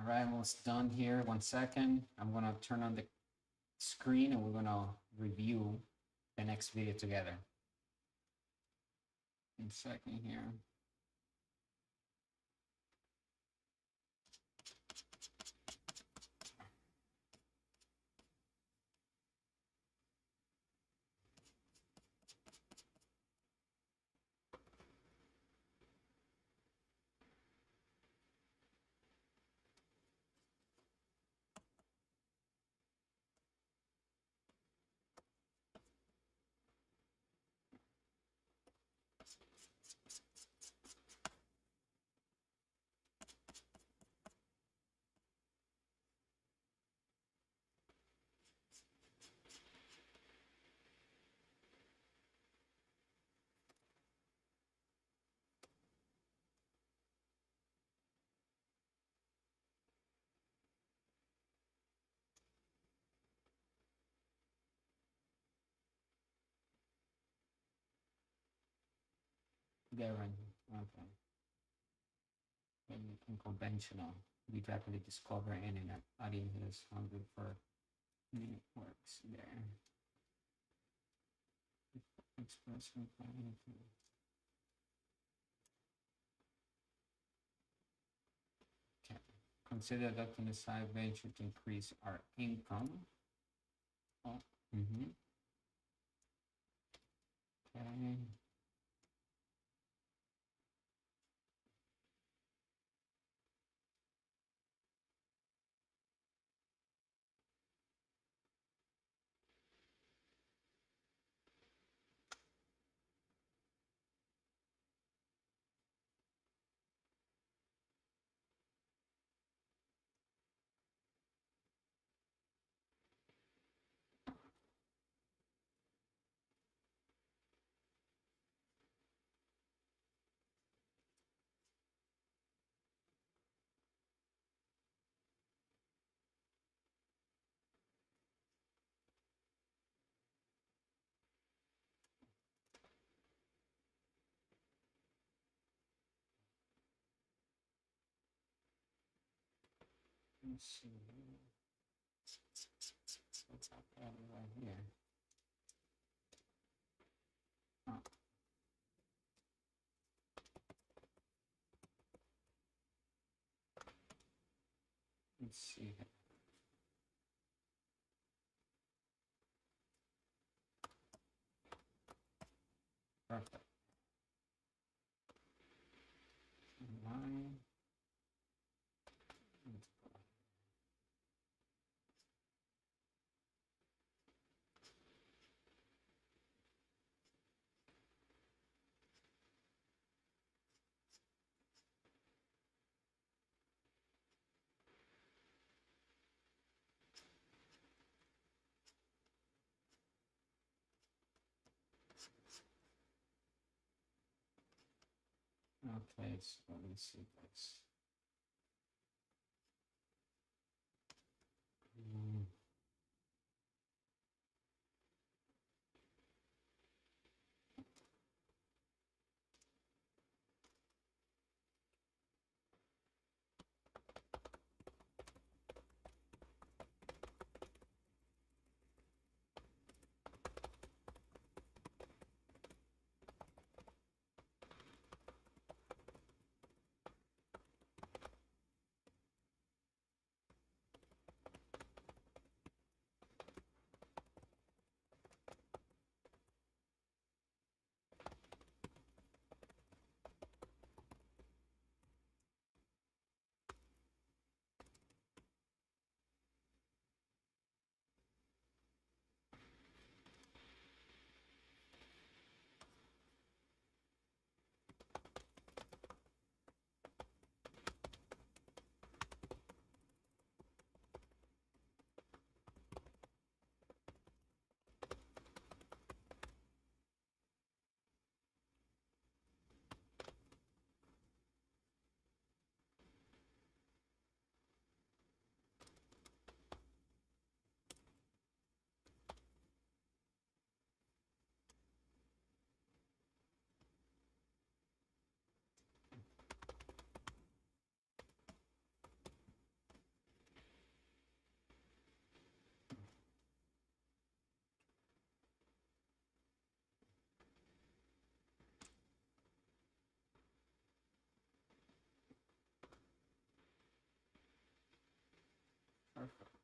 right, almost done here. 1 second. I'm gonna turn on the screen and we're gonna review the next video together. 1 second here. There, okay. Unconventional. We rapidly discover internet audiences hungry for networks there. Expression. Okay. Consider adopting a side venture to increase our income. Oh, okay. Let's see. What's happening right here? Oh. Let's see. Perfect. Line. Okay, so let me see this. Perfect.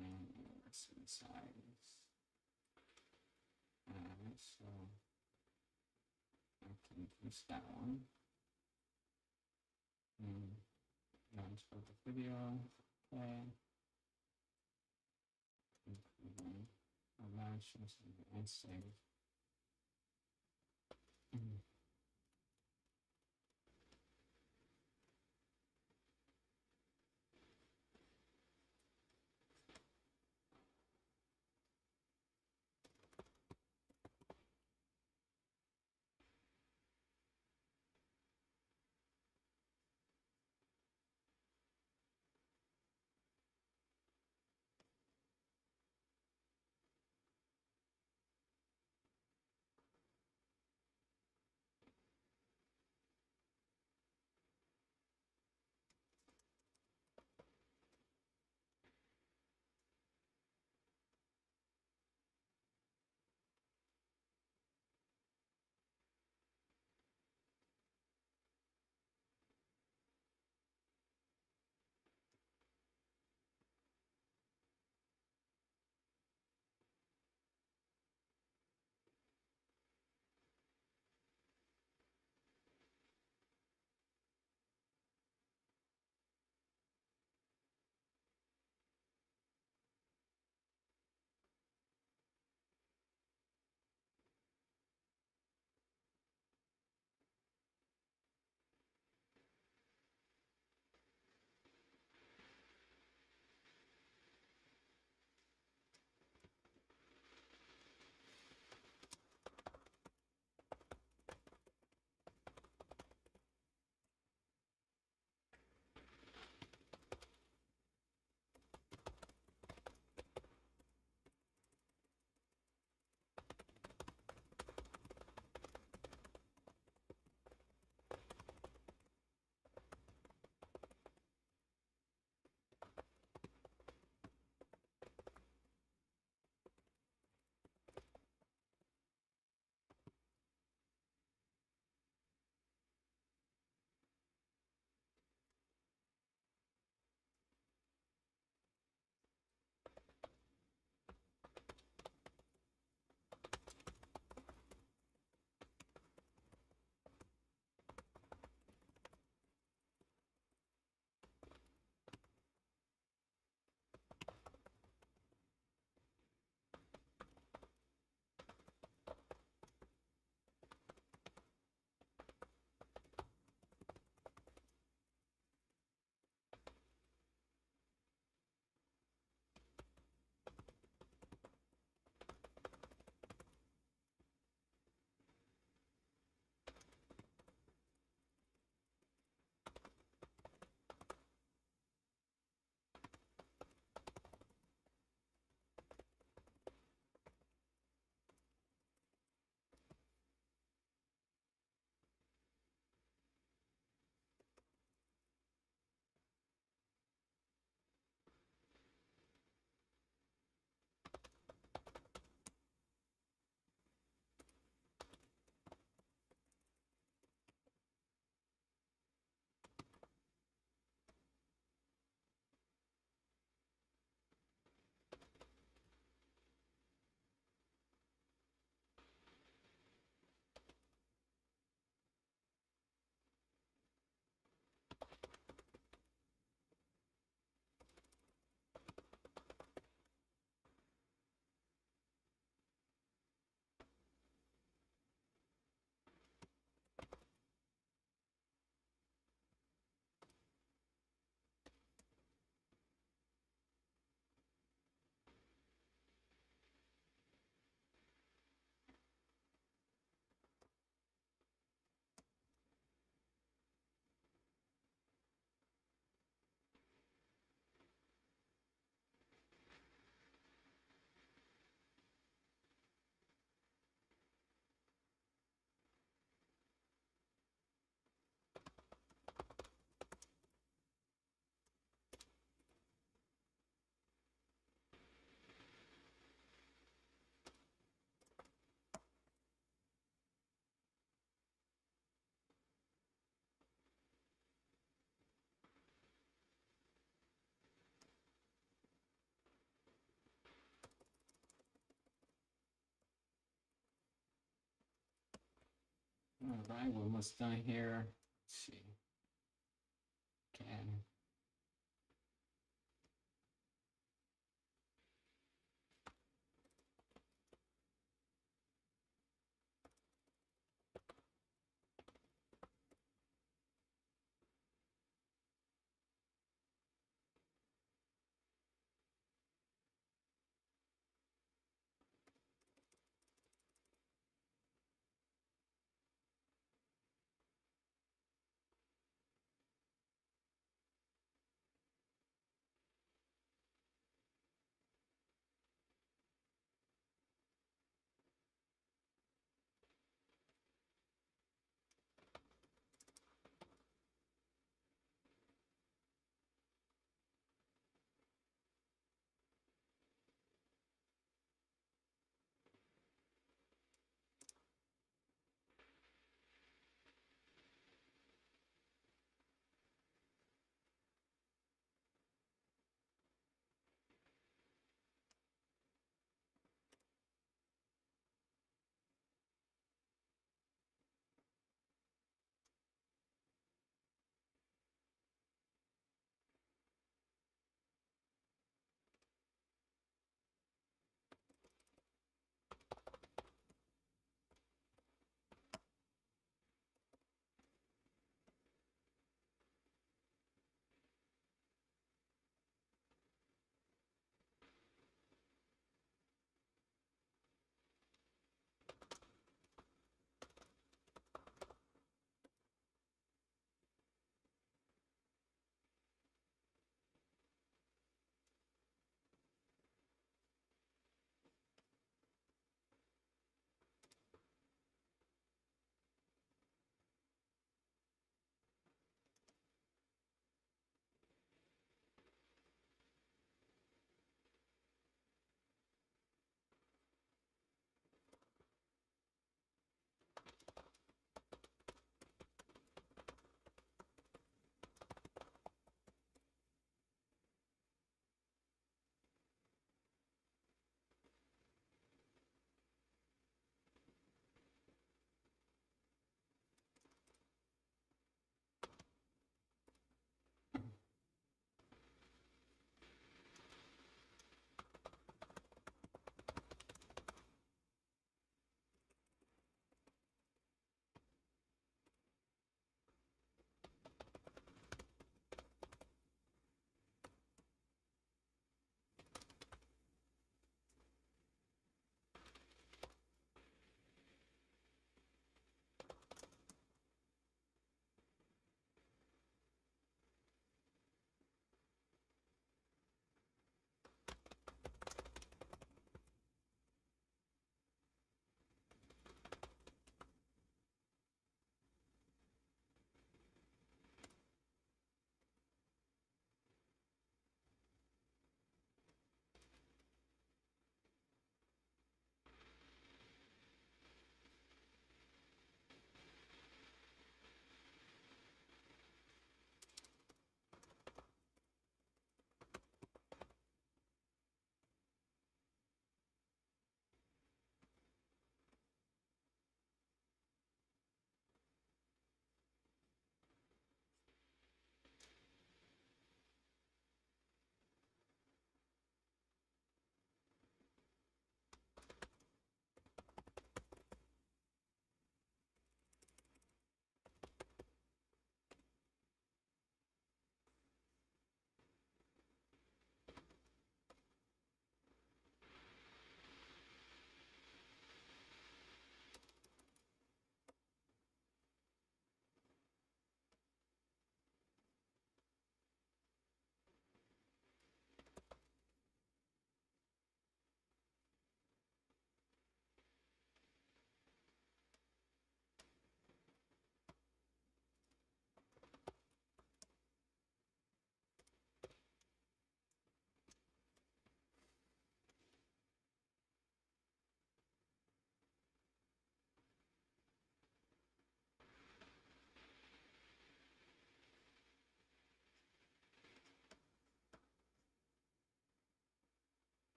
And what's inside? So I can use that one. And for the video. Okay. And save. All right, we're almost done here. Let's see. Can.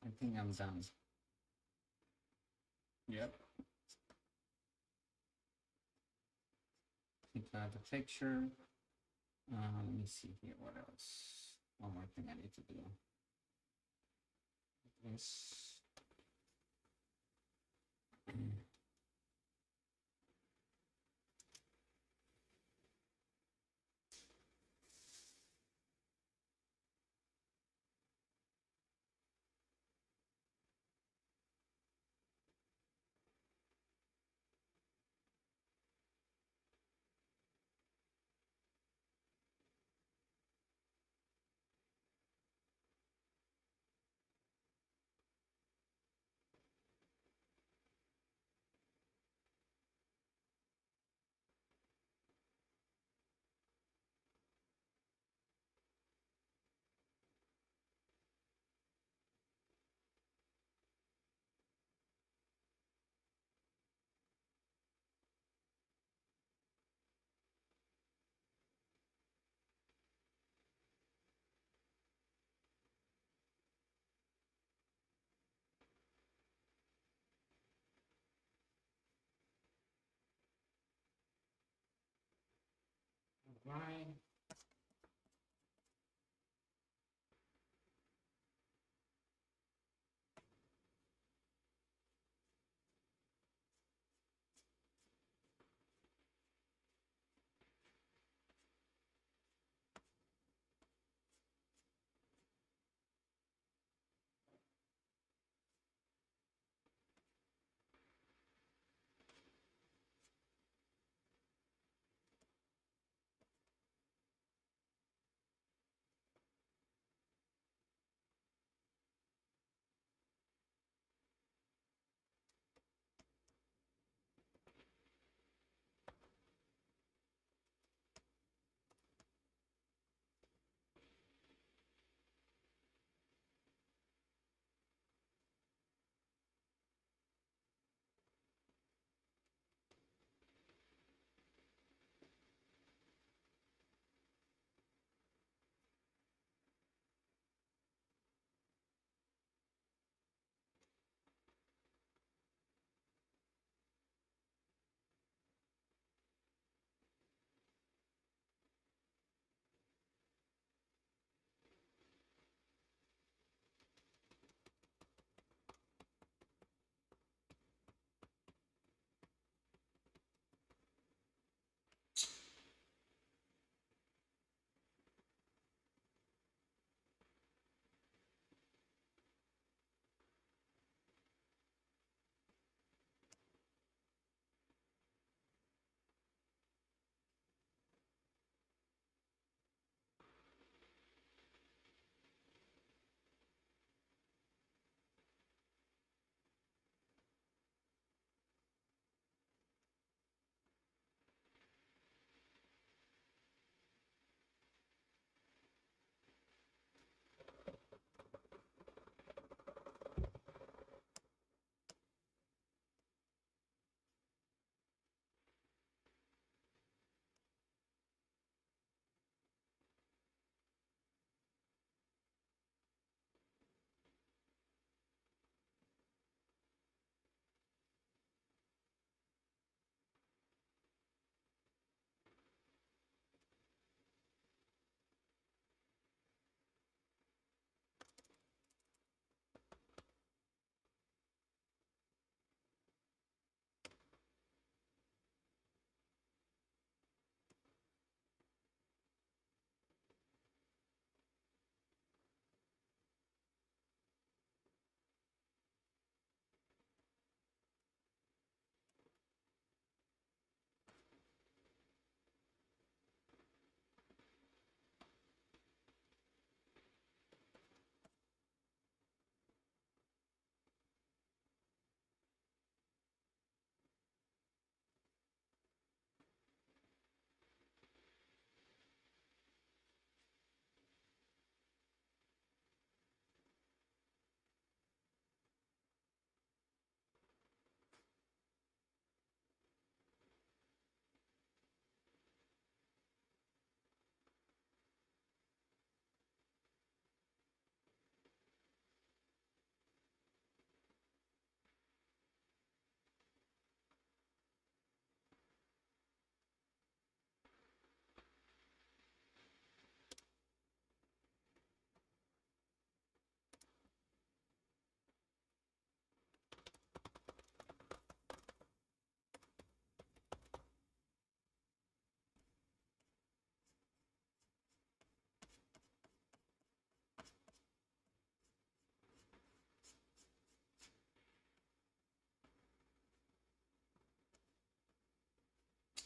I think I'm done. Yep. Click out the picture. Let me see here. What else? One more thing I need to do. This. Right.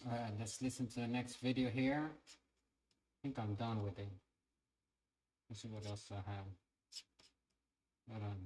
All right, let's listen to the next video here. I think I'm done with it. Let's see what else I have. Hold on.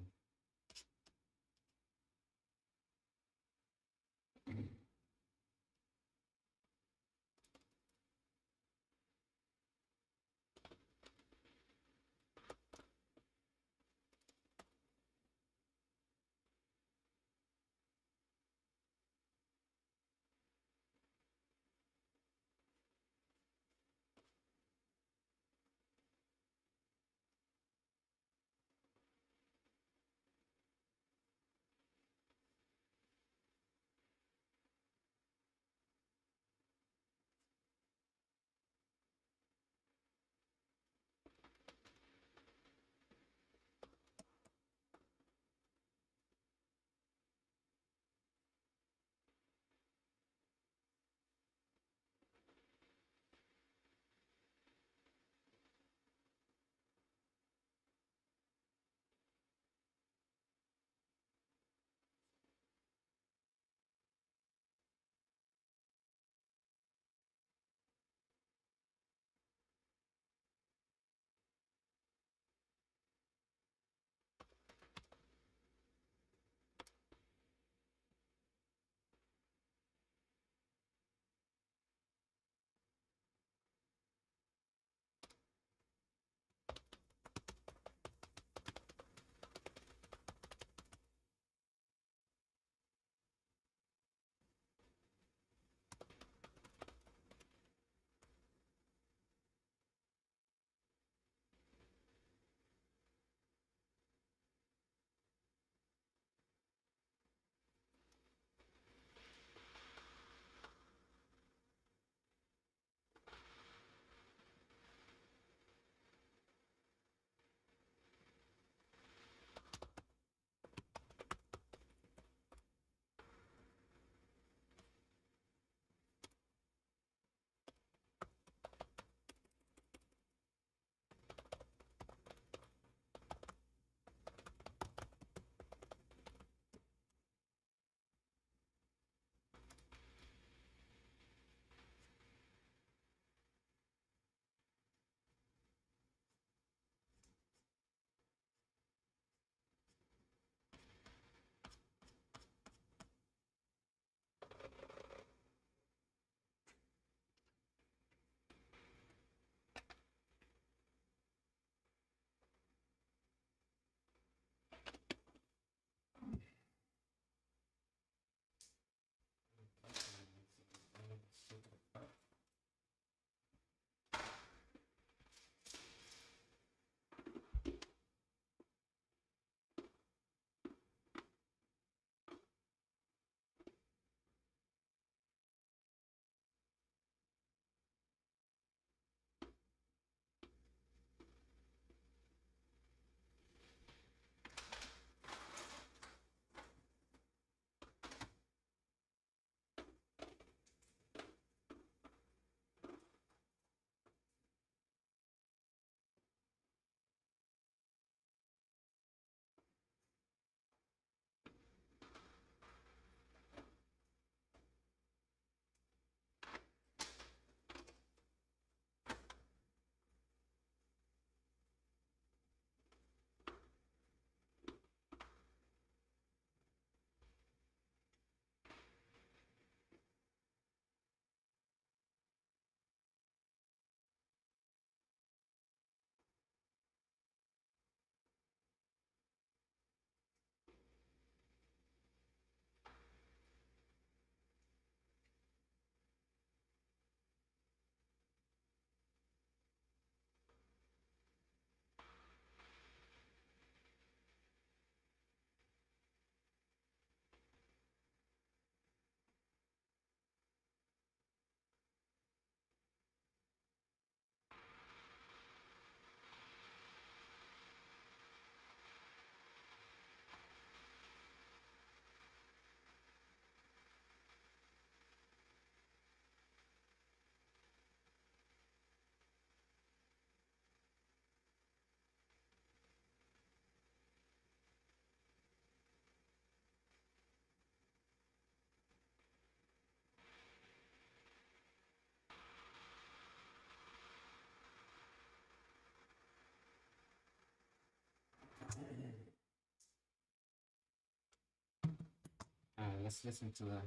let's listen to the.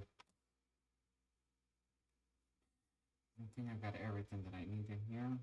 I think I got everything that I needed here.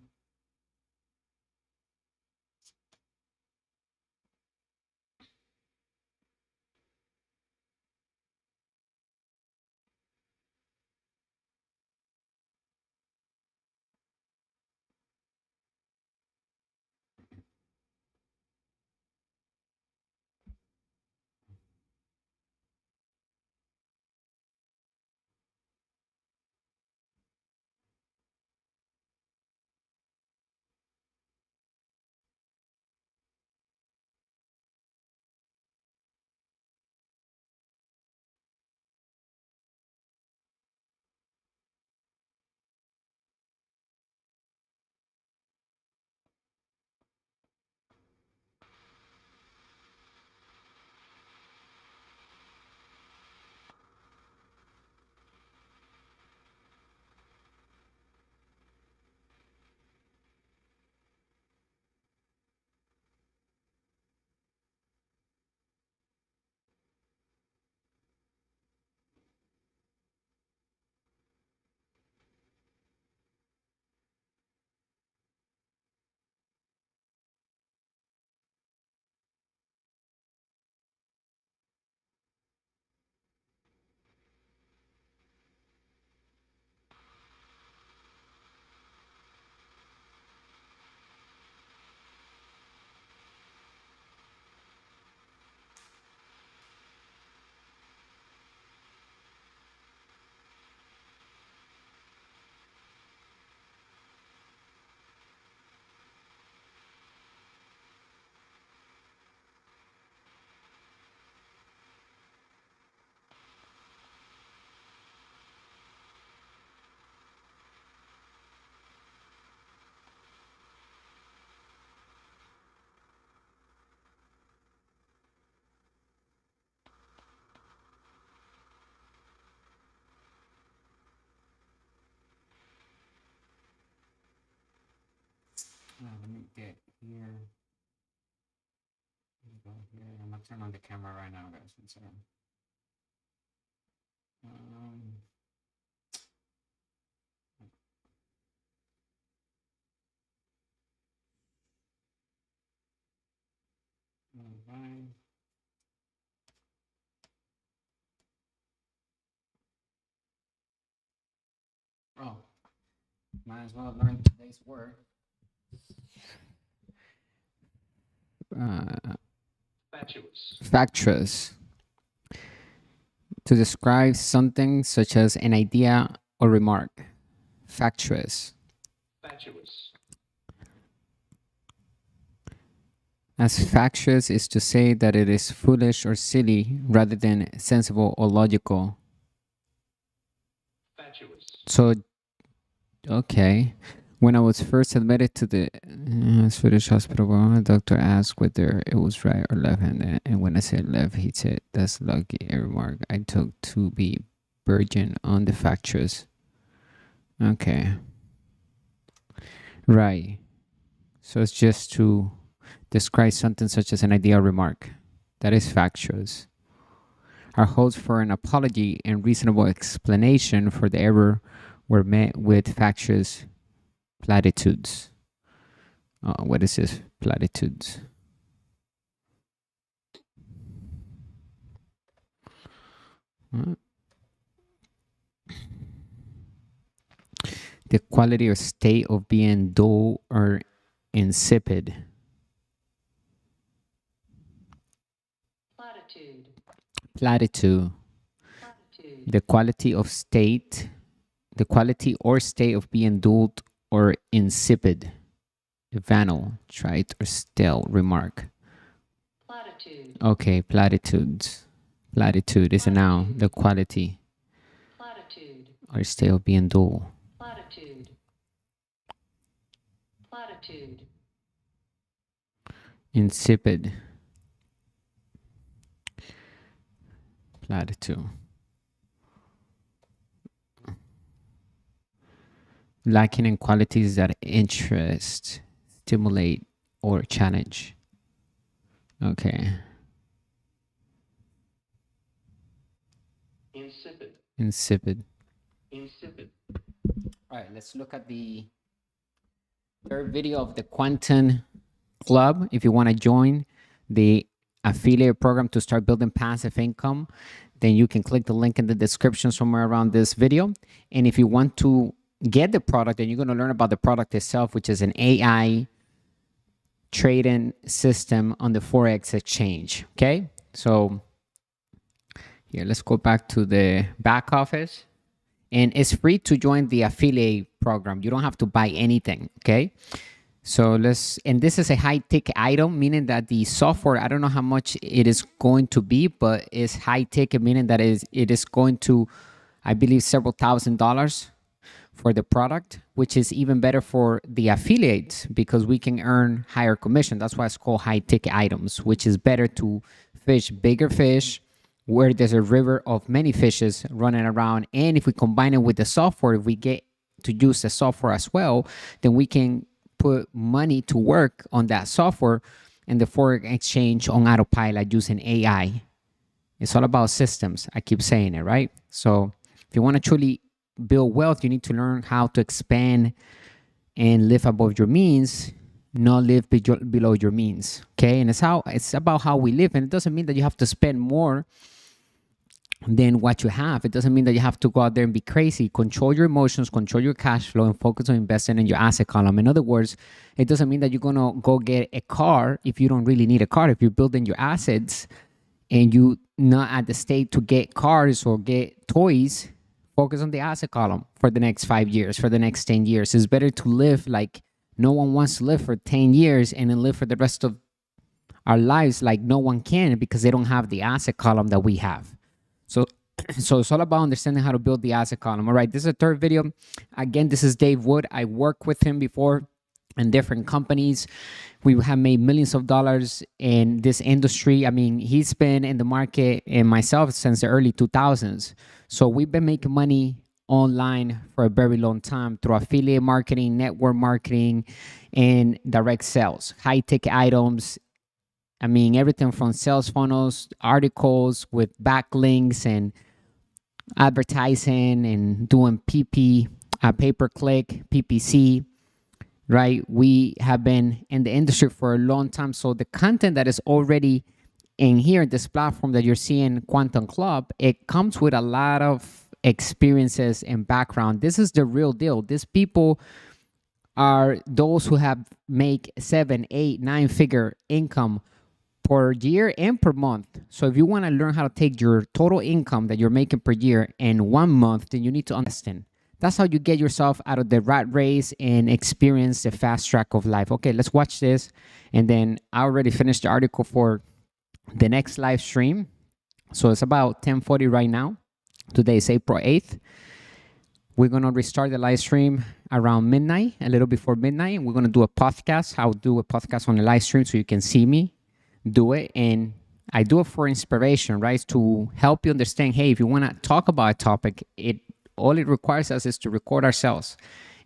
Let me get here. Let me go here. I'm gonna turn on the camera right now, guys. One second. Right. Oh, might as well learn today's word. Factious. To describe something such as an idea or remark. Factious. As factious is to say that it is foolish or silly rather than sensible or logical. So, okay. When I was first admitted to the Swedish hospital, the doctor asked whether it was right or left-handed. And when I said left, he said, "That's lucky," a remark I took to be virgin on the factious. Okay. Right. So it's just to describe something such as an idea or remark. That is factious. Our hopes for an apology and reasonable explanation for the error were met with factious platitudes. What is this? Platitudes. The quality or state of being dull or insipid. Platitude. The quality of state, the quality or state of being dull or insipid. Banal, trite, or stale remark. Platitude. Okay, platitudes. Platitude is a noun, the quality. Platitude. Or state of being dull. Platitude. Platitude. Insipid. Platitude. Lacking in qualities that interest, stimulate, or challenge. Okay. Insipid. All right, let's look at the third video of the Quantum Club. If you want to join the affiliate program to start building passive income, then you can click the link in the description somewhere around this video. And if you want to get the product, then you're going to learn about the product itself, which is an AI trading system on the Forex exchange. Okay, so here, let's go back to the back office. And it's free to join the affiliate program. You don't have to buy anything, okay? So and this is a high-ticket item, meaning that the software, I don't know how much it is going to be, but it's high-ticket, meaning that it is going to, I believe, several $1,000s for the product, which is even better for the affiliates because we can earn higher commission. That's why it's called high-ticket items, which is better to fish bigger fish where there's a river of many fishes running around. And if we combine it with the software, if we get to use the software as well, then we can put money to work on that software and the foreign exchange on autopilot using AI. It's all about systems. I keep saying it, right? So if you want to truly build wealth, you need to learn how to expand and live above your means, not live below your means. Okay, and it's about how we live, and it doesn't mean that you have to spend more than what you have. It doesn't mean that you have to go out there and be crazy. Control your emotions, control your cash flow, and focus on investing in your asset column. In other words, it doesn't mean that you're gonna go get a car if you don't really need a car. If you're building your assets and you not at the state to get cars or get toys, focus on the asset column for the next 5 years, for the next 10 years. It's better to live like no one wants to live for 10 years and then live for the rest of our lives like no one can because they don't have the asset column that we have. So it's all about understanding how to build the asset column. All right, this is the third video. Again, this is Dave Wood. I worked with him before in different companies. We have made millions of dollars in this industry. I mean, he's been in the market and myself since the early 2000s. So we've been making money online for a very long time through affiliate marketing, network marketing, and direct sales, high ticket items. I mean, everything from sales funnels, articles with backlinks and advertising and doing pay-per-click, PPC, right? We have been in the industry for a long time. So the content that is already in here, this platform that you're seeing, Quantum Club, it comes with a lot of experiences and background. This is the real deal. These people are those who have make 7, 8, 9-figure income per year and per month. So if you want to learn how to take your total income that you're making per year in 1 month, then you need to understand. That's how you get yourself out of the rat race and experience the fast track of life. Okay, let's watch this. And then I already finished the article for the next live stream. So it's about 10:40 right now. Today is April 8th. We're going to restart the live stream around midnight, a little before midnight. And we're going to do a podcast. I'll do a podcast on the live stream so you can see me do it. And I do it for inspiration, right? To help you understand, hey, if you want to talk about a topic, all it requires us is to record ourselves.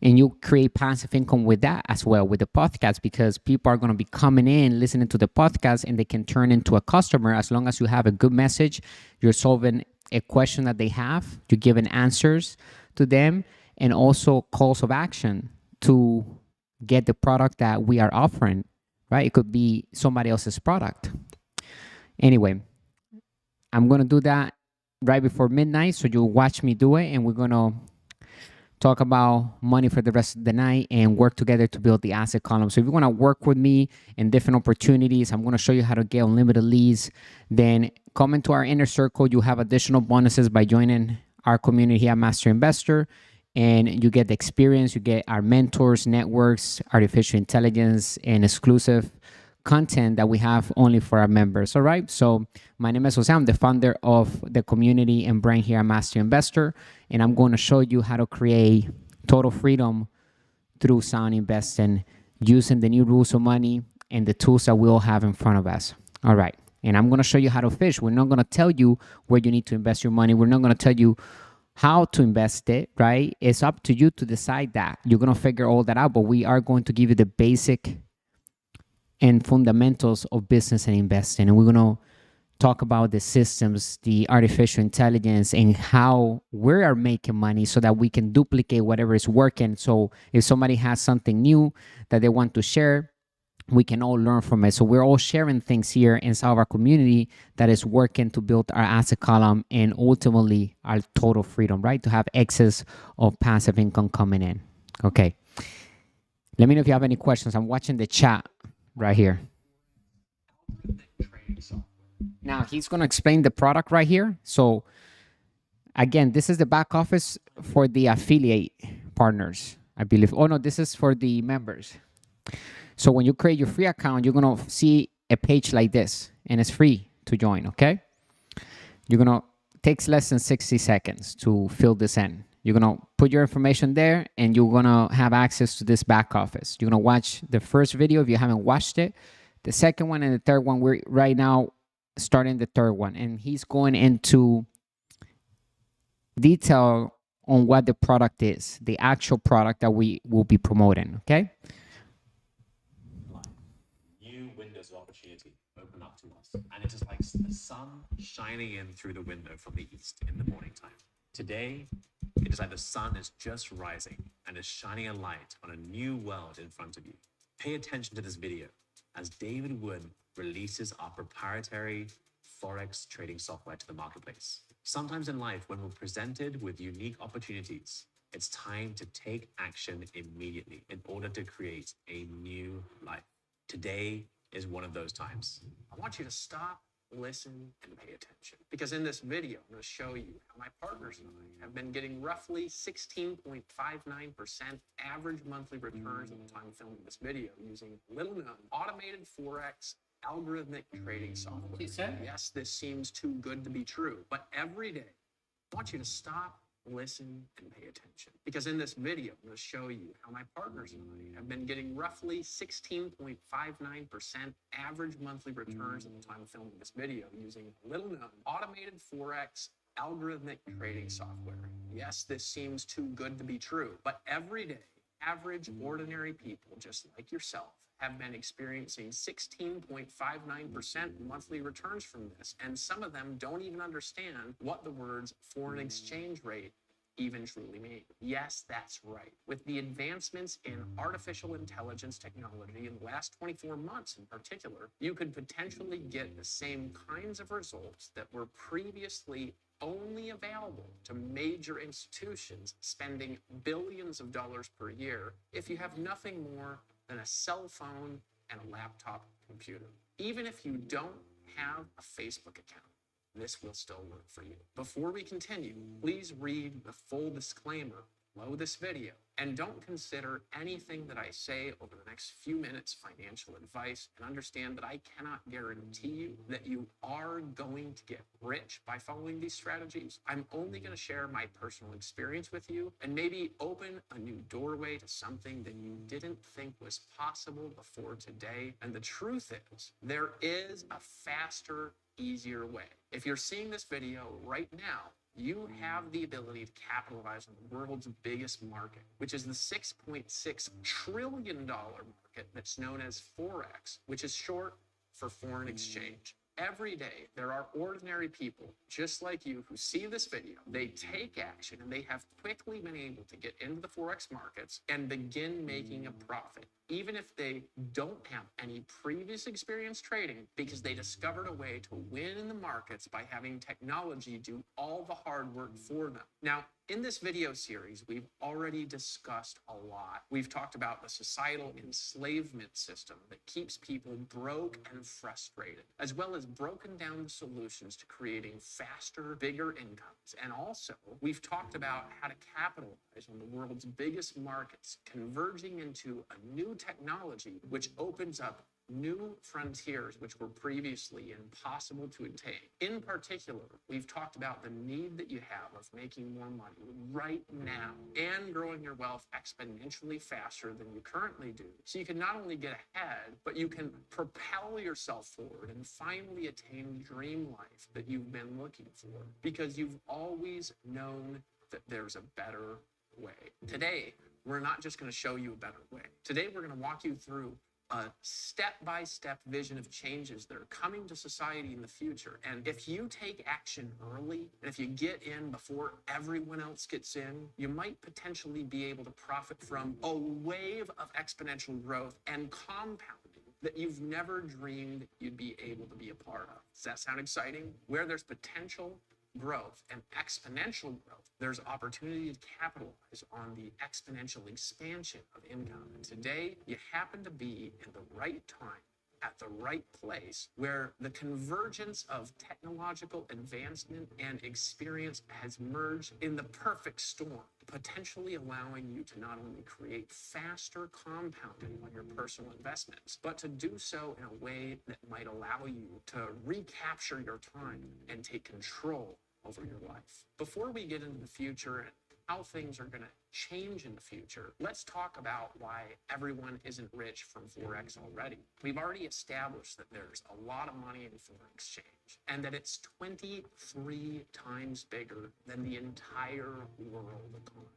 And you create passive income with that as well, with the podcast, because people are going to be coming in, listening to the podcast, and they can turn into a customer as long as you have a good message. You're solving a question that they have. You're giving answers to them, and also calls of action to get the product that we are offering, right? It could be somebody else's product. Anyway, I'm going to do that right before midnight, so you'll watch me do it, and we're going to talk about money for the rest of the night and work together to build the asset column. So if you want to work with me in different opportunities, I'm going to show you how to get unlimited leads. Then come into our inner circle. You have additional bonuses by joining our community here at Master Investor, and you get the experience. You get our mentors, networks, artificial intelligence, and exclusive content that we have only for our members. All right. So my name is Jose. I'm the founder of the community and brand here at Master Investor, and I'm going to show you how to create total freedom through sound investing using the new rules of money and the tools that we all have in front of us. All right. And I'm going to show you how to fish. We're not going to tell you where you need to invest your money. We're not going to tell you how to invest it, right? It's up to you to decide that. You're going to figure all that out, but we are going to give you the basic and fundamentals of business and investing. And we're going to talk about the systems, the artificial intelligence, and how we are making money so that we can duplicate whatever is working. So if somebody has something new that they want to share, we can all learn from it. So we're all sharing things here inside of our community that is working to build our asset column and ultimately our total freedom, right? To have excess of passive income coming in. Okay. Let me know if you have any questions. I'm watching the chat right here. Now he's going to explain the product right here. So again, this is the back office for the affiliate partners, I believe. Oh no, this is for the members. So when you create your free account, you're going to see a page like this, and it's free to join, okay? You're going to, takes less than 60 seconds to fill this in. You're going to put your information there, and you're going to have access to this back office. You're going to watch the first video if you haven't watched it, the second one, and the third one. We're right now starting the third one, and he's going into detail on what the product is, the actual product that we will be promoting, okay? New windows of opportunity open up to us, and it is like the sun shining in through the window from the east in the morning time. Today, it is like the sun is just rising and is shining a light on a new world in front of you. Pay attention to this video as David Wood releases our proprietary Forex trading software to the marketplace. Sometimes in life, when we're presented with unique opportunities, it's time to take action immediately in order to create a new life. Today is one of those times. I want you to stop, listen, and pay attention. Because in this video, I'm going to show you how my partners and I have been getting roughly 16.59% average monthly returns at the time of filming this video using little known automated Forex algorithmic trading software. Yes, this seems too good to be true, but every day, I want you to stop, listen, and pay attention. Because in this video, I'm going to show you how my partners and I have been getting roughly 16.59% average monthly returns at the time of filming this video using little known automated Forex algorithmic trading software. Yes, this seems too good to be true, but every day, average ordinary people just like yourself have been experiencing 16.59% monthly returns from this, and some of them don't even understand what the words foreign exchange rate even truly mean. Yes, that's right. With the advancements in artificial intelligence technology in the last 24 months in particular, you could potentially get the same kinds of results that were previously only available to major institutions spending billions of dollars per year if you have nothing more than a cell phone and a laptop computer. Even if you don't have a Facebook account, this will still work for you. Before we continue, please read the full disclaimer below this video, and don't consider anything that I say over the next few minutes financial advice, and understand that I cannot guarantee you that you are going to get rich by following these strategies. I'm only going to share my personal experience with you and maybe open a new doorway to something that you didn't think was possible before today. And the truth is, there is a faster, easier way. If you're seeing this video right now, you have the ability to capitalize on the world's biggest market, which is the $6.6 trillion market that's known as Forex, which is short for foreign exchange. Every day, there are ordinary people just like you who see this video, they take action, and they have quickly been able to get into the Forex markets and begin making a profit, even if they don't have any previous experience trading, because they discovered a way to win in the markets by having technology do all the hard work for them. Now, in this video series, we've already discussed a lot. We've talked about the societal enslavement system that keeps people broke and frustrated, as well as broken down the solutions to creating faster, bigger incomes. And also, we've talked about how to capitalize on the world's biggest markets, converging into a new technology which opens up new frontiers which were previously impossible to attain. In particular, we've talked about the need that you have of making more money right now and growing your wealth exponentially faster than you currently do. So you can not only get ahead, but you can propel yourself forward and finally attain the dream life that you've been looking for, because you've always known that there's a better way. Today, we're not just going to show you a better way. Today, we're going to walk you through a step-by-step vision of changes that are coming to society in the future. And if you take action early, and if you get in before everyone else gets in, you might potentially be able to profit from a wave of exponential growth and compounding that you've never dreamed you'd be able to be a part of. Does that sound exciting? Where there's potential growth and exponential growth, there's opportunity to capitalize on the exponential expansion of income. And today, you happen to be in the right time, at the right place, where the convergence of technological advancement and experience has merged in the perfect storm, potentially allowing you to not only create faster compounding on your personal investments, but to do so in a way that might allow you to recapture your time and take control over your life. Before we get into the future and how things are going to change in the future, let's talk about why everyone isn't rich from Forex already. We've already established that there's a lot of money in foreign exchange and that it's 23 times bigger than the entire world economy.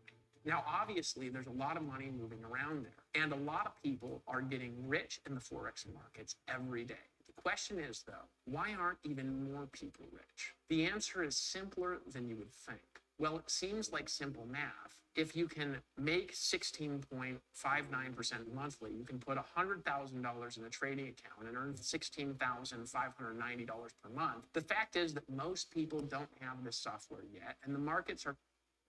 Now, obviously, there's a lot of money moving around there, and a lot of people are getting rich in the Forex markets every day. The question is, though, why aren't even more people rich? The answer is simpler than you would think. Well, it seems like simple math. If you can make 16.59% monthly, you can put $100,000 in a trading account and earn $16,590 per month. The fact is that most people don't have this software yet, and the markets are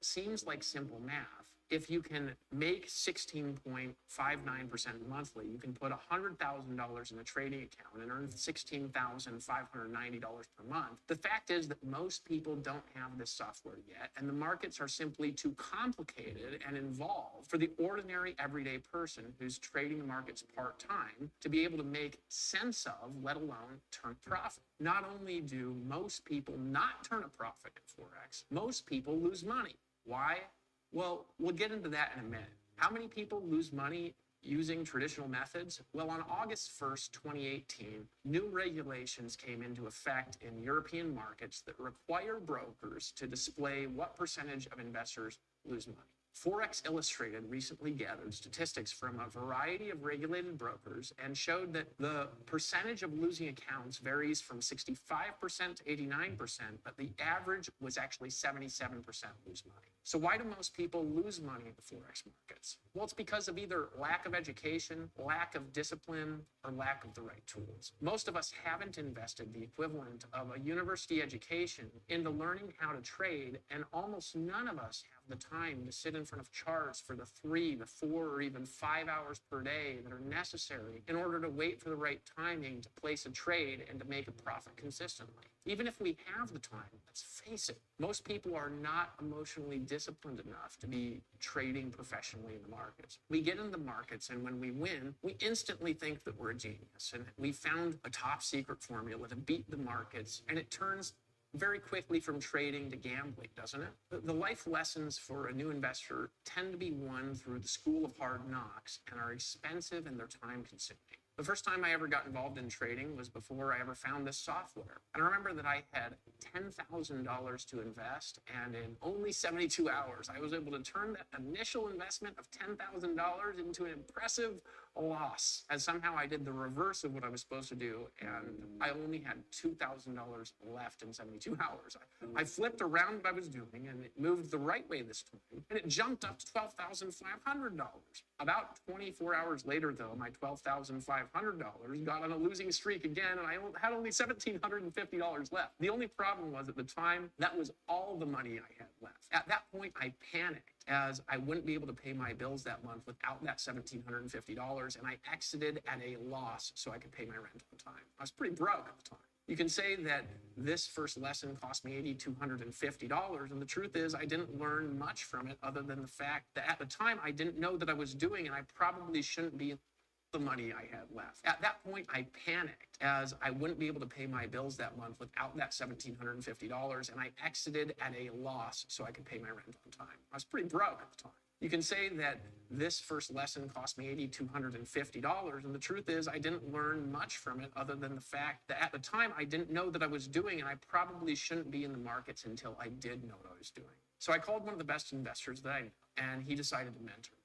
seems like simple math. If you can make 16.59% monthly, you can put $100,000 in a trading account and earn $16,590 per month. The fact is that most people don't have this software yet, and the markets are simply too complicated and involved for the ordinary everyday person who's trading the markets part-time to be able to make sense of, let alone turn profit. Not only do most people not turn a profit in Forex, most people lose money. Why? Well, we'll get into that in a minute. How many people lose money using traditional methods? Well, on August 1st, 2018, new regulations came into effect in European markets that require brokers to display what percentage of investors lose money. Forex Illustrated recently gathered statistics from a variety of regulated brokers and showed that the percentage of losing accounts varies from 65% to 89%, but the average was actually 77% lose money. So why do most people lose money in the Forex markets? Well, it's because of either lack of education, lack of discipline, or lack of the right tools. Most of us haven't invested the equivalent of a university education into learning how to trade, and almost none of us have the time to sit in front of charts for the 3, the 4, or even 5 hours per day that are necessary in order to wait for the right timing to place a trade and to make a profit consistently. Even if we have the time, let's face it, most people are not emotionally disciplined enough to be trading professionally in the markets. We get in the markets, and when we win, we instantly think that we're a genius, and we found a top secret formula to beat the markets, and it turns very quickly from trading to gambling, doesn't it? The life lessons for a new investor tend to be won through the school of hard knocks and are expensive and they're time consuming. The first time I ever got involved in trading was before I ever found this software. And I remember that I had $10,000 to invest, and in only 72 hours, I was able to turn that initial investment of $10,000 into an impressive loss, as somehow I did the reverse of what I was supposed to do, and I only had $2,000 left in 72 hours. I flipped around what I was doing, and it moved the right way this time, and it jumped up to $12,500. About 24 hours later, though, my $12,500 got on a losing streak again, and I had only $1,750 left. The only problem was, at the time, that was all the money I had left. At that point, I panicked, as I wouldn't be able to pay my bills that month without that $1,750, and I exited at a loss so I could pay my rent on time. I was pretty broke at the time. You can say that this first lesson cost me $8,250, and the truth is I didn't learn much from it other than the fact that at the time I didn't know that I was doing, and I probably shouldn't be the money I had left. At that point, I panicked, as I wouldn't be able to pay my bills that month without that $1,750, and I exited at a loss so I could pay my rent on time. I was pretty broke at the time. You can say that this first lesson cost me $8,250, and the truth is I didn't learn much from it other than the fact that at the time I didn't know that I was doing, and I probably shouldn't be in the markets until I did know what I was doing. So I called one of the best investors that I knew, and he decided to mentor me.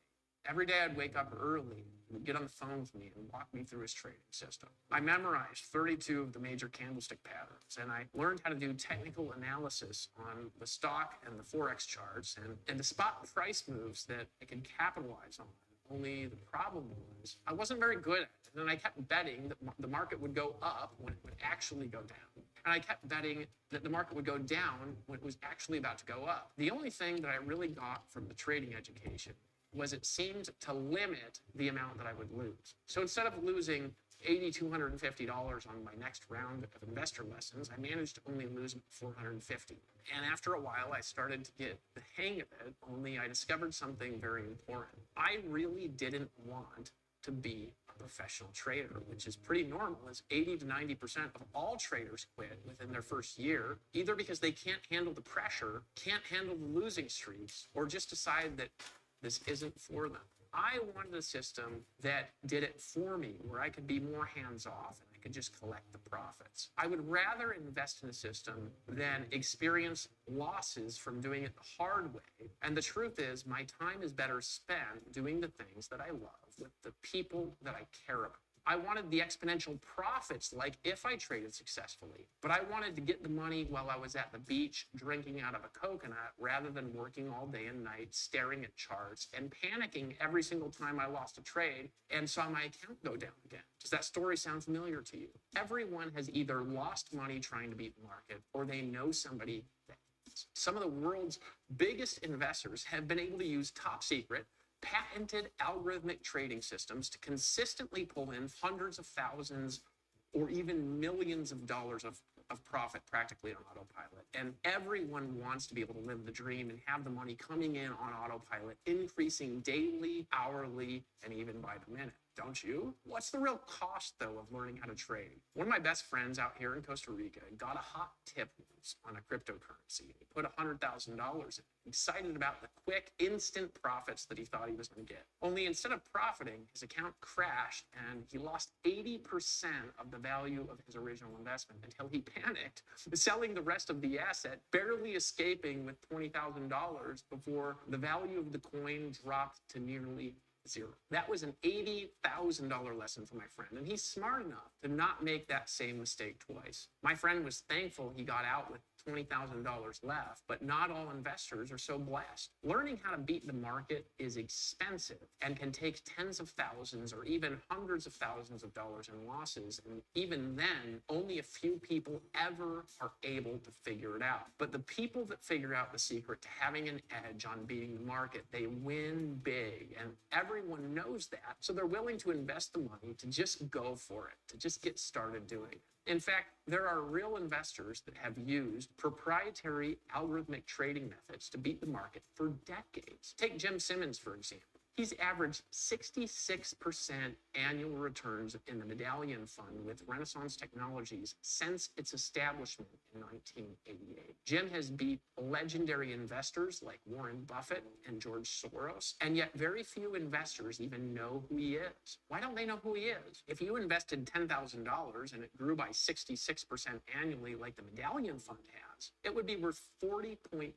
Every day I'd wake up early, he would get on the phone with me and walk me through his trading system. I memorized 32 of the major candlestick patterns, and I learned how to do technical analysis on the stock and the Forex charts and to spot price moves that I could capitalize on. Only the problem was I wasn't very good at it, and I kept betting that the market would go up when it would actually go down. And I kept betting that the market would go down when it was actually about to go up. The only thing that I really got from the trading education was it seemed to limit the amount that I would lose. So instead of losing $8,250 on my next round of investor lessons, I managed to only lose $450. And after a while, I started to get the hang of it, only I discovered something very important. I really didn't want to be a professional trader, which is pretty normal, as 80 to 90% of all traders quit within their first year, either because they can't handle the pressure, can't handle the losing streaks, or just decide that this isn't for them. I wanted a system that did it for me, where I could be more hands-off and I could just collect the profits. I would rather invest in a system than experience losses from doing it the hard way. And the truth is, my time is better spent doing the things that I love with the people that I care about. I wanted the exponential profits like if I traded successfully, but I wanted to get the money while I was at the beach drinking out of a coconut rather than working all day and night staring at charts and panicking every single time I lost a trade and saw my account go down again. Does that story sound familiar to you? Everyone has either lost money trying to beat the market or they know somebody that has. Some of the world's biggest investors have been able to use top secret patented algorithmic trading systems to consistently pull in hundreds of thousands or even millions of dollars of profit practically on autopilot. And everyone wants to be able to live the dream and have the money coming in on autopilot, increasing daily, hourly, and even by the minute. Don't you? What's the real cost, though, of learning how to trade? One of my best friends out here in Costa Rica got a hot tip once on a cryptocurrency. He put $100,000 in, excited about the quick, instant profits that he thought he was going to get. Only instead of profiting, his account crashed and he lost 80% of the value of his original investment until he panicked, selling the rest of the asset, barely escaping with $20,000 before the value of the coin dropped to nearly zero. That was an $80,000 lesson for my friend, and he's smart enough to not make that same mistake twice. My friend was thankful he got out with $20,000 left, but not all investors are so blessed. Learning how to beat the market is expensive and can take tens of thousands or even hundreds of thousands of dollars in losses, and even then, only a few people ever are able to figure it out. But the people that figure out the secret to having an edge on beating the market, they win big, and everyone knows that, so they're willing to invest the money to just go for it, to just get started doing it. In fact, there are real investors that have used proprietary algorithmic trading methods to beat the market for decades. Take Jim Simmons, for example. He's averaged 66% annual returns in the Medallion Fund with Renaissance Technologies since its establishment in 1988. Jim has beat legendary investors like Warren Buffett and George Soros, and yet very few investors even know who he is. Why don't they know who he is? If you invested $10,000 and it grew by 66% annually like the Medallion Fund has, it would be worth $40.2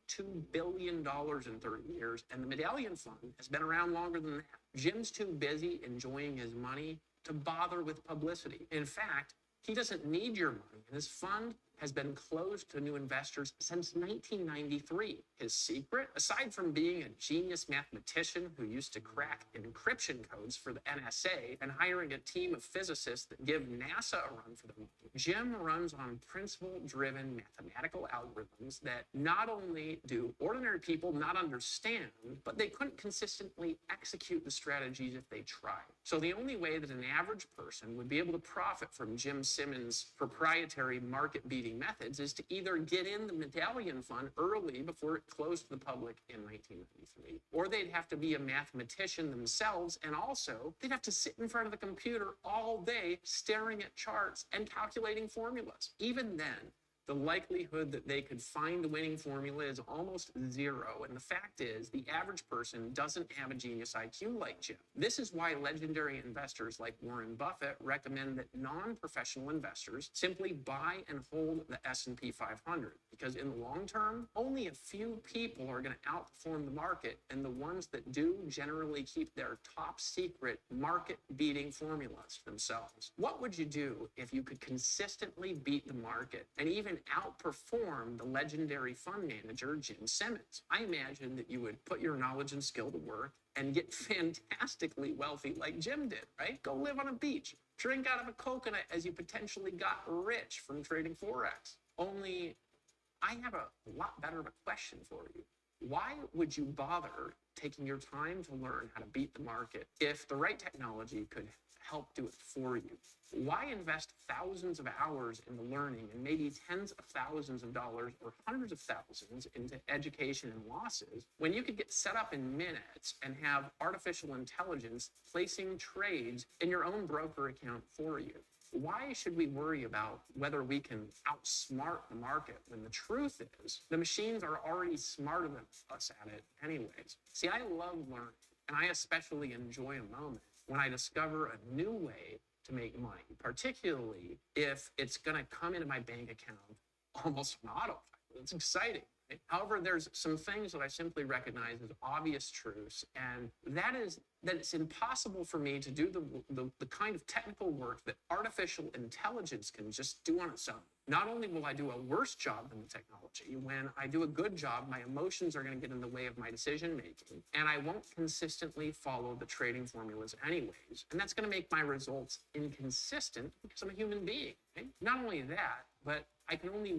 billion in 30 years, and the Medallion Fund has been around longer than that. Jim's too busy enjoying his money to bother with publicity. In fact, he doesn't need your money, and his fund has been closed to new investors since 1993. His secret, aside from being a genius mathematician who used to crack encryption codes for the NSA and hiring a team of physicists that give NASA a run for the money, Jim runs on principle-driven mathematical algorithms that not only do ordinary people not understand, but they couldn't consistently execute the strategies if they tried. So the only way that an average person would be able to profit from Jim Simmons' proprietary market-beating methods is to either get in the Medallion Fund early before it closed to the public in 1993, or they'd have to be a mathematician themselves, and also they'd have to sit in front of the computer all day staring at charts and calculating formulas. Even then, the likelihood that they could find the winning formula is almost zero. And the fact is, the average person doesn't have a genius IQ like Jim. This is why legendary investors like Warren Buffett recommend that non-professional investors simply buy and hold the S&P 500, because in the long term, only a few people are going to outperform the market, and the ones that do generally keep their top secret market-beating formulas themselves. What would you do if you could consistently beat the market and even outperform the legendary fund manager, Jim Simmons? I imagine that you would put your knowledge and skill to work and get fantastically wealthy like Jim did, right? Go live on a beach, drink out of a coconut as you potentially got rich from trading Forex. Only I have a lot better of a question for you. Why would you bother taking your time to learn how to beat the market if the right technology could help do it for you? Why invest thousands of hours in the learning and maybe tens of thousands of dollars or hundreds of thousands into education and losses when you could get set up in minutes and have artificial intelligence placing trades in your own broker account for you? Why should we worry about whether we can outsmart the market when the truth is the machines are already smarter than us at it anyways? See, I love learning, and I especially enjoy a moment when I discover a new way to make money, particularly if it's going to come into my bank account almost on autopilot. It's exciting. However, there's some things that I simply recognize as obvious truths, and that is that it's impossible for me to do the kind of technical work that artificial intelligence can just do on its own. Not only will I do a worse job than the technology, when I do a good job, my emotions are going to get in the way of my decision making, and I won't consistently follow the trading formulas anyways. And that's going to make my results inconsistent because I'm a human being. Right? Not only that, but I can only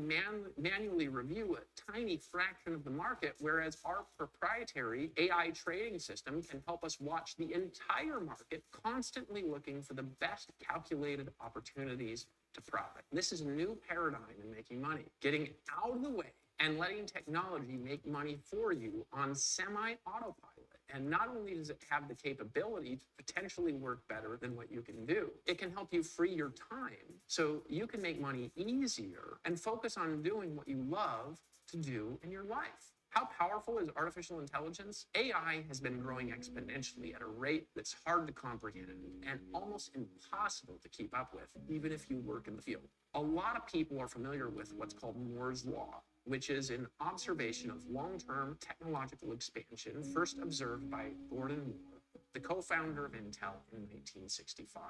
manually review a tiny fraction of the market, whereas our proprietary AI trading system can help us watch the entire market, constantly looking for the best calculated opportunities to profit. This is a new paradigm in making money, getting out of the way and letting technology make money for you on semi-autopilot. And not only does it have the capability to potentially work better than what you can do, it can help you free your time so you can make money easier and focus on doing what you love to do in your life. How powerful is artificial intelligence? AI has been growing exponentially at a rate that's hard to comprehend and almost impossible to keep up with, even if you work in the field. A lot of people are familiar with what's called Moore's Law, which is an observation of long-term technological expansion first observed by Gordon Moore, the co-founder of Intel in 1965.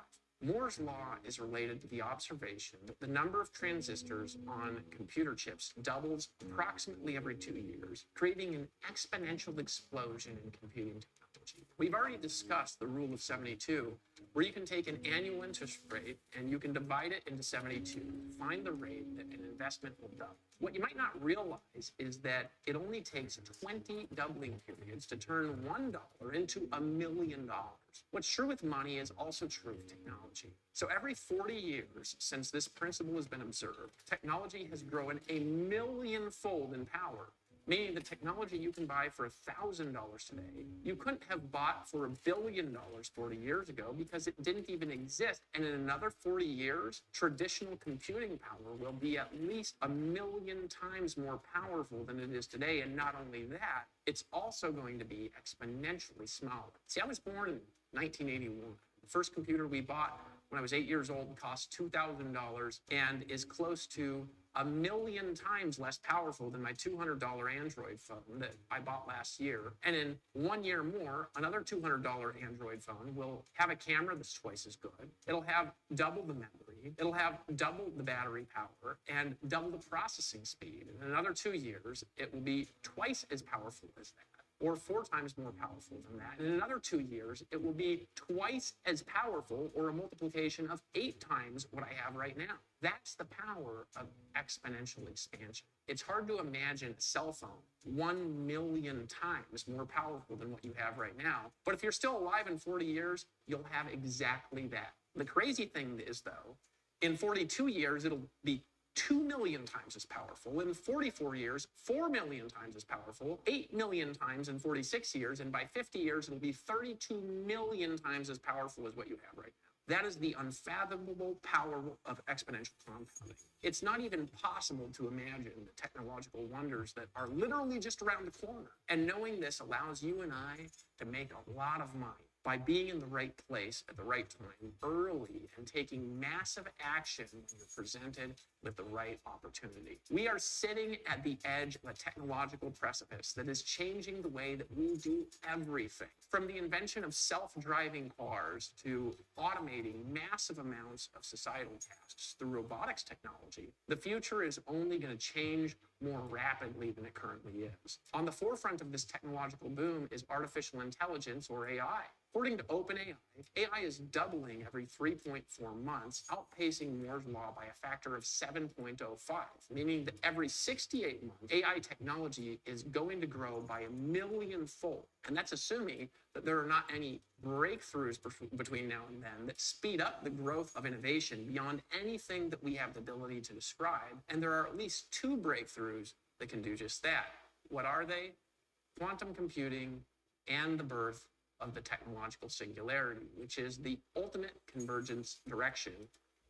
Moore's Law is related to the observation that the number of transistors on computer chips doubles approximately every 2 years, creating an exponential explosion in computing technology. We've already discussed the rule of 72, where you can take an annual interest rate and you can divide it into 72 to find the rate that an investment will double. What you might not realize is that it only takes 20 doubling periods to turn $1 into $1 million. What's true with money is also true with technology. So every 40 years since this principle has been observed, technology has grown a millionfold in power. Meaning the technology you can buy for $1,000 today, you couldn't have bought for $1 billion 40 years ago because it didn't even exist. And in another 40 years, traditional computing power will be at least 1 million times more powerful than it is today. And not only that, it's also going to be exponentially smaller. See, I was born in 1981. The first computer we bought when I was 8 years old cost $2,000 and is close to 1 million times less powerful than my $200 Android phone that I bought last year. And in 1 year more, another $200 Android phone will have a camera that's twice as good. It'll have double the memory. It'll have double the battery power and double the processing speed. In another 2 years, it will be twice as powerful as that, or 4 times more powerful than that. In another 2 years, it will be twice as powerful, or a multiplication of 8 times what I have right now. That's the power of exponential expansion. It's hard to imagine a cell phone 1 million times more powerful than what you have right now. But if you're still alive in 40 years, you'll have exactly that. The crazy thing is, though, in 42 years, it'll be 2 million times as powerful. In 44 years, 4 million times as powerful, 8 million times in 46 years, and by 50 years, it'll be 32 million times as powerful as what you have right now. That is the unfathomable power of exponential compounding. It's not even possible to imagine the technological wonders that are literally just around the corner. And knowing this allows you and I to make a lot of money by being in the right place at the right time early and taking massive action when you're presented with the right opportunity. We are sitting at the edge of a technological precipice that is changing the way that we do everything. From the invention of self-driving cars to automating massive amounts of societal tasks through robotics technology, the future is only going to change more rapidly than it currently is. On the forefront of this technological boom is artificial intelligence, or AI. According to OpenAI, AI is doubling every 3.4 months, outpacing Moore's law by a factor of 7.05, meaning that every 68 months, AI technology is going to grow by 1,000,000-fold. And that's assuming that there are not any breakthroughs between now and then that speed up the growth of innovation beyond anything that we have the ability to describe. And there are at least 2 breakthroughs that can do just that. What are they? Quantum computing and the birth of the technological singularity, which is the ultimate convergence direction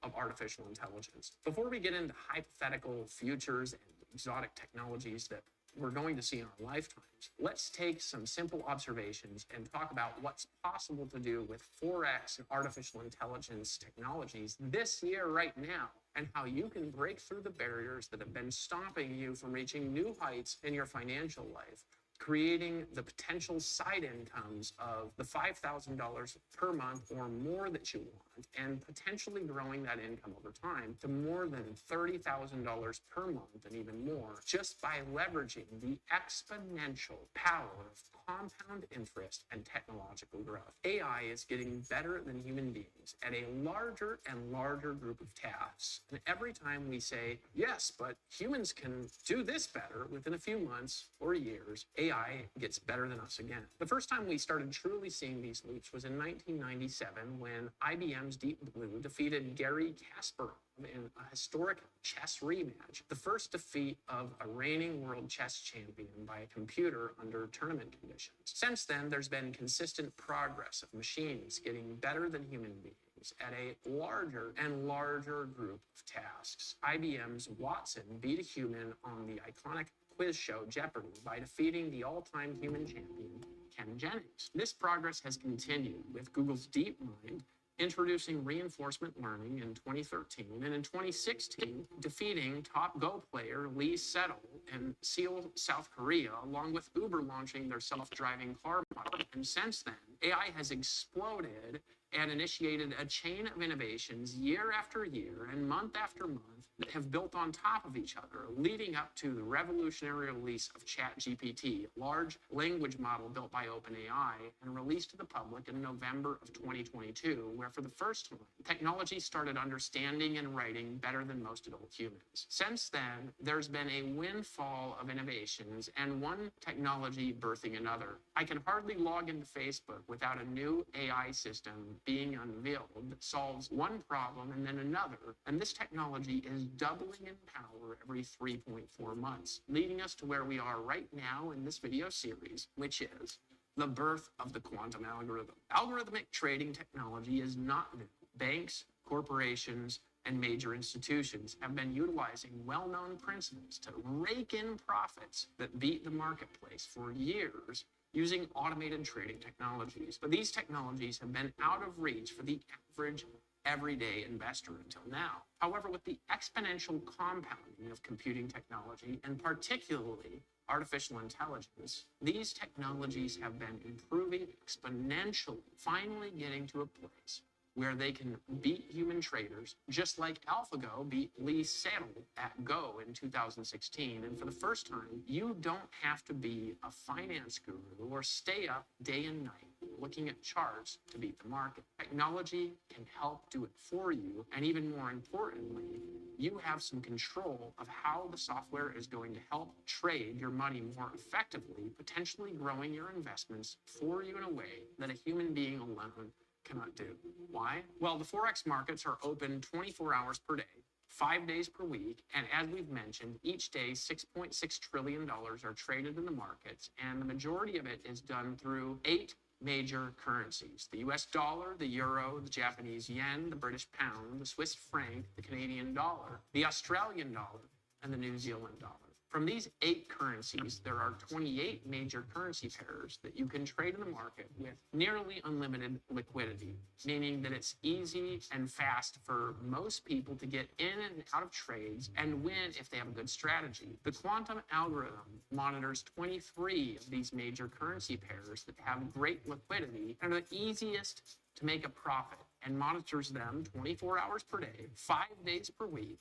of artificial intelligence. Before we get into hypothetical futures and exotic technologies that we're going to see in our lifetimes, let's take some simple observations and talk about what's possible to do with 4X and artificial intelligence technologies this year right now, and how you can break through the barriers that have been stopping you from reaching new heights in your financial life, creating the potential side incomes of the $5,000 per month or more that you want, and potentially growing that income over time to more than $30,000 per month and even more, just by leveraging the exponential power of compound interest and technological growth. AI is getting better than human beings at a larger and larger group of tasks. And every time we say, yes, but humans can do this better within a few months or years, AI gets better than us again. The first time we started truly seeing these leaps was in 1997 when IBM's Deep Blue defeated Gary Kasparov in a historic chess rematch, the first defeat of a reigning world chess champion by a computer under tournament conditions. Since then, there's been consistent progress of machines getting better than human beings at a larger and larger group of tasks. IBM's Watson beat a human on the iconic quiz show Jeopardy by defeating the all-time human champion, Ken Jennings. This progress has continued with Google's DeepMind introducing reinforcement learning in 2013, and in 2016, defeating top Go player Lee Sedol in Seoul, South Korea, along with Uber launching their self-driving car model. And since then, AI has exploded and initiated a chain of innovations year after year and month after month that have built on top of each other, leading up to the revolutionary release of ChatGPT, a large language model built by OpenAI and released to the public in November of 2022, where for the first time, technology started understanding and writing better than most adult humans. Since then, there's been a windfall of innovations and one technology birthing another. I can hardly log into Facebook without a new AI system being unveiled that solves one problem and then another, and this technology is doubling in power every 3.4 months, leading us to where we are right now in this video series, which is the birth of the quantum algorithm. Algorithmic trading technology is not new. Banks, corporations, and major institutions have been utilizing well-known principles to rake in profits that beat the marketplace for years using automated trading technologies. But these technologies have been out of reach for the average everyday investor until now. However, with the exponential compounding of computing technology, and particularly artificial intelligence, these technologies have been improving exponentially, finally getting to a place where they can beat human traders, just like AlphaGo beat Lee Sedol at Go in 2016. And for the first time, you don't have to be a finance guru or stay up day and night looking at charts to beat the market. Technology can help do it for you, and even more importantly, you have some control of how the software is going to help trade your money more effectively, potentially growing your investments for you in a way that a human being alone cannot do. Why? Well, the Forex markets are open 24 hours per day, 5 days per week, and as we've mentioned, each day $6.6 trillion are traded in the markets, and the majority of it is done through 8 major currencies: the US dollar, the euro, the Japanese yen, the British pound, the Swiss franc, the Canadian dollar, the Australian dollar, and the New Zealand dollar. From these 8 currencies, there are 28 major currency pairs that you can trade in the market with nearly unlimited liquidity, meaning that it's easy and fast for most people to get in and out of trades and win if they have a good strategy. The quantum algorithm monitors 23 of these major currency pairs that have great liquidity and are the easiest to make a profit, and monitors them 24 hours per day, 5 days per week.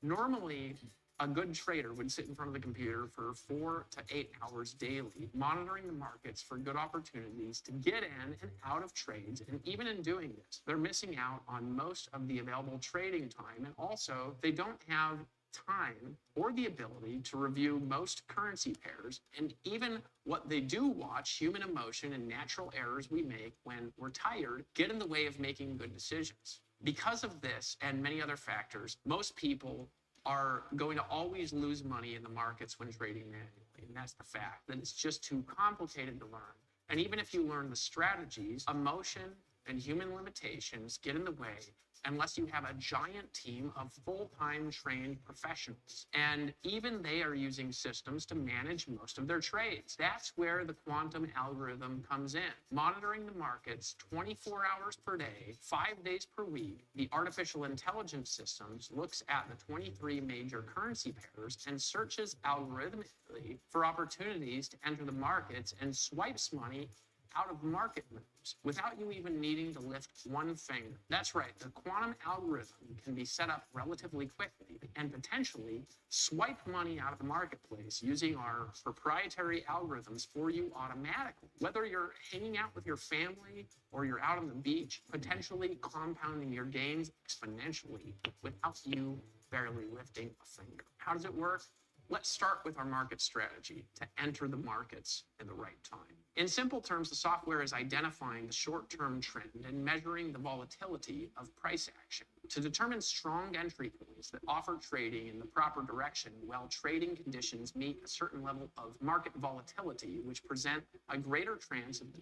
Normally, a good trader would sit in front of the computer for 4 to 8 hours daily, monitoring the markets for good opportunities to get in and out of trades. And even in doing this, they're missing out on most of the available trading time. And also, they don't have time or the ability to review most currency pairs. And even what they do watch, human emotion and natural errors we make when we're tired, get in the way of making good decisions. Because of this and many other factors, most people are going to always lose money in the markets when trading manually. And that's the fact, that it's just too complicated to learn. And even if you learn the strategies, emotion and human limitations get in the way unless you have a giant team of full-time trained professionals. And even they are using systems to manage most of their trades. That's where the quantum algorithm comes in. Monitoring the markets 24 hours per day, 5 days per week, the artificial intelligence systems looks at the 23 major currency pairs and searches algorithmically for opportunities to enter the markets and swipes money out of market moves without you even needing to lift one finger. That's right, the quantum algorithm can be set up relatively quickly and potentially swipe money out of the marketplace using our proprietary algorithms for you automatically. Whether you're hanging out with your family or you're out on the beach, potentially compounding your gains exponentially without you barely lifting a finger. How does it work? Let's start with our market strategy to enter the markets in the right time. In simple terms, the software is identifying the short-term trend and measuring the volatility of price action to determine strong entry points that offer trading in the proper direction while trading conditions meet a certain level of market volatility, which present a greater chance of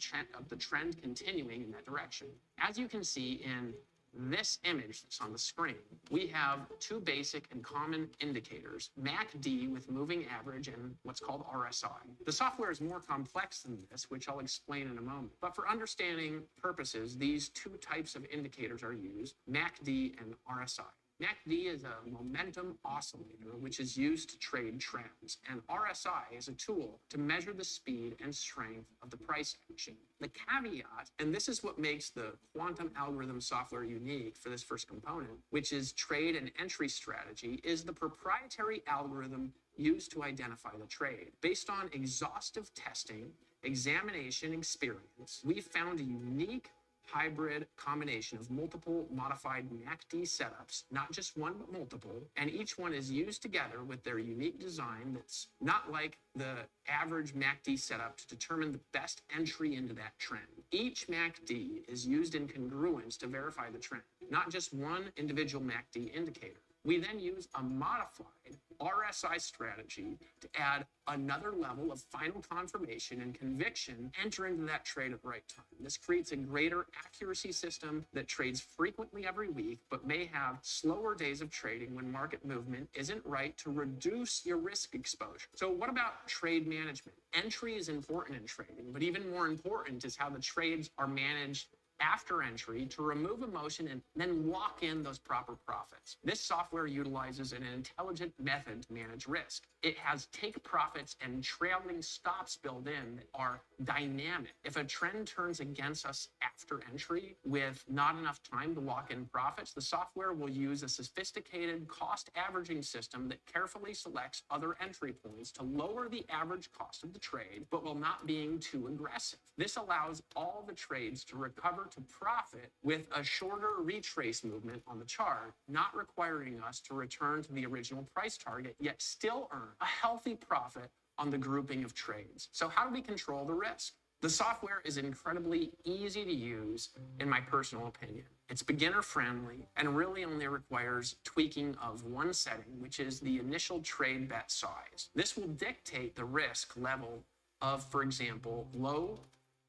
the trend continuing in that direction. As you can see in this image that's on the screen, we have 2 basic and common indicators, MACD with moving average and what's called RSI. The software is more complex than this, which I'll explain in a moment. But for understanding purposes, these 2 types of indicators are used, MACD and RSI. MACD is a momentum oscillator, which is used to trade trends, and RSI is a tool to measure the speed and strength of the price action. The caveat, and this is what makes the quantum algorithm software unique for this first component, which is trade and entry strategy, is the proprietary algorithm used to identify the trade. Based on exhaustive testing, examination, experience, we found a unique hybrid combination of multiple modified MACD setups, not just one, but multiple, and each one is used together with their unique design that's not like the average MACD setup to determine the best entry into that trend. Each MACD is used in congruence to verify the trend, not just one individual MACD indicator. We then use a modified RSI strategy to add another level of final confirmation and conviction, enter into that trade at the right time. This creates a greater accuracy system that trades frequently every week, but may have slower days of trading when market movement isn't right to reduce your risk exposure. So what about trade management? Entry is important in trading, but even more important is how the trades are managed after entry to remove emotion and then lock in those proper profits. This software utilizes an intelligent method to manage risk. It has take profits and trailing stops built in that are dynamic. If a trend turns against us after entry with not enough time to lock in profits, the software will use a sophisticated cost averaging system that carefully selects other entry points to lower the average cost of the trade, but while not being too aggressive. This allows all the trades to recover to profit with a shorter retrace movement on the chart, not requiring us to return to the original price target, yet still earn a healthy profit on the grouping of trades. So how do we control the risk? The software is incredibly easy to use, in my personal opinion. It's beginner friendly and really only requires tweaking of one setting, which is the initial trade bet size. This will dictate the risk level of, for example, low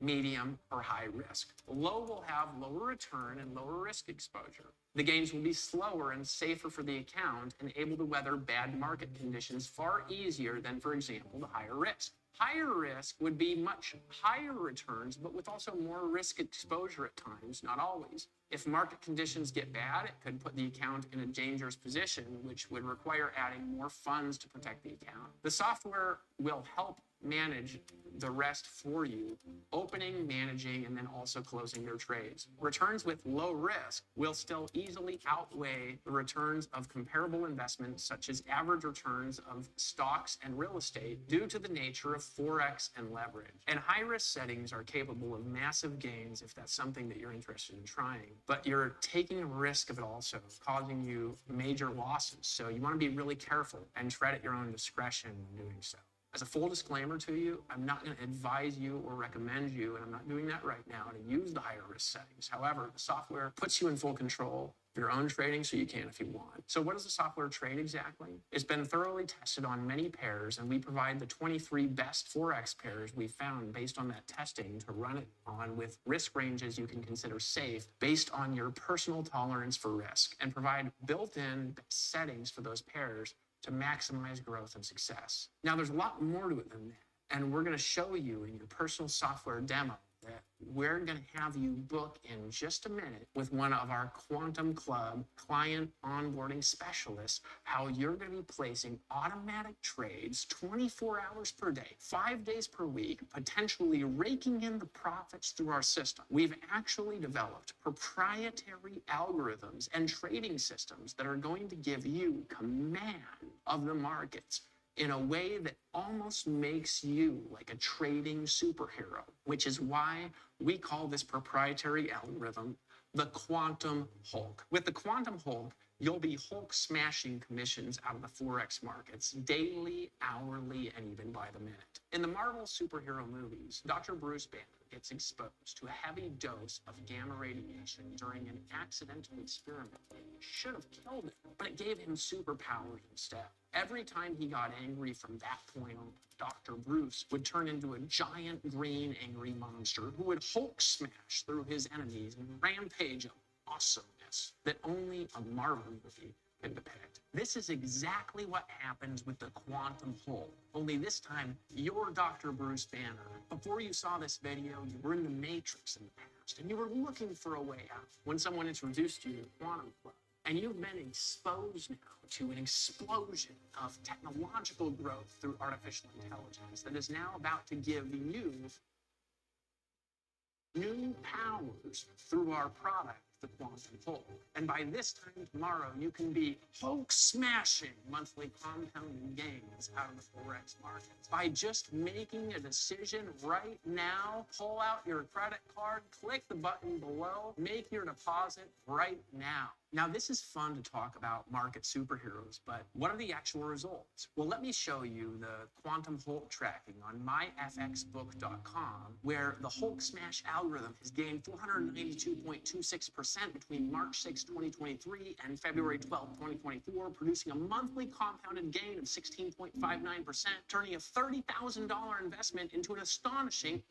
medium, or high risk. Low will have lower return and lower risk exposure. The gains will be slower and safer for the account and able to weather bad market conditions far easier than, for example, the higher risk. Higher risk would be much higher returns, but with also more risk exposure at times, not always. If market conditions get bad, it could put the account in a dangerous position, which would require adding more funds to protect the account. The software will help manage the rest for you, opening, managing, and then also closing their trades. Returns with low risk will still easily outweigh the returns of comparable investments, such as average returns of stocks and real estate, due to the nature of Forex and leverage. And high-risk settings are capable of massive gains if that's something that you're interested in trying. But you're taking a risk of it also, causing you major losses. So you want to be really careful and tread at your own discretion in doing so. As a full disclaimer to you, I'm not going to advise you or recommend you, and I'm not doing that right now, to use the higher risk settings. However, the software puts you in full control of your own trading, so you can if you want. So what does the software trade exactly? It's been thoroughly tested on many pairs, and we provide the 23 best Forex pairs we found based on that testing to run it on with risk ranges you can consider safe based on your personal tolerance for risk, and provide built-in settings for those pairs to maximize growth and success. Now, there's a lot more to it than that, and we're going to show you in your personal software demo that we're going to have you book in just a minute with one of our Quantum Club client onboarding specialists, how you're going to be placing automatic trades 24 hours per day, 5 days per week, potentially raking in the profits through our system. We've actually developed proprietary algorithms and trading systems that are going to give you command of the markets in a way that almost makes you like a trading superhero, which is why we call this proprietary algorithm the Quantum Hulk. With the Quantum Hulk, you'll be Hulk smashing commissions out of the Forex markets daily, hourly, and even by the minute. In the Marvel superhero movies, Dr. Bruce Banner gets exposed to a heavy dose of gamma radiation during an accidental experiment that should have killed him, but it gave him superpowers instead. Every time he got angry from that point on, Dr. Bruce would turn into a giant green angry monster who would Hulk smash through his enemies and rampage of awesomeness that only a Marvel movie can depict. This is exactly what happens with the Quantum Hulk, only this time you're Dr. Bruce Banner. Before you saw this video, you were in the Matrix in the past, and you were looking for a way out when someone introduced you to the Quantum Club. And you've been exposed now to an explosion of technological growth through artificial intelligence that is now about to give you new powers through our product, the Quantum Hulk. And by this time tomorrow, you can be Hulk smashing monthly compounding gains out of the Forex markets. By just making a decision right now, pull out your credit card, click the button below, make your deposit right now. Now, this is fun to talk about market superheroes, but what are the actual results? Well, let me show you the Quantum Hulk tracking on myfxbook.com, where the Hulk Smash algorithm has gained 492.26% between March 6, 2023 and February 12, 2024, producing a monthly compounded gain of 16.59%, turning a $30,000 investment into an astonishing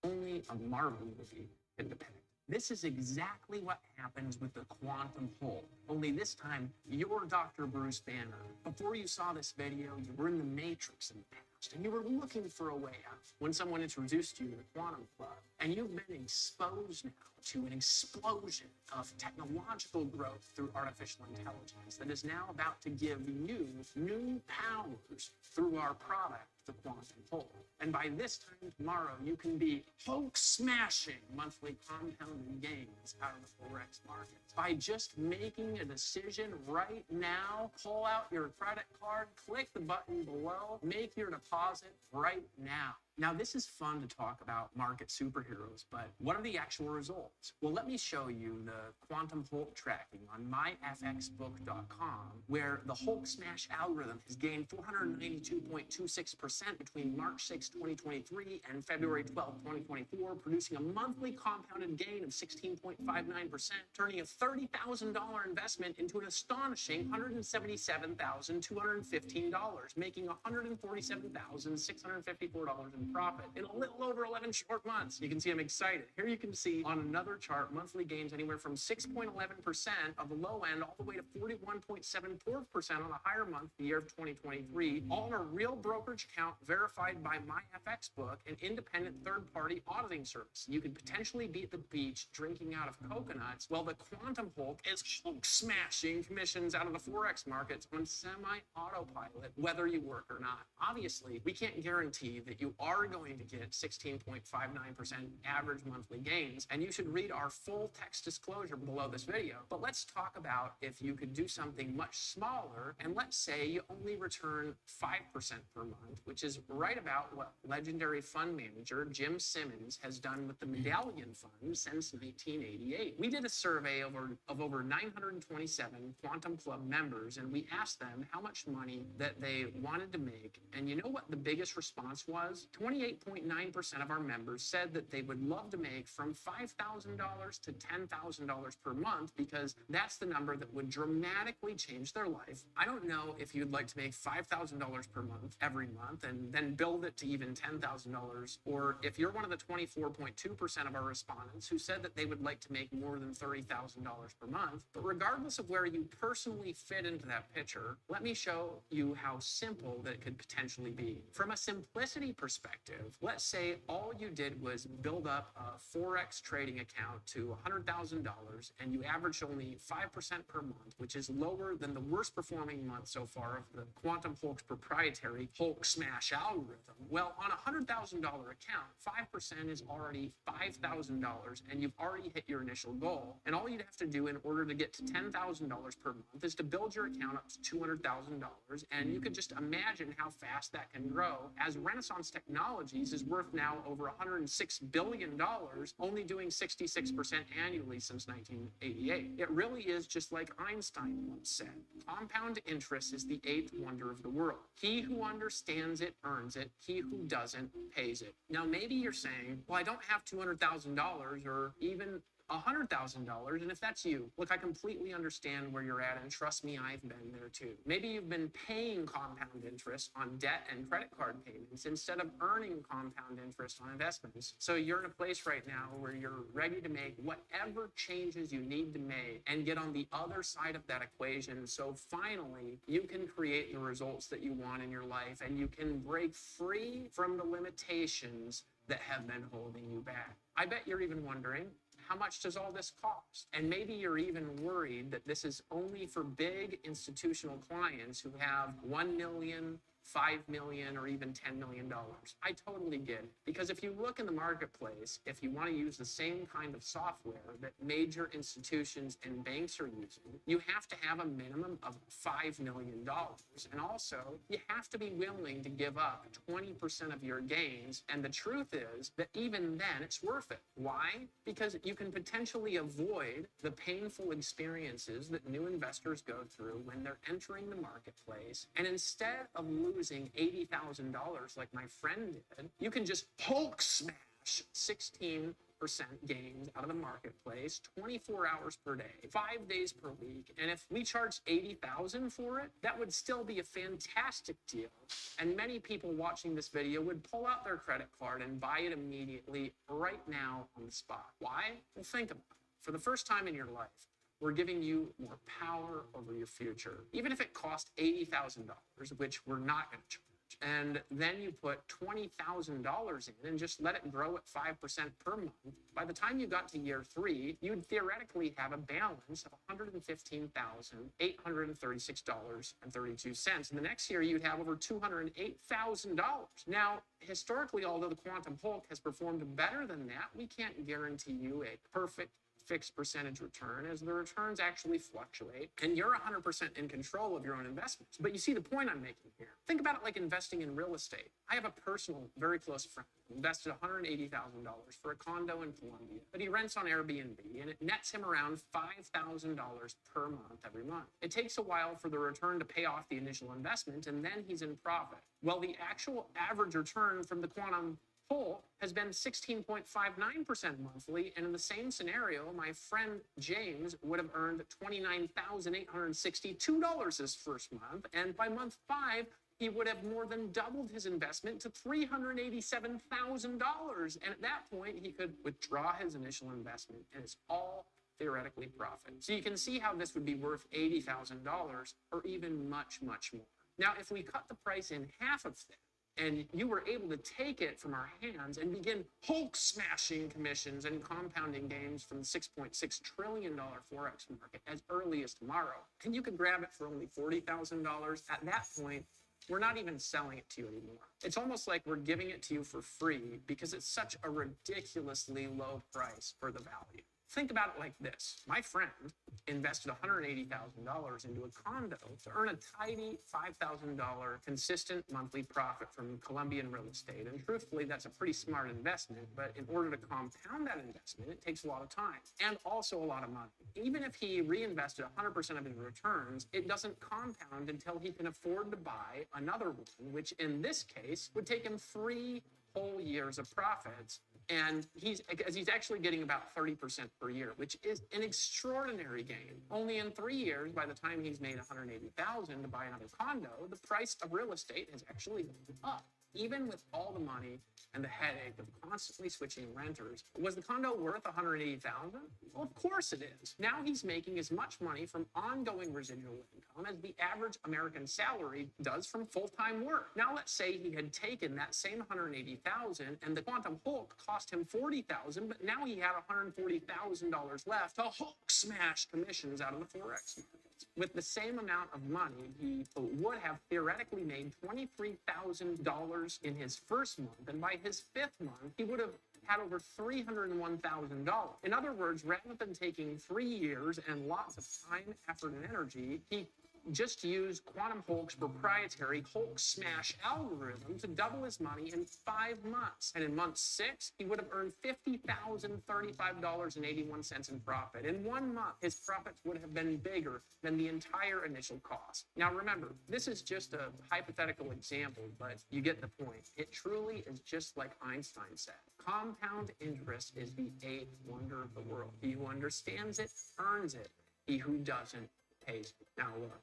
only a Marvel movie can depict. This is exactly what happens with the Quantum Hulk, only this time you're Dr. Bruce Banner. Before you saw this video, you were in the Matrix in the past, and you were looking for a way out when someone introduced you to the Quantum Club. And you've been exposed now to an explosion of technological growth through artificial intelligence that is now about to give you new powers through our product, the Quantum Hulk. And by this time tomorrow, you can be Hulk smashing monthly compounding gains out of the Forex markets. By just making a decision right now, pull out your credit card, click the button below, make your deposit right now. Now, this is fun to talk about market superheroes, superheroes, but what are the actual results? Well, let me show you the quantum Hulk tracking on myfxbook.com, where the Hulk smash algorithm has gained 492.26% between March 6, 2023 and February 12, 2024, producing a monthly compounded gain of 16.59%, turning a $30,000 investment into an astonishing $177,215, making $147,654 in profit in a little over 11 short months. You can see I'm excited. Here you can see on another chart monthly gains anywhere from 6.11% of the low end all the way to 41.74% on a higher month the year of 2023, all in a real brokerage account verified by MyFXBook, an independent third-party auditing service. You could potentially be at the beach drinking out of coconuts while the Quantum Hulk is Hulk smashing commissions out of the Forex markets on semi-autopilot, whether you work or not. Obviously, we can't guarantee that you are going to get 16.59% average monthly gains, and you should read our full text disclosure below this video. But let's talk about if you could do something much smaller, and let's say you only return 5% per month, which is right about what legendary fund manager Jim Simmons has done with the Medallion Fund since 1988. We did a survey of over 927 Quantum Club members, and we asked them how much money that they wanted to make. And you know what the biggest response was? 28.9% of our members said that they would love to make from $5,000 to $10,000 per month, because that's the number that would dramatically change their life. I don't know if you'd like to make $5,000 per month every month and then build it to even $10,000, or if you're one of the 24.2% of our respondents who said that they would like to make more than $30,000 per month. But regardless of where you personally fit into that picture, let me show you how simple that it could potentially be. From a simplicity perspective, let's say all you did was build up a Forex trading account to $100,000 and you averaged only 5% per month, which is lower than the worst performing month so far of the Quantum Hulk's proprietary Hulk smash algorithm. Well, on a $100,000 account, 5% is already $5,000, and you've already hit your initial goal. And all you'd have to do in order to get to $10,000 per month is to build your account up to $200,000, and you could just imagine how fast that can grow, as Renaissance Technologies is worth now over $106 billion, only doing 66% annually since 1988. It really is just like Einstein once said, compound interest is the eighth wonder of the world. He who understands it earns it. He who doesn't pays it. Now, maybe you're saying, well, I don't have $200,000 or even $100,000, and if that's you, look, I completely understand where you're at, and trust me, I've been there too. Maybe you've been paying compound interest on debt and credit card payments instead of earning compound interest on investments. So you're in a place right now where you're ready to make whatever changes you need to make and get on the other side of that equation, so finally you can create the results that you want in your life, and you can break free from the limitations that have been holding you back. I bet you're even wondering, how much does all this cost? And maybe you're even worried that this is only for big institutional clients who have 1 million, 5 million, or even $10 million. I totally get it. Because if you look in the marketplace, if you want to use the same kind of software that major institutions and banks are using, you have to have a minimum of $5 million. And also, you have to be willing to give up 20% of your gains. And the truth is that even then, it's worth it. Why? Because you can potentially avoid the painful experiences that new investors go through when they're entering the marketplace. And instead of losing $80,000 like my friend did, you can just Hulk smash 16% gains out of the marketplace, 24 hours per day, 5 days per week. And if we charged $80,000 for it, that would still be a fantastic deal. And many people watching this video would pull out their credit card and buy it immediately right now on the spot. Why? Well, think about it. For the first time in your life, we're giving you more power over your future, even if it cost $80,000, which we're not going to charge. And then you put $20,000 in and just let it grow at 5% per month. By the time you got to year 3, you'd theoretically have a balance of $115,836.32. And the next year, you'd have over $208,000. Now, historically, although the Quantum Hulk has performed better than that, we can't guarantee you a perfect fixed percentage return, as the returns actually fluctuate, and you're 100% in control of your own investments. But you see the point I'm making here. Think about it like like investing in real estate. I have a personal, very close friend who invested $180,000 for a condo in Colombia that he rents on Airbnb, and it nets him around $5,000 per month every month. It takes a while for the return to pay off the initial investment, and then he's in profit. Well, the actual average return from the quantum Hulk has been 16.59% monthly, and in the same scenario, my friend James would have earned $29,862 his first month, and by month 5, he would have more than doubled his investment to $387,000. And at that point, he could withdraw his initial investment, and it's all theoretically profit. So you can see how this would be worth $80,000 or even much, much more. Now, if we cut the price in half of that, and you were able to take it from our hands and begin Hulk smashing commissions and compounding gains from the $6.6 trillion Forex market as early as tomorrow, and you could grab it for only $40,000, at that point, we're not even selling it to you anymore. It's almost like we're giving it to you for free because it's such a ridiculously low price for the value. Think about it like this. My friend invested $180,000 into a condo to earn a tidy $5,000 consistent monthly profit from Colombian real estate. And truthfully, that's a pretty smart investment, but in order to compound that investment, it takes a lot of time and also a lot of money. Even if he reinvested 100% of his returns, it doesn't compound until he can afford to buy another one, which in this case would take him 3 whole years of profits. And he's actually getting about 30% per year, which is an extraordinary gain. Only in 3 years, by the time he's made $180,000 to buy another condo, the price of real estate has actually gone up. Even with all the money and the headache of constantly switching renters, was the condo worth $180,000? Well, of course it is. Now he's making as much money from ongoing residual income as the average American salary does from full-time work. Now let's say he had taken that same $180,000 and the quantum Hulk cost him $40,000, but now he had $140,000 left to Hulk smash commissions out of the Forex market. With the same amount of money, he would have theoretically made $23,000 in his first month, and by his 5th month, he would have had over $301,000. In other words, rather than taking 3 years and lots of time, effort, and energy, he just used Quantum Hulk's proprietary Hulk Smash algorithm to double his money in 5 months. And in month 6, he would have earned $50,035.81 in profit. In 1 month, his profits would have been bigger than the entire initial cost. Now remember, this is just a hypothetical example, but you get the point. It truly is just like Einstein said. Compound interest is the 8th wonder of the world. He who understands it earns it. He who doesn't pays. Now look,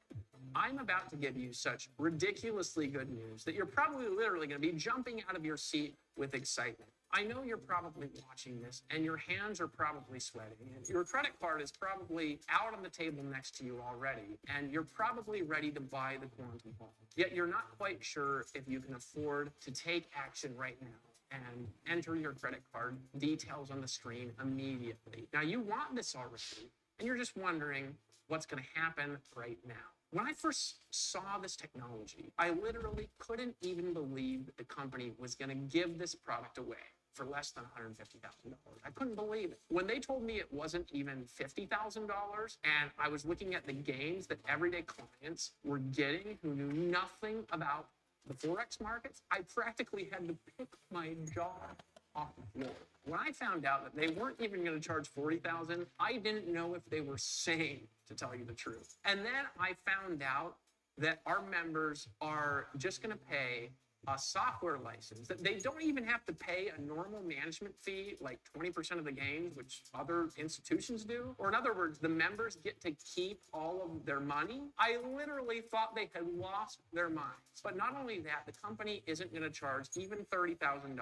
I'm about to give you such ridiculously good news that you're probably literally going to be jumping out of your seat with excitement. I know you're probably watching this and your hands are probably sweating and your credit card is probably out on the table next to you already and you're probably ready to buy the quantum Hulk. Yet you're not quite sure if you can afford to take action right now and enter your credit card details on the screen immediately. Now you want this already and you're just wondering what's going to happen right now. When I first saw this technology, I literally couldn't even believe that the company was going to give this product away for less than $150,000. I couldn't believe it. When they told me it wasn't even $50,000 and I was looking at the gains that everyday clients were getting who knew nothing about the Forex markets, I practically had to pick my jaw off the floor. When I found out that they weren't even going to charge $40,000, I didn't know if they were sane, to tell you the truth. And then I found out that our members are just going to pay a software license, that they don't even have to pay a normal management fee, like 20% of the gains, which other institutions do. Or in other words, the members get to keep all of their money. I literally thought they had lost their minds. But not only that, the company isn't going to charge even $30,000.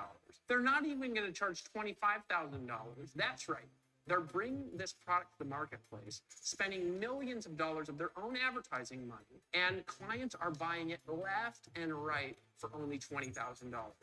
They're not even going to charge $25,000. That's right. They're bringing this product to the marketplace, spending millions of dollars of their own advertising money, and clients are buying it left and right for only $20,000.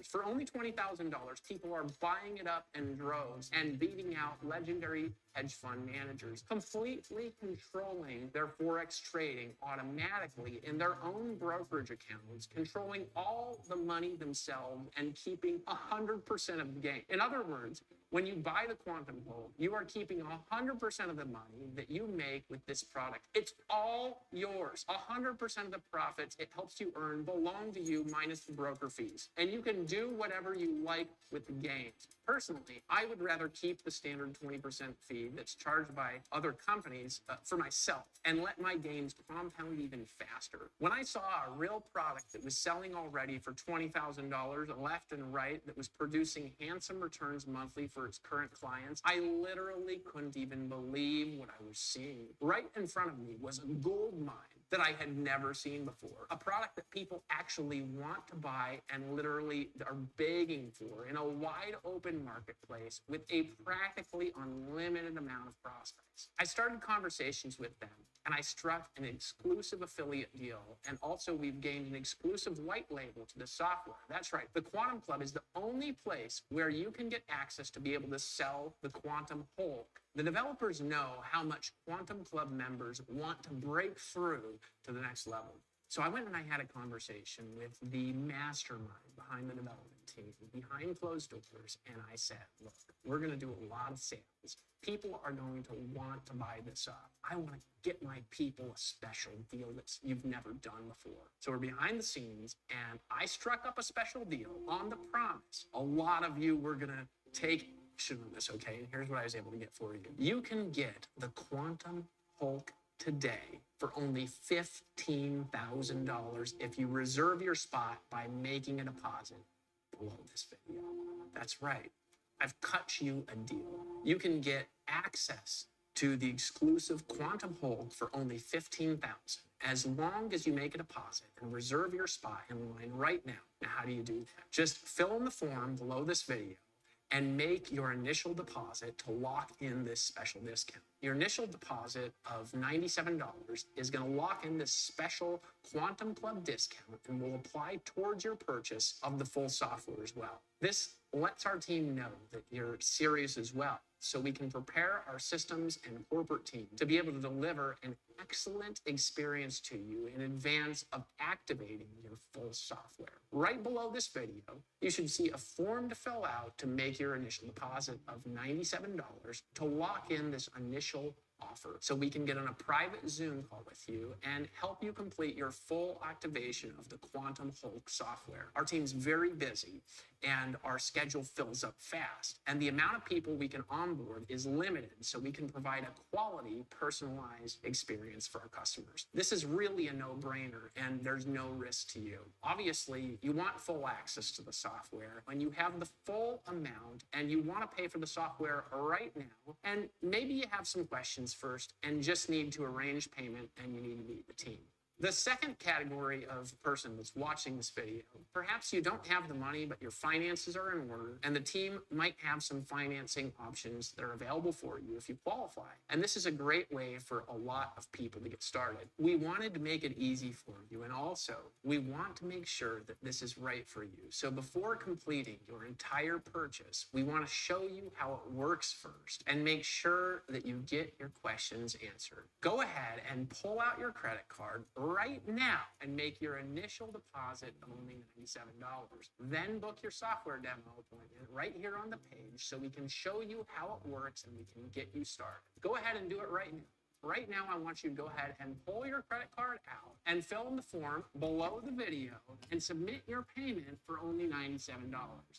For only $20,000, people are buying it up in droves and beating out legendary hedge fund managers, completely controlling their Forex trading automatically in their own brokerage accounts, controlling all the money themselves and keeping 100% of the gain. In other words, When you buy the Quantum Hole, you are keeping 100% of the money that you make with this product. It's all yours. 100% of the profits it helps you earn belong to you minus the broker fees. And you can do whatever you like with the gains. Personally, I would rather keep the standard 20% fee that's charged by other companies for myself and let my gains compound even faster. When I saw a real product that was selling already for $20,000 left and right, that was producing handsome returns monthly for its current clients, I literally couldn't even believe what I was seeing. Right in front of me was a gold mine that I had never seen before. A product that people actually want to buy and literally are begging for in a wide open marketplace with a practically unlimited amount of prospects. I started conversations with them and I struck an exclusive affiliate deal. And also we've gained an exclusive white label to the software. That's right, the Quantum Club is the only place where you can get access to be able to sell the Quantum Hulk. The developers know how much Quantum Club members want to break through to the next level. So I went and I had a conversation with the mastermind behind the development team, behind closed doors, and I said, look, we're going to do a lot of sales. People are going to want to buy this up. I want to get my people a special deal that you've never done before. So we're behind the scenes, and I struck up a special deal on the promise. A lot of you were going to take action on this, okay? And here's what I was able to get for you. You can get the Quantum Hulk today for only $15,000 if you reserve your spot by making a deposit below this video. That's right. I've cut you a deal. You can get access to the exclusive Quantum Hulk for only $15,000 as long as you make a deposit and reserve your spot in line right now. Now, how do you do that? Just fill in the form below this video and make your initial deposit to lock in this special discount. Your initial deposit of $97 is going to lock in this special Quantum Club discount and will apply towards your purchase of the full software as well. This lets our team know that you're serious as well, so we can prepare our systems and corporate team to be able to deliver an excellent experience to you in advance of activating your full software. Right below this video, you should see a form to fill out to make your initial deposit of $97 to lock in this initial offer, so we can get on a private Zoom call with you and help you complete your full activation of the Quantum Hulk software. Our team's very busy and our schedule fills up fast, and the amount of people we can onboard is limited, so we can provide a quality, personalized experience for our customers. This is really a no-brainer, and there's no risk to you. Obviously, you want full access to the software when you have the full amount and you want to pay for the software right now, and maybe you have some questions first and just need to arrange payment and you need to meet the team. The second category of person that's watching this video, perhaps you don't have the money, but your finances are in order, and the team might have some financing options that are available for you if you qualify. And this is a great way for a lot of people to get started. We wanted to make it easy for you, and also we want to make sure that this is right for you. So before completing your entire purchase, we want to show you how it works first and make sure that you get your questions answered. Go ahead and pull out your credit card right now and make your initial deposit of only $97. Then book your software demo appointment right here on the page so we can show you how it works and we can get you started. Go ahead and do it right now. Right now, I want you to go ahead and pull your credit card out and fill in the form below the video and submit your payment for only $97.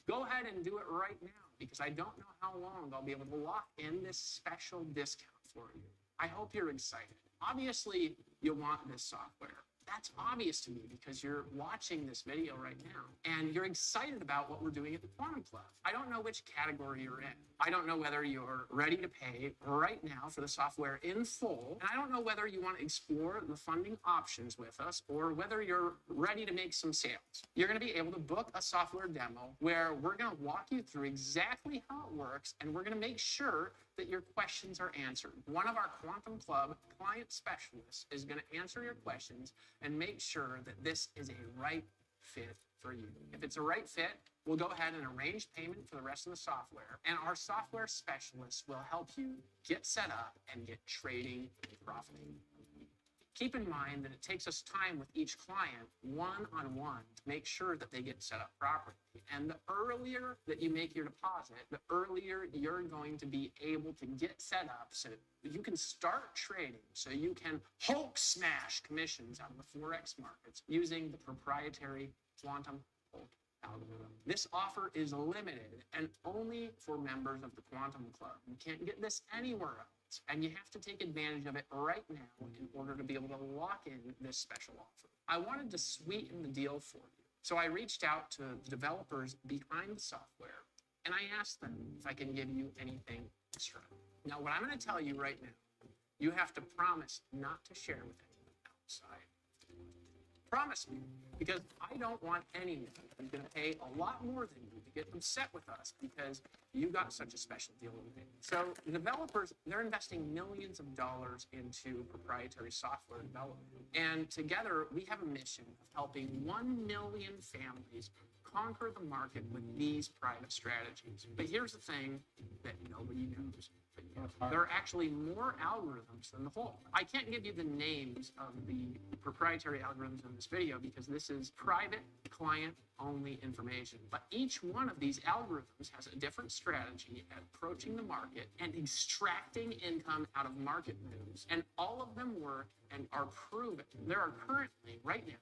Go ahead and do it right now because I don't know how long I'll be able to lock in this special discount for you. I hope you're excited. Obviously, you want this software. That's obvious to me because you're watching this video right now and you're excited about what we're doing at the Quantum Club. I don't know which category you're in. I don't know whether you're ready to pay right now for the software in full. And I don't know whether you want to explore the funding options with us or whether you're ready to make some sales. You're going to be able to book a software demo where we're going to walk you through exactly how it works and we're going to make sure that your questions are answered. One of our Quantum Club client specialists is going to answer your questions and make sure that this is a right fit for you. If it's a right fit, we'll go ahead and arrange payment for the rest of the software, and our software specialists will help you get set up and get trading and profiting. Keep in mind that it takes us time with each client, one-on-one, to make sure that they get set up properly. And the earlier that you make your deposit, the earlier you're going to be able to get set up so you can start trading, so you can Hulk smash commissions out of the Forex markets using the proprietary Quantum Hulk algorithm. This offer is limited and only for members of the Quantum Club. You can't get this anywhere else, and you have to take advantage of it right now in order to be able to lock in this special offer. I wanted to sweeten the deal for you, so I reached out to the developers behind the software, and I asked them if I can give you anything extra. Now, what I'm going to tell you right now, you have to promise not to share with anyone outside. Promise me, because I don't want anyone who's going to pay a lot more than you to get upset with us because you got such a special deal with me. So the developers, they're investing millions of dollars into proprietary software development. And together, we have a mission of helping 1 million families conquer the market with these private strategies. But here's the thing that nobody knows. There are actually more algorithms than the whole. I can't give you the names of the proprietary algorithms in this video because this is private client-only information. But each one of these algorithms has a different strategy at approaching the market and extracting income out of market moves. And all of them work and are proven. There are currently, right now,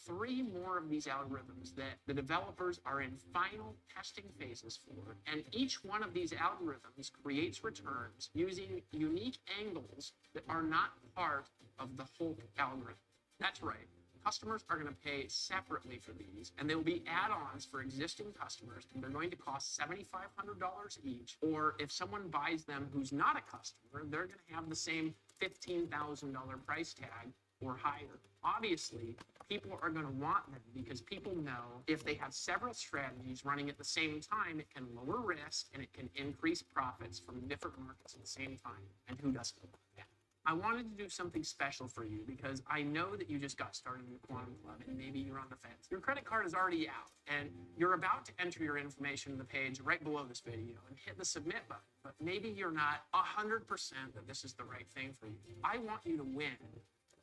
3 more of these algorithms that the developers are in final testing phases for, and each one of these algorithms creates returns using unique angles that are not part of the whole algorithm. That's right. Customers are going to pay separately for these, and they will be add-ons for existing customers, and they're going to cost $7,500 each, or if someone buys them who's not a customer, they're going to have the same $15,000 price tag or higher. Obviously, people are going to want them because people know if they have several strategies running at the same time, it can lower risk and it can increase profits from different markets at the same time. And who doesn't want that? I wanted to do something special for you because I know that you just got started in the Quantum Club and maybe you're on the fence. Your credit card is already out and you're about to enter your information in the page right below this video and hit the submit button, but maybe you're not 100% that this is the right thing for you. I want you to win.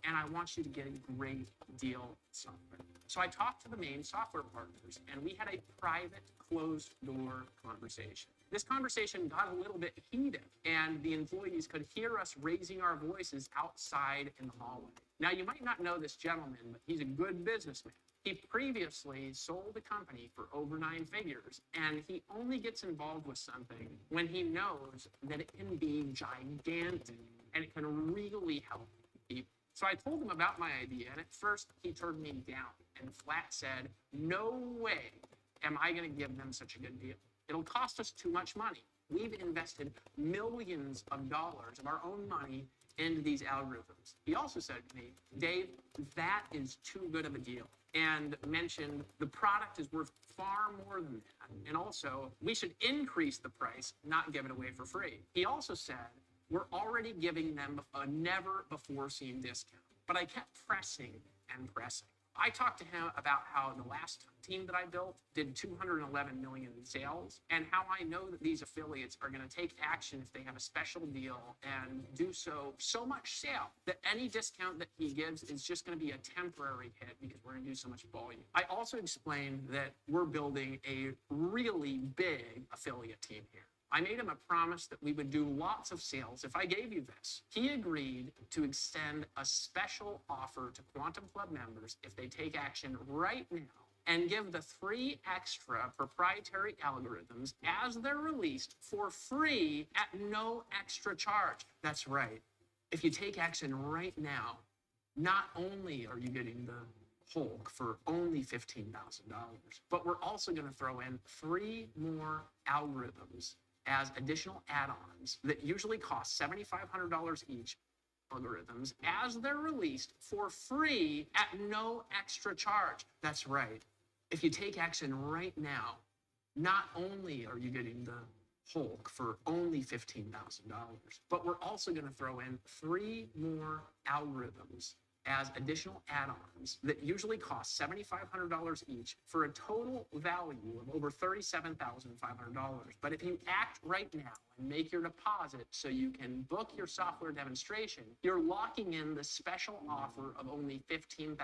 And I want you to get a great deal software. So I talked to the main software partners and we had a private closed door conversation. This conversation got a little bit heated and the employees could hear us raising our voices outside in the hallway. Now you might not know this gentleman, but he's a good businessman. He previously sold a company for over 9 figures, and he only gets involved with something when he knows that it can be gigantic and it can really help people. So I told him about my idea, and at first he turned me down and flat said, no way am I going to give them such a good deal. It'll cost us too much money. We've invested millions of dollars of our own money into these algorithms. He also said to me, Dave, that is too good of a deal, and mentioned the product is worth far more than that. And also, we should increase the price, not give it away for free. He also said, we're already giving them a never-before-seen discount. But I kept pressing and pressing. I talked to him about how the last team that I built did 211 million in sales, and how I know that these affiliates are going to take action if they have a special deal and do so much sale that any discount that he gives is just going to be a temporary hit because we're going to do so much volume. I also explained that we're building a really big affiliate team here. I made him a promise that we would do lots of sales if I gave you this. He agreed to extend a special offer to Quantum Club members if they take action right now and give the 3 extra proprietary algorithms as they're released for free at no extra charge. That's right. If you take action right now, not only are you getting the Hulk for only $15,000, but we're also going to throw in 3 more algorithms as additional add-ons that usually cost $7,500 each, algorithms, as they're released for free at no extra charge. That's right. If you take action right now, not only are you getting the Hulk for only $15,000, but we're also going to throw in 3 more algorithms as additional add-ons that usually cost $7,500 each for a total value of over $37,500. But if you act right now and make your deposit so you can book your software demonstration, you're locking in the special offer of only $15,000.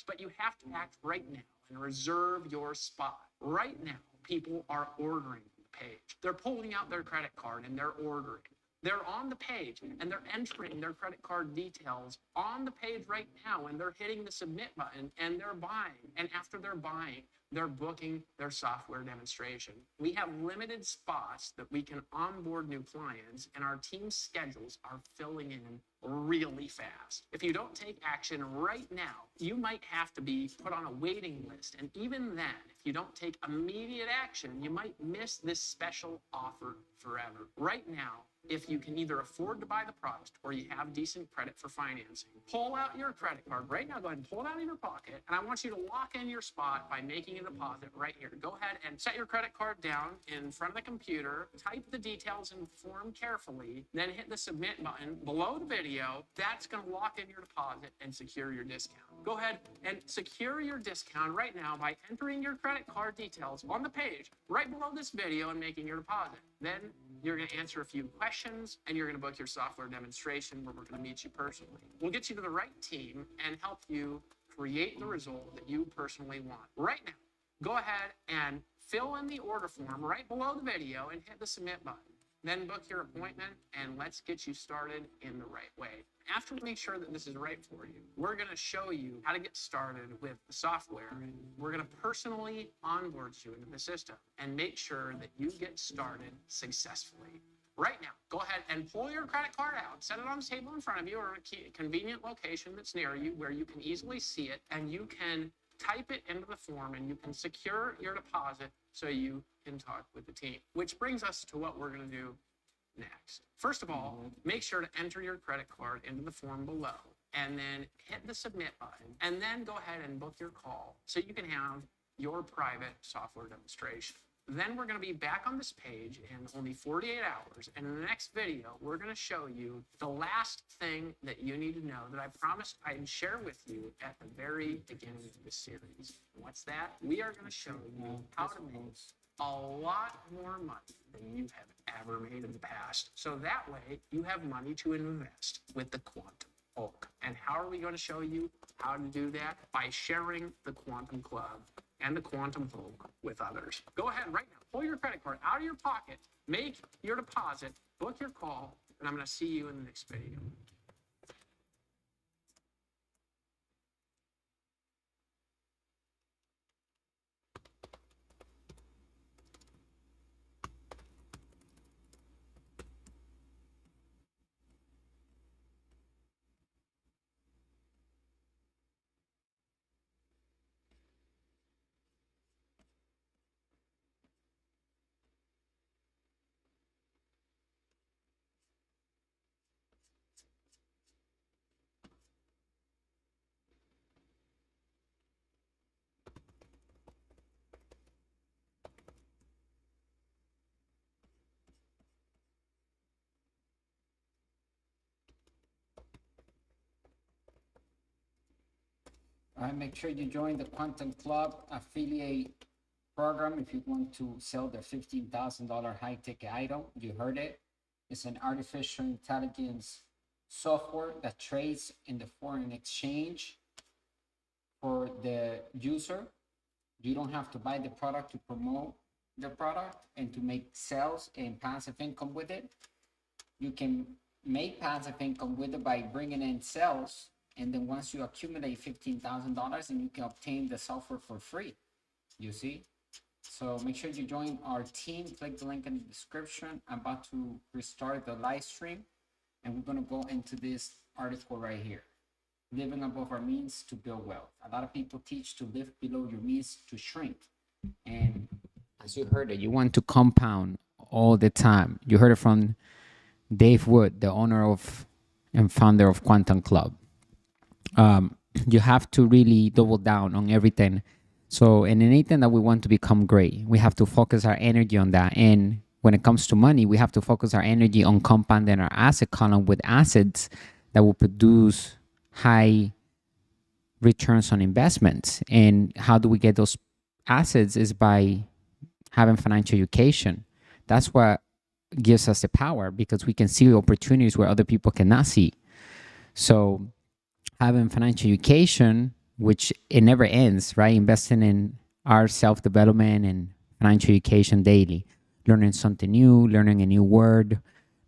But you have to act right now and reserve your spot. Right now, people are ordering the page. They're pulling out their credit card and they're ordering. They're on the page and they're entering their credit card details on the page right now, and they're hitting the submit button and they're buying. And after they're buying, they're booking their software demonstration. We have limited spots that we can onboard new clients, and our team's schedules are filling in really fast. If you don't take action right now, you might have to be put on a waiting list. And even then, if you don't take immediate action, you might miss this special offer forever. Right now, if you can either afford to buy the product or you have decent credit for financing, pull out your credit card right now. Go ahead and pull it out of your pocket. And I want you to lock in your spot by making a deposit right here. Go ahead and set your credit card down in front of the computer, type the details in the form carefully, then hit the submit button below the video. That's going to lock in your deposit and secure your discount. Go ahead and secure your discount right now by entering your credit card details on the page right below this video and making your deposit. Then you're going to answer a few questions and you're going to book your software demonstration where we're going to meet you personally. We'll get you to the right team and help you create the result that you personally want. Right now, go ahead and fill in the order form right below the video and hit the submit button. Then book your appointment and let's get you started in the right way. After we make sure that this is right for you, we're going to show you how to get started with the software. We're going to personally onboard you into the system and make sure that you get started successfully. Right now, go ahead and pull your credit card out, set it on the table in front of you or a convenient location that's near you where you can easily see it, and you can type it into the form and you can secure your deposit so you can talk with the team. Which brings us to what we're going to do next. First of all, make sure to enter your credit card into the form below and then hit the submit button and then go ahead and book your call so you can have your private software demonstration. Then we're going to be back on this page in only 48 hours. And in the next video, we're going to show you the last thing that you need to know that I promised I'd share with you at the very beginning of this series. What's that? We are going to show you how to make a lot more money than you have ever made in the past. So that way you have money to invest with the Quantum Hulk. And how are we going to show you how to do that? By sharing the Quantum Club and the Quantum Hulk with others. Go ahead right now, pull your credit card out of your pocket, make your deposit, book your call, and I'm going to see you in the next video. All right, make sure you join the Quantum Club affiliate program if you want to sell the $15,000 high-ticket item. You heard it. It's an artificial intelligence software that trades in the foreign exchange for the user. You don't have to buy the product to promote the product and to make sales and passive income with it. You can make passive income with it by bringing in sales. And then once you accumulate $15,000, then you can obtain the software for free, you see? So make sure you join our team. Click the link in the description. I'm about to restart the live stream. And we're going to go into this article right here. Living above our means to build wealth. A lot of people teach to live below your means to shrink. And as you heard it, you want to compound all the time. You heard it from Dave Wood, the owner of and founder of Quantum Club. You have to really double down on everything. So in anything that we want to become great, we have to focus our energy on that. And when it comes to money, we have to focus our energy on compounding our asset column with assets that will produce high returns on investments. And how do we get those assets is by having financial education. That's what gives us the power, because we can see opportunities where other people cannot see. So having financial education, which it never ends, right? Investing in our self-development and financial education daily, learning something new, learning a new word,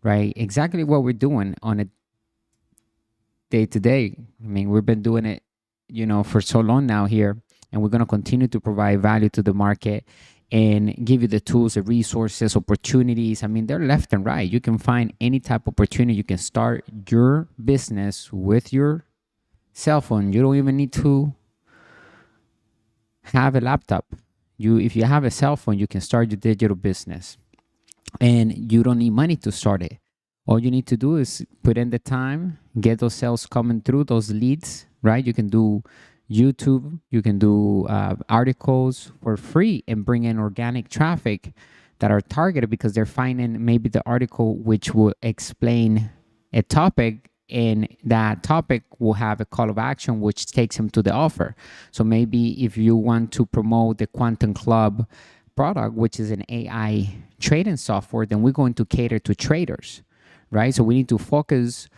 right? Exactly what we're doing on a day to day. I mean, we've been doing it, for so long now here, and we're going to continue to provide value to the market and give you the tools, the resources, opportunities. I mean, they're left and right. You can find any type of opportunity. You can start your business with your cell phone. You don't even need to have a laptop. If you have a cell phone, you can start your digital business, and you don't need money to start it. All you need to do is put in the time, get those sales coming through, those leads, right? You can do YouTube, you can do articles for free and bring in organic traffic that are targeted, because they're finding maybe the article which will explain a topic, and that topic will have a call of action which takes them to the offer. So maybe if you want to promote the Quantum Club product, which is an AI trading software, then we're going to cater to traders, right? So we need to focus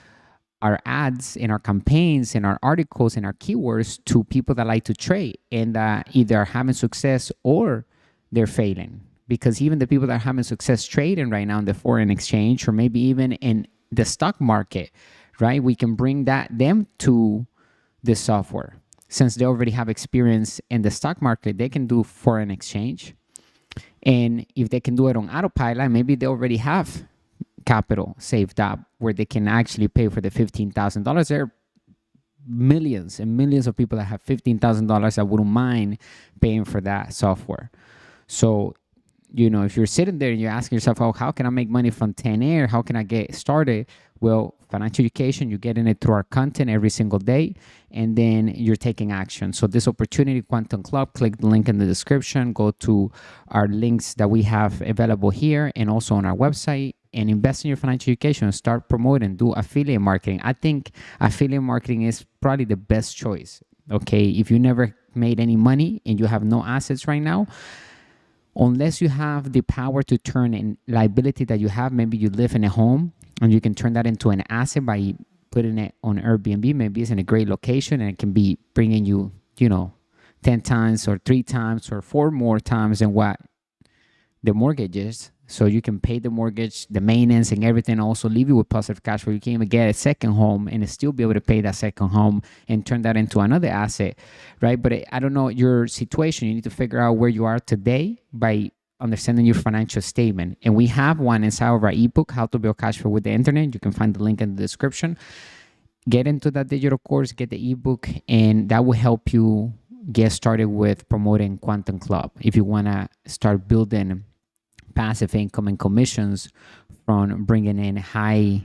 our ads and our campaigns and our articles and our keywords to people that like to trade and that either are having success or they're failing. Because even the people that are having success trading right now in the foreign exchange, or maybe even in the stock market, right? We can bring them to this software. Since they already have experience in the stock market, they can do foreign exchange. And if they can do it on autopilot, maybe they already have capital saved up where they can actually pay for the $15,000. There are millions and millions of people that have $15,000 that wouldn't mind paying for that software. So, if you're sitting there and you're asking yourself, oh, how can I make money from thin air? How can I get started? Well, financial education, you're getting it through our content every single day, and then you're taking action. So this opportunity, Quantum Club, click the link in the description, go to our links that we have available here and also on our website, and invest in your financial education and start promoting, do affiliate marketing. I think affiliate marketing is probably the best choice. Okay, if you never made any money and you have no assets right now, unless you have the power to turn in liability that you have, maybe you live in a home and you can turn that into an asset by putting it on Airbnb. Maybe it's in a great location and it can be bringing you, 10 times or 3 times or 4 more times than what the mortgage is. So you can pay the mortgage, the maintenance and everything, also leave you with positive cash flow. You can even get a second home and still be able to pay that second home and turn that into another asset, right? But I don't know your situation. You need to figure out where you are today by understanding your financial statement. And we have one inside of our ebook, How to Build Cash Flow with the Internet. You can find the link in the description. Get into that digital course, get the ebook, and that will help you get started with promoting Quantum Club. If you want to start building passive income and commissions from bringing in high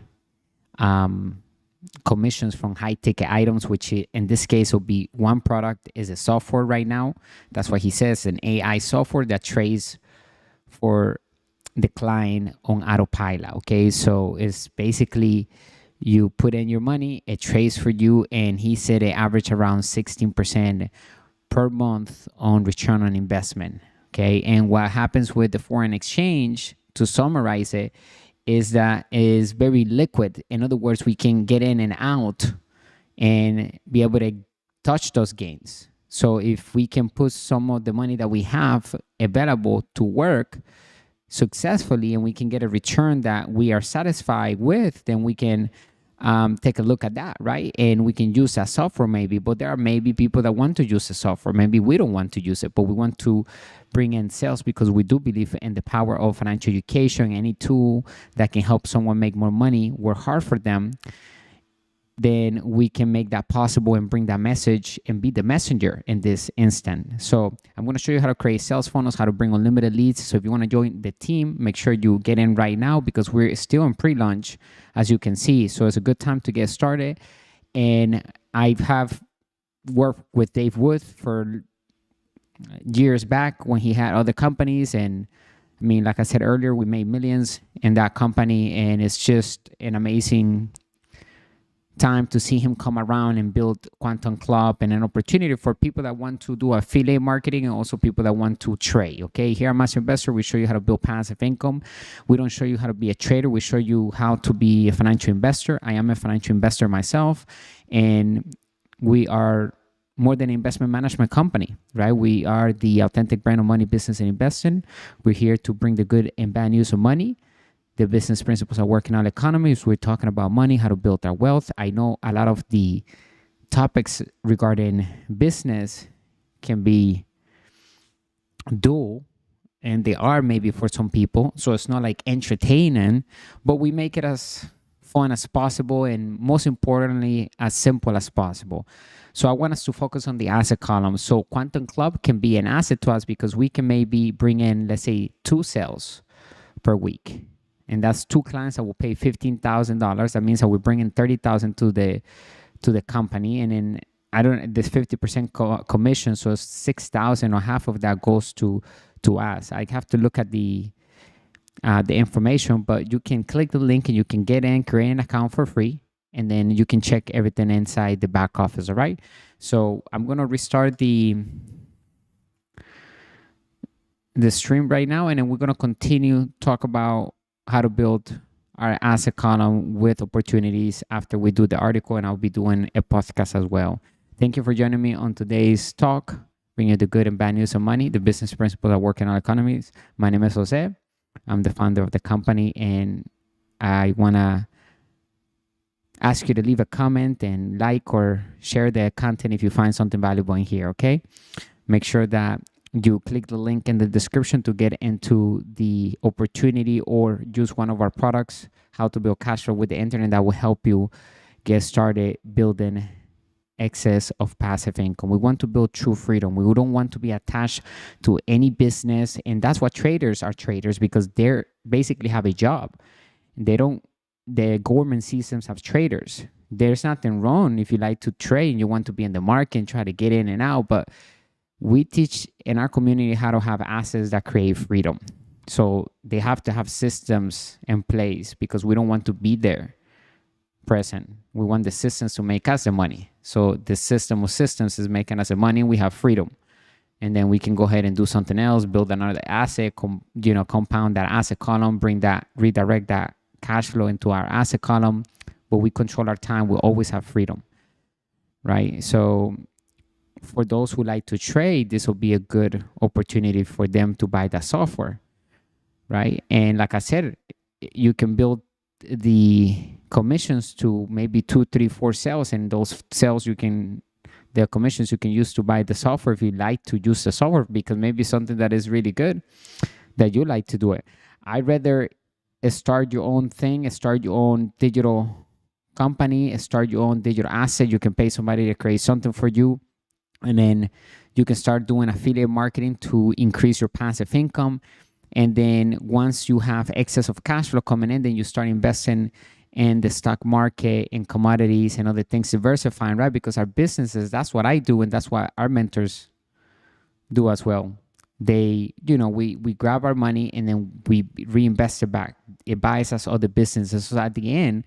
commissions from high ticket items, which in this case will be one product is a software right now. That's what he says, an AI software that trades for the client on autopilot. Okay, so it's basically you put in your money, it trades for you, and he said it average around 16% per month on return on investment. Okay, and what happens with the foreign exchange, to summarize it, is that it is very liquid. In other words, we can get in and out and be able to touch those gains. So if we can put some of the money that we have available to work successfully and we can get a return that we are satisfied with, then we can take a look at that, right? And we can use that software maybe, but there are maybe people that want to use the software. Maybe we don't want to use it, but we want to bring in sales because we do believe in the power of financial education. Any tool that can help someone make more money, work hard for them, then we can make that possible and bring that message and be the messenger in this instant. So I'm going to show you how to create sales funnels, how to bring unlimited leads. So if you want to join the team, make sure you get in right now because we're still in pre-launch, as you can see. So it's a good time to get started. And I have worked with Dave Wood for years back when he had other companies. And I mean, like I said earlier, we made millions in that company. And it's just an amazing time to see him come around and build Quantum Club, and an opportunity for people that want to do affiliate marketing and also people that want to trade. Okay, here at Master Investor, we show you how to build passive income. We don't show you how to be a trader. We show you how to be a financial investor. I am a financial investor myself, and we are more than an investment management company, right? We are the authentic brand of money, business, and investing. We're here to bring the good and bad news of money, the business principles of working on economies. We're talking about money, how to build our wealth. I know a lot of the topics regarding business can be dual, and they are maybe for some people. So it's not like entertaining, but we make it as fun as possible, and most importantly, as simple as possible. So I want us to focus on the asset column. So Quantum Club can be an asset to us because we can maybe bring in, let's say, 2 sales per week. And that's 2 clients that will pay $15,000. That means that we bring in $30,000 to the company, and then this 50% commission, so it's $6,000, or half of that goes to us. I have to look at the information, but you can click the link and you can get in, create an account for free, and then you can check everything inside the back office. All right. So I'm gonna restart the stream right now, and then we're gonna continue talk about how to build our asset column with opportunities after we do the article, and I'll be doing a podcast as well. Thank you for joining me on today's talk, bringing you the good and bad news of money, the business principles that work in our economies. My name is Jose. I'm the founder of the company, and I want to ask you to leave a comment and like or share the content if you find something valuable in here, okay? Make sure that you click the link in the description to get into the opportunity or use one of our products, how to build cash flow with the internet, that will help you get started building excess of passive income. We want to build true freedom. We don't want to be attached to any business. And that's what traders are, traders, because they're basically have a job. The government sees them as traders. There's nothing wrong if you like to trade and you want to be in the market and try to get in and out, but we teach in our community how to have assets that create freedom. So they have to have systems in place because we don't want to be there present. We want the systems to make us the money. So the system of systems is making us the money. We have freedom. And then we can go ahead and do something else, build another asset, compound that asset column, redirect that cash flow into our asset column. But we control our time. We always have freedom, right? So for those who like to trade, this will be a good opportunity for them to buy that software, right? And like I said, you can build the commissions to maybe 2, 3, 4 sales, and those sales the commissions you can use to buy the software if you like to use the software, because maybe something that is really good that you like to do it. I'd rather start your own thing, start your own digital company, start your own digital asset. You can pay somebody to create something for you, and then you can start doing affiliate marketing to increase your passive income. And then once you have excess of cash flow coming in, then you start investing in the stock market and commodities and other things, diversifying, right? Because our businesses, that's what I do, and that's what our mentors do as well. They, we grab our money and then we reinvest it back. It buys us other businesses. So at the end,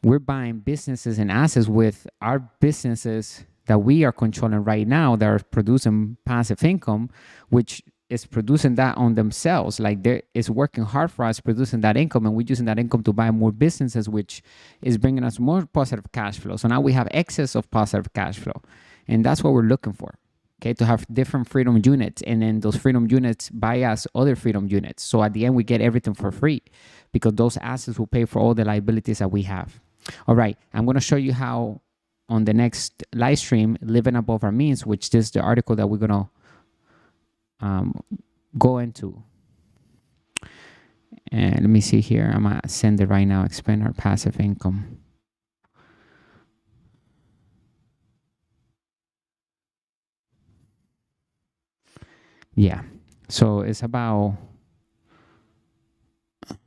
we're buying businesses and assets with our businesses that we are controlling right now that are producing passive income, which is producing that on themselves. Like it's working hard for us, producing that income, and we're using that income to buy more businesses, which is bringing us more positive cash flow. So now we have excess of positive cash flow, and that's what we're looking for. Okay, to have different freedom units, and then those freedom units buy us other freedom units. So at the end, we get everything for free because those assets will pay for all the liabilities that we have. All right, I'm going to show you how on the next live stream, living above our means, which is the article that we're going to go into. And let me see here. I'm going to send it right now. Expand our passive income. Yeah. So it's about, I'm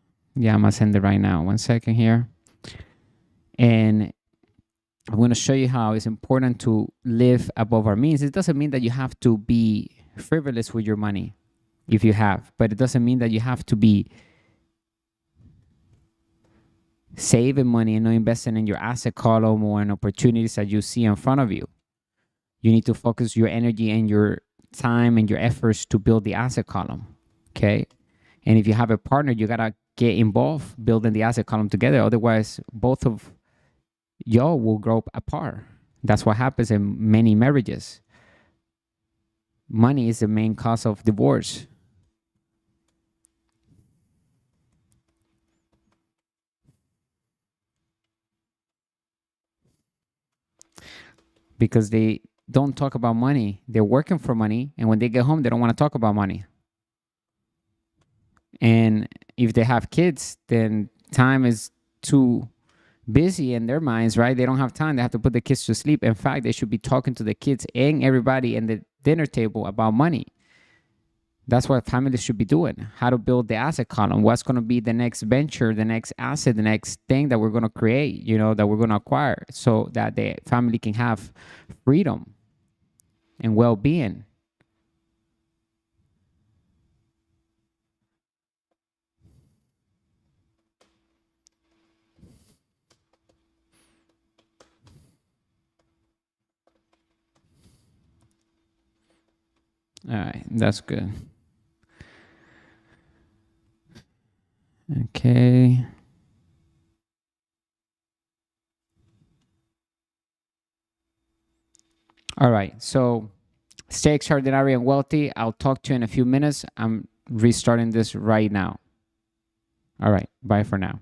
going to send it right now. 1 second here. And I'm going to show you how it's important to live above our means. It doesn't mean that you have to be frivolous with your money if you have, but it doesn't mean that you have to be saving money and not investing in your asset column or in opportunities that you see in front of you. You need to focus your energy and your time and your efforts to build the asset column. Okay. And if you have a partner, you got to get involved building the asset column together. Otherwise, both of y'all will grow apart. That's what happens in many marriages. Money is the main cause of divorce. Because they don't talk about money. They're working for money. And when they get home, they don't want to talk about money. And if they have kids, then time is too busy in their minds, right? They don't have time. They have to put the kids to sleep. In fact, they should be talking to the kids and everybody in the dinner table about money. That's what families should be doing. How to build the asset column. What's going to be the next venture, the next asset, the next thing that we're going to create, that we're going to acquire, so that the family can have freedom and well-being. All right, that's good. Okay. All right, so stay extraordinary and wealthy. I'll talk to you in a few minutes. I'm restarting this right now. All right, bye for now.